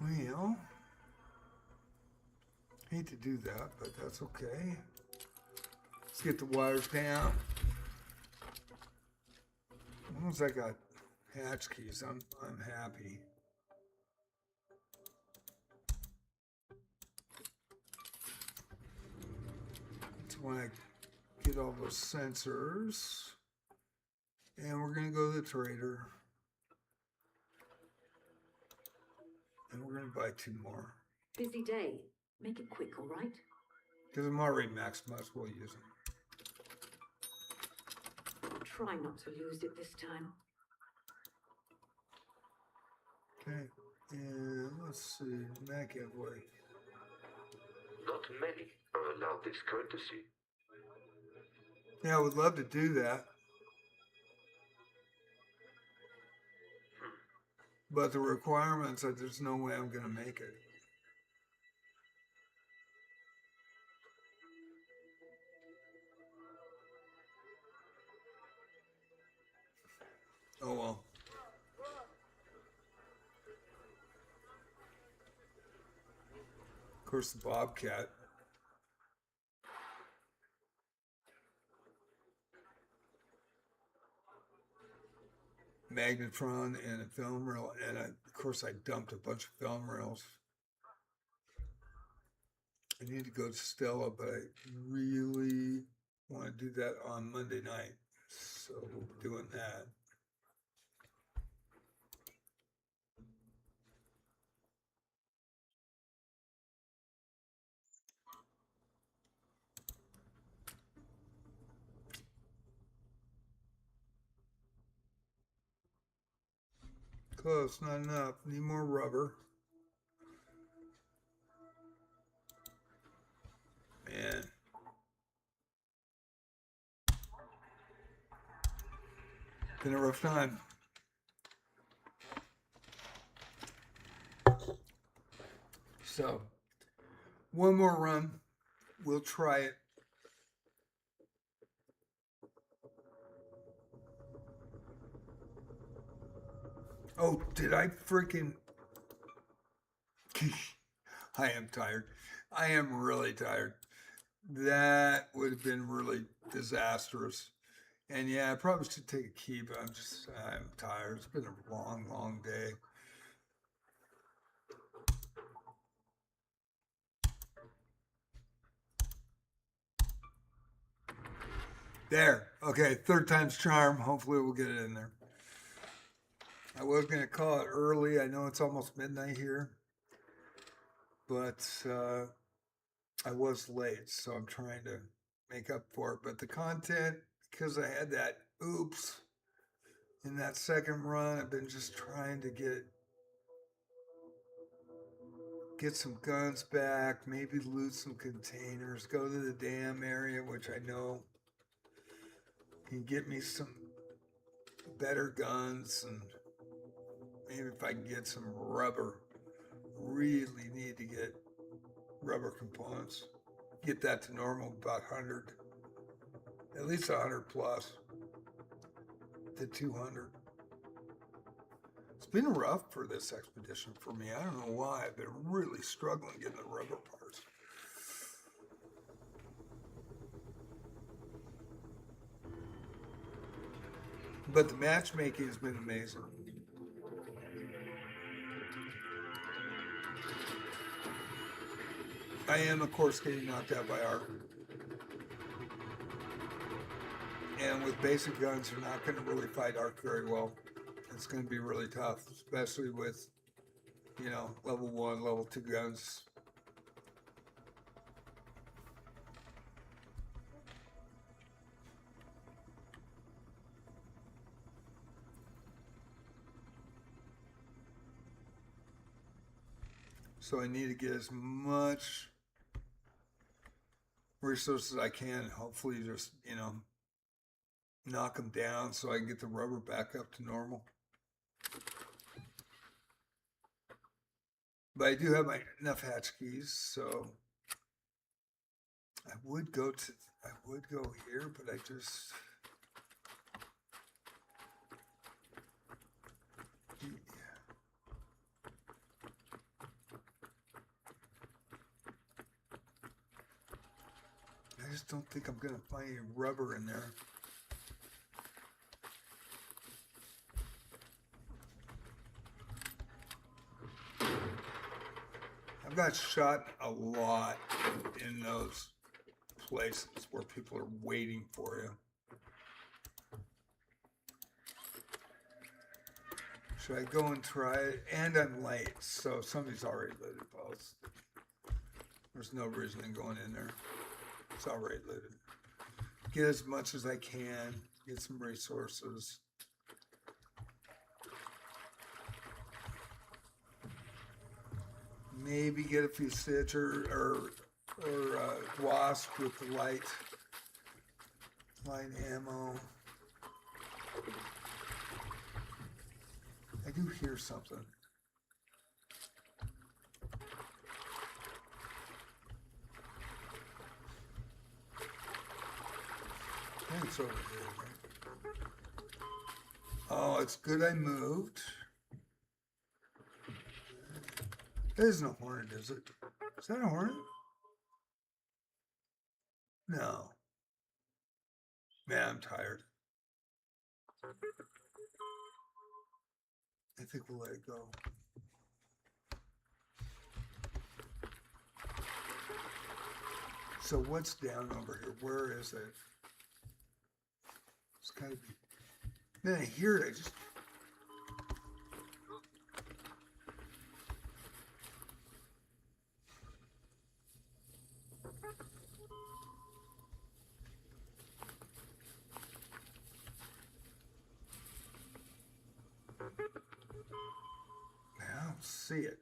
Well, hate to do that, but that's okay. Let's get the wires down. As long as I got hatch keys, I'm happy. That's when I get all those sensors. And we're gonna go to the trader. And we're gonna buy 2 more. Busy day. Make it quick, all right? Because I'm already maxed, might as well use them. Try not to lose it this time. Okay, and let's see, McAvoy. Not many are allowed this courtesy. Yeah, I would love to do that. But the requirements that there's no way I'm gonna make it. Oh well. Of course, the Bobcat. Magnetron and a film reel, and of course I dumped a bunch of film reels. I need to go to Stella, but I really want to do that on Monday night, so we'll be doing that. Close, not enough. Need more rubber. Man. Been a rough time. So, one more run. We'll try it. Oh, did I freaking... I am tired. I am really tired. That would have been really disastrous. And yeah, I probably should take a key, but I'm tired. It's been a long, long day. There. Okay, 3rd time's charm. Hopefully we'll get it in there. I was going to call it early. I know it's almost midnight here. But I was late, so I'm trying to make up for it. But the content, because I had that oops in that second run, I've been just trying to get some guns back, maybe loot some containers, go to the dam area, which I know can get me some better guns, and maybe if I can get some rubber. Really need to get rubber components. Get that to normal, about 100. At least 100 plus to 200. It's been rough for this expedition for me. I don't know why. I've been really struggling getting the rubber parts. But the matchmaking has been amazing. I am, of course, getting knocked out by Art. And with basic guns, you're not going to really fight Art very well. It's going to be really tough, especially with, you know, level 1, level 2 guns. So I need to get as much resources as I can. Hopefully just, you know, knock them down so I can get the rubber back up to normal. But I do have enough hatch keys, so I would go here, but I just... just don't think I'm gonna find any rubber in there. I've got shot a lot in those places where people are waiting for you. Should I go and try it? And I'm late, so somebody's already looted both. There's no reason in going in there. It's already looted. Get as much as I can. Get some resources. Maybe get a few stitch or wasp with the light ammo. I do hear something. I think it's over here. Oh, it's good I moved. That isn't a hornet, is it? Is that a hornet? No. Man, I'm tired. I think we'll let it go. So what's down over here? Where is it? It's gotta be. Man, I hear it. I just. I don't see it.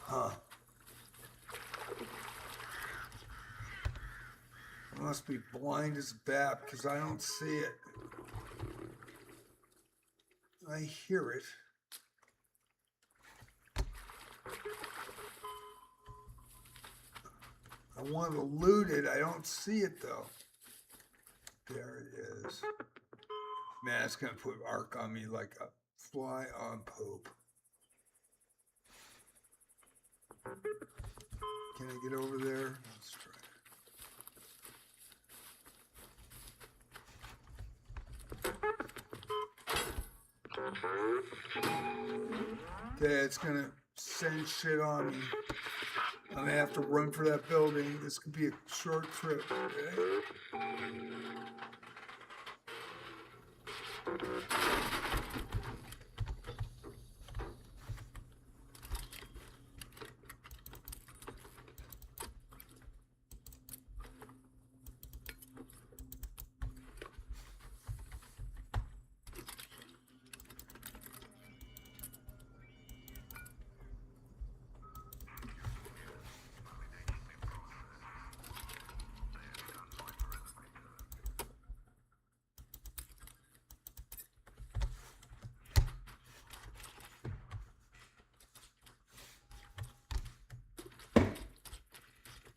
Huh. I must be blind as a bat because I don't see it. I hear it. I want to loot it. I don't see it though. There it is. Man, it's going to put arc on me like a fly on poop. Can I get over there? Let's try. Okay, it's going to send shit on me. I'm going to have to run for that building. This could be a short trip. Okay?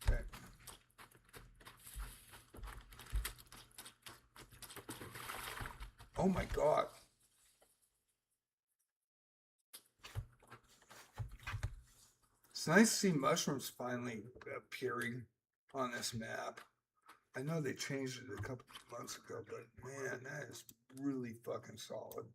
Okay. Oh my God. It's nice to see mushrooms finally appearing on this map. I know they changed it a couple of months ago, but man, that is really fucking solid.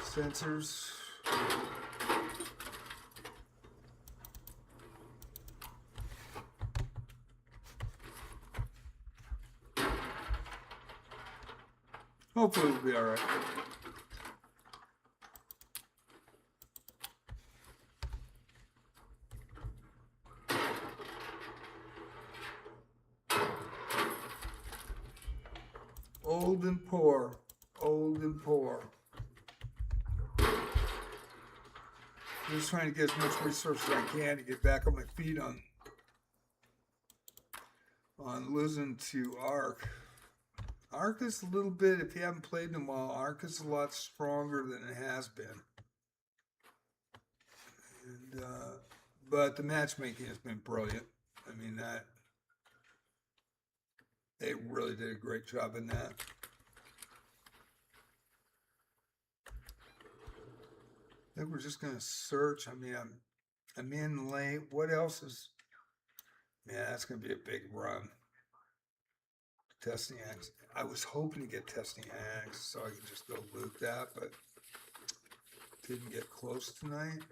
Sensors. Hopefully we'll be all right. Old and poor. Old and poor. Just trying to get as much resources as I can to get back on my feet on losing to Ark. Ark is a little bit, if you haven't played in a while, Ark is a lot stronger than it has been. And, but the matchmaking has been brilliant. I mean, they really did a great job in that. I think we're just gonna search. I mean, I'm in late. What else is? Yeah, that's gonna be a big run. Testing axe. I was hoping to get testing axe so I could just go loot that, but didn't get close tonight.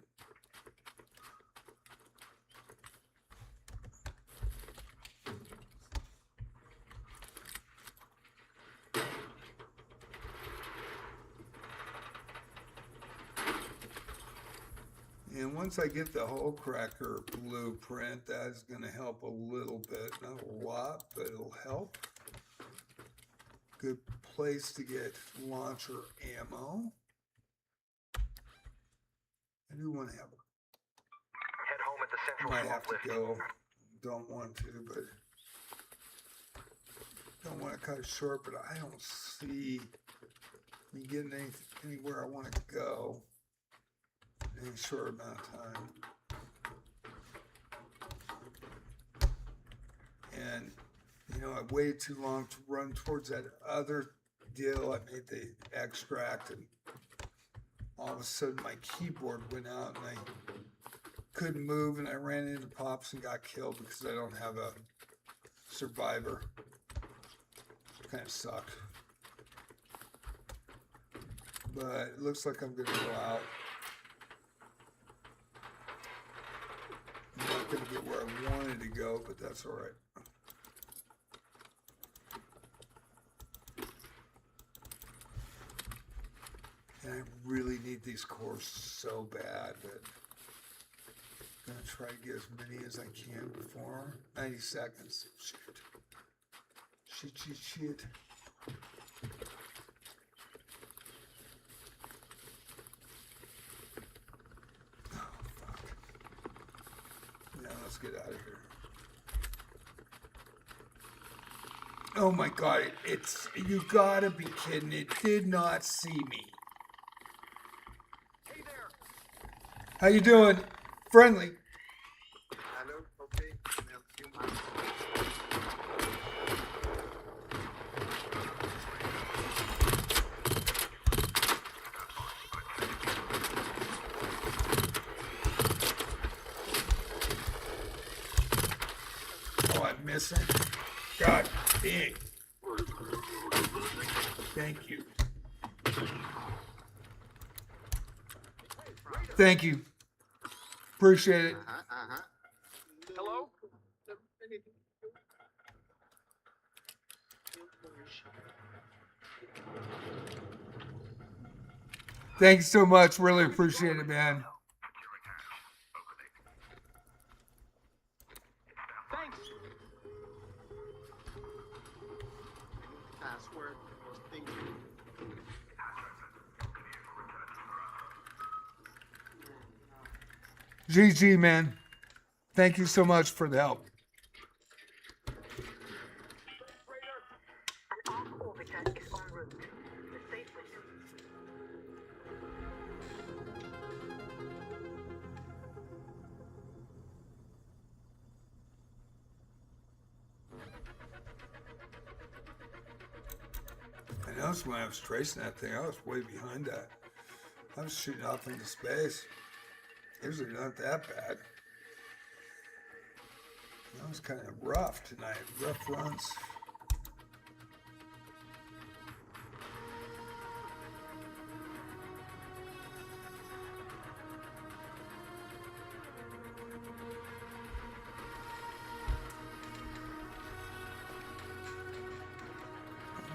And once I get the hole cracker blueprint, that's going to help a little bit. Not a lot, but it'll help. Good place to get launcher ammo. I do want to have. Head home at the central Might have to list. go. Don't want to, but don't want to cut it short. But I don't see me getting anywhere I want to go in a short amount of time. And you know, I waited too long to run towards that other deal. I made the extract, and all of a sudden my keyboard went out, and I couldn't move, and I ran into Pops and got killed because I don't have a survivor. Kind of sucked. But it looks like I'm gonna go out. I'm not gonna get where I wanted to go, but that's all right. And I really need these cores so bad, but I'm gonna try to get as many as I can before 90 seconds. Shit. Oh, fuck. Now let's get out of here. Oh my god, you gotta be kidding. It did not see me. Hey there. How you doing? Friendly. Hello. Okay. A few months. Oh, I'm missing. God dang. Thank you. Thank you. Appreciate it. Hello. Thank you so much. Really appreciate it, man. Thanks. Password. Thank you. GG, man. Thank you so much for the help. An Ark orbiter is en route. The safe window. I noticed when I was tracing that thing, I was way behind that. I was shooting off into space. Usually not that bad. That was kind of rough tonight. Rough runs.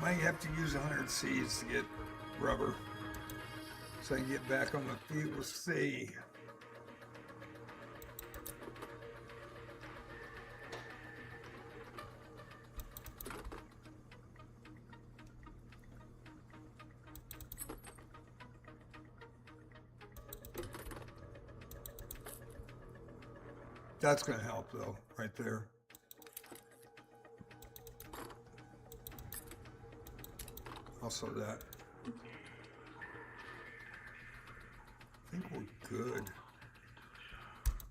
Might have to use 100 seeds to get rubber so I can get back on my feet. We'll see. That's going to help, though, right there. Also that. I think we're good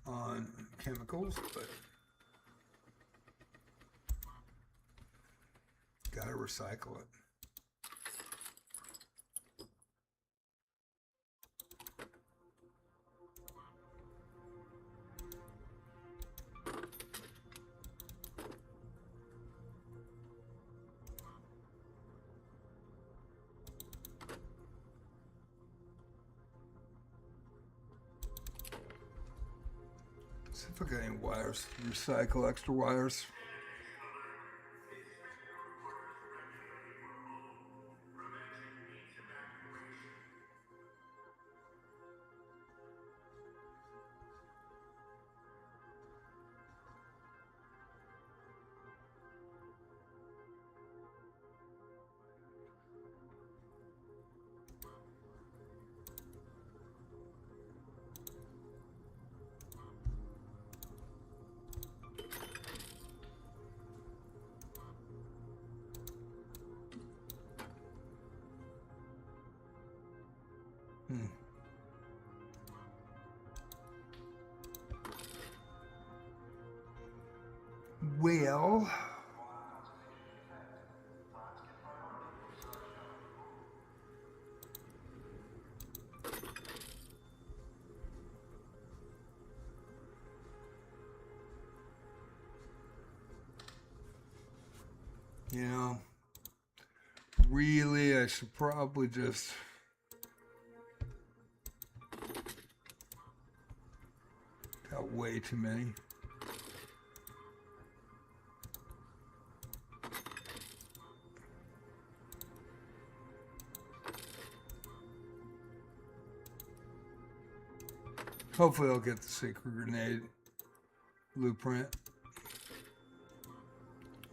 on chemicals, but gotta recycle it. See if I got any wires. Recycle extra wires. Well, you know, really, I should probably just got way too many. Hopefully I'll get the secret grenade blueprint.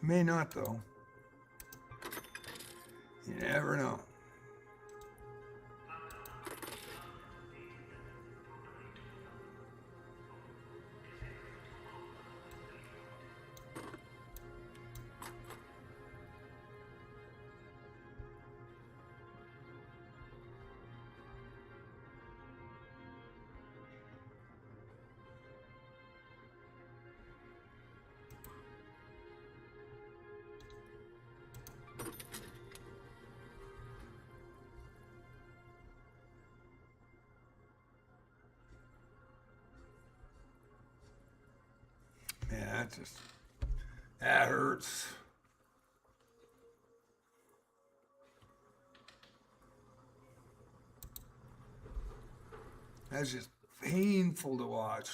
May not, though. You never know. Yeah, that hurts. That's just painful to watch.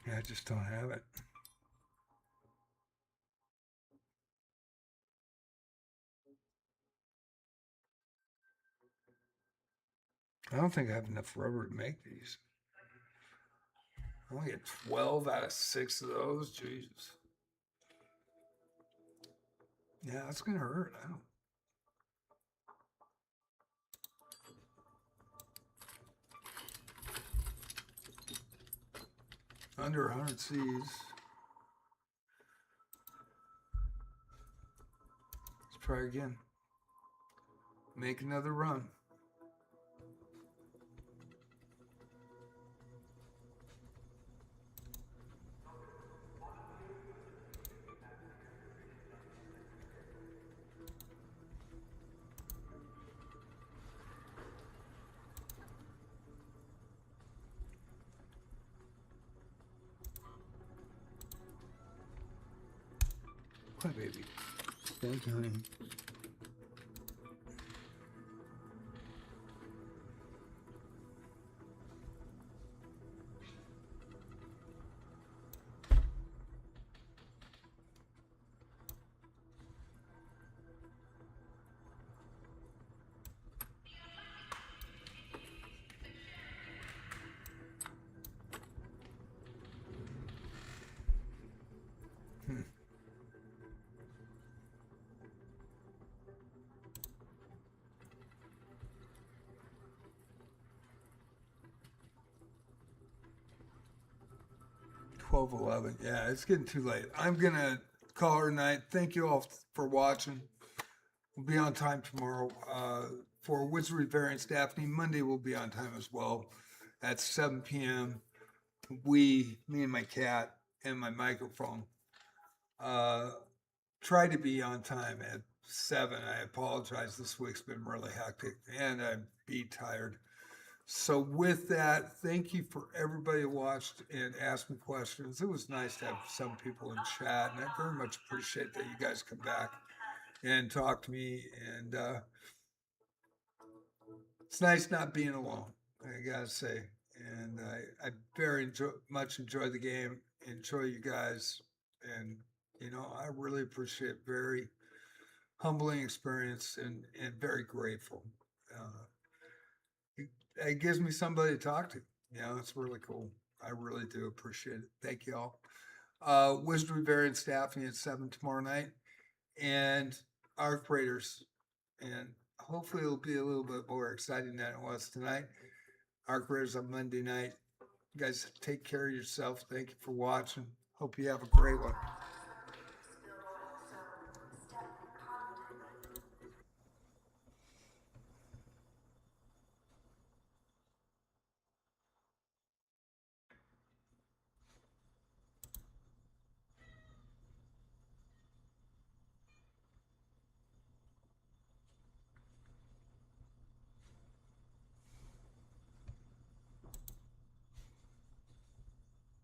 Yeah, I just don't have it. I don't think I have enough rubber to make these. I only get 12 out of 6 of those. Jesus. Yeah, that's going to hurt. I don't. Under 100 Cs. Let's try again. Make another run. Hi, baby. Thank you, honey. $12:11. Yeah, it's getting too late. I'm gonna call her night. Thank you all for watching. We'll be on time tomorrow. For Wizardry Variants Daphne, Monday we'll be on time as well at 7 p.m. Me and my cat and my microphone try to be on time at 7. I apologize. This week's been really hectic and I'm tired. So with that, thank you for everybody who watched and asked me questions. It was nice to have some people in chat, and I very much appreciate that you guys come back and talk to me. And it's nice not being alone, I gotta say. And I very much enjoy the game, enjoy you guys, and I really appreciate very humbling experience and very grateful. It gives me somebody to talk to. It's really cool. I really do appreciate it. Thank you all. Wizardry Variant Staffing at 7 tomorrow night, and Arc Raiders, and hopefully it'll be a little bit more exciting than it was tonight. Arc Raiders on Monday night. You guys take care of yourself. Thank you for watching. Hope you have a great one.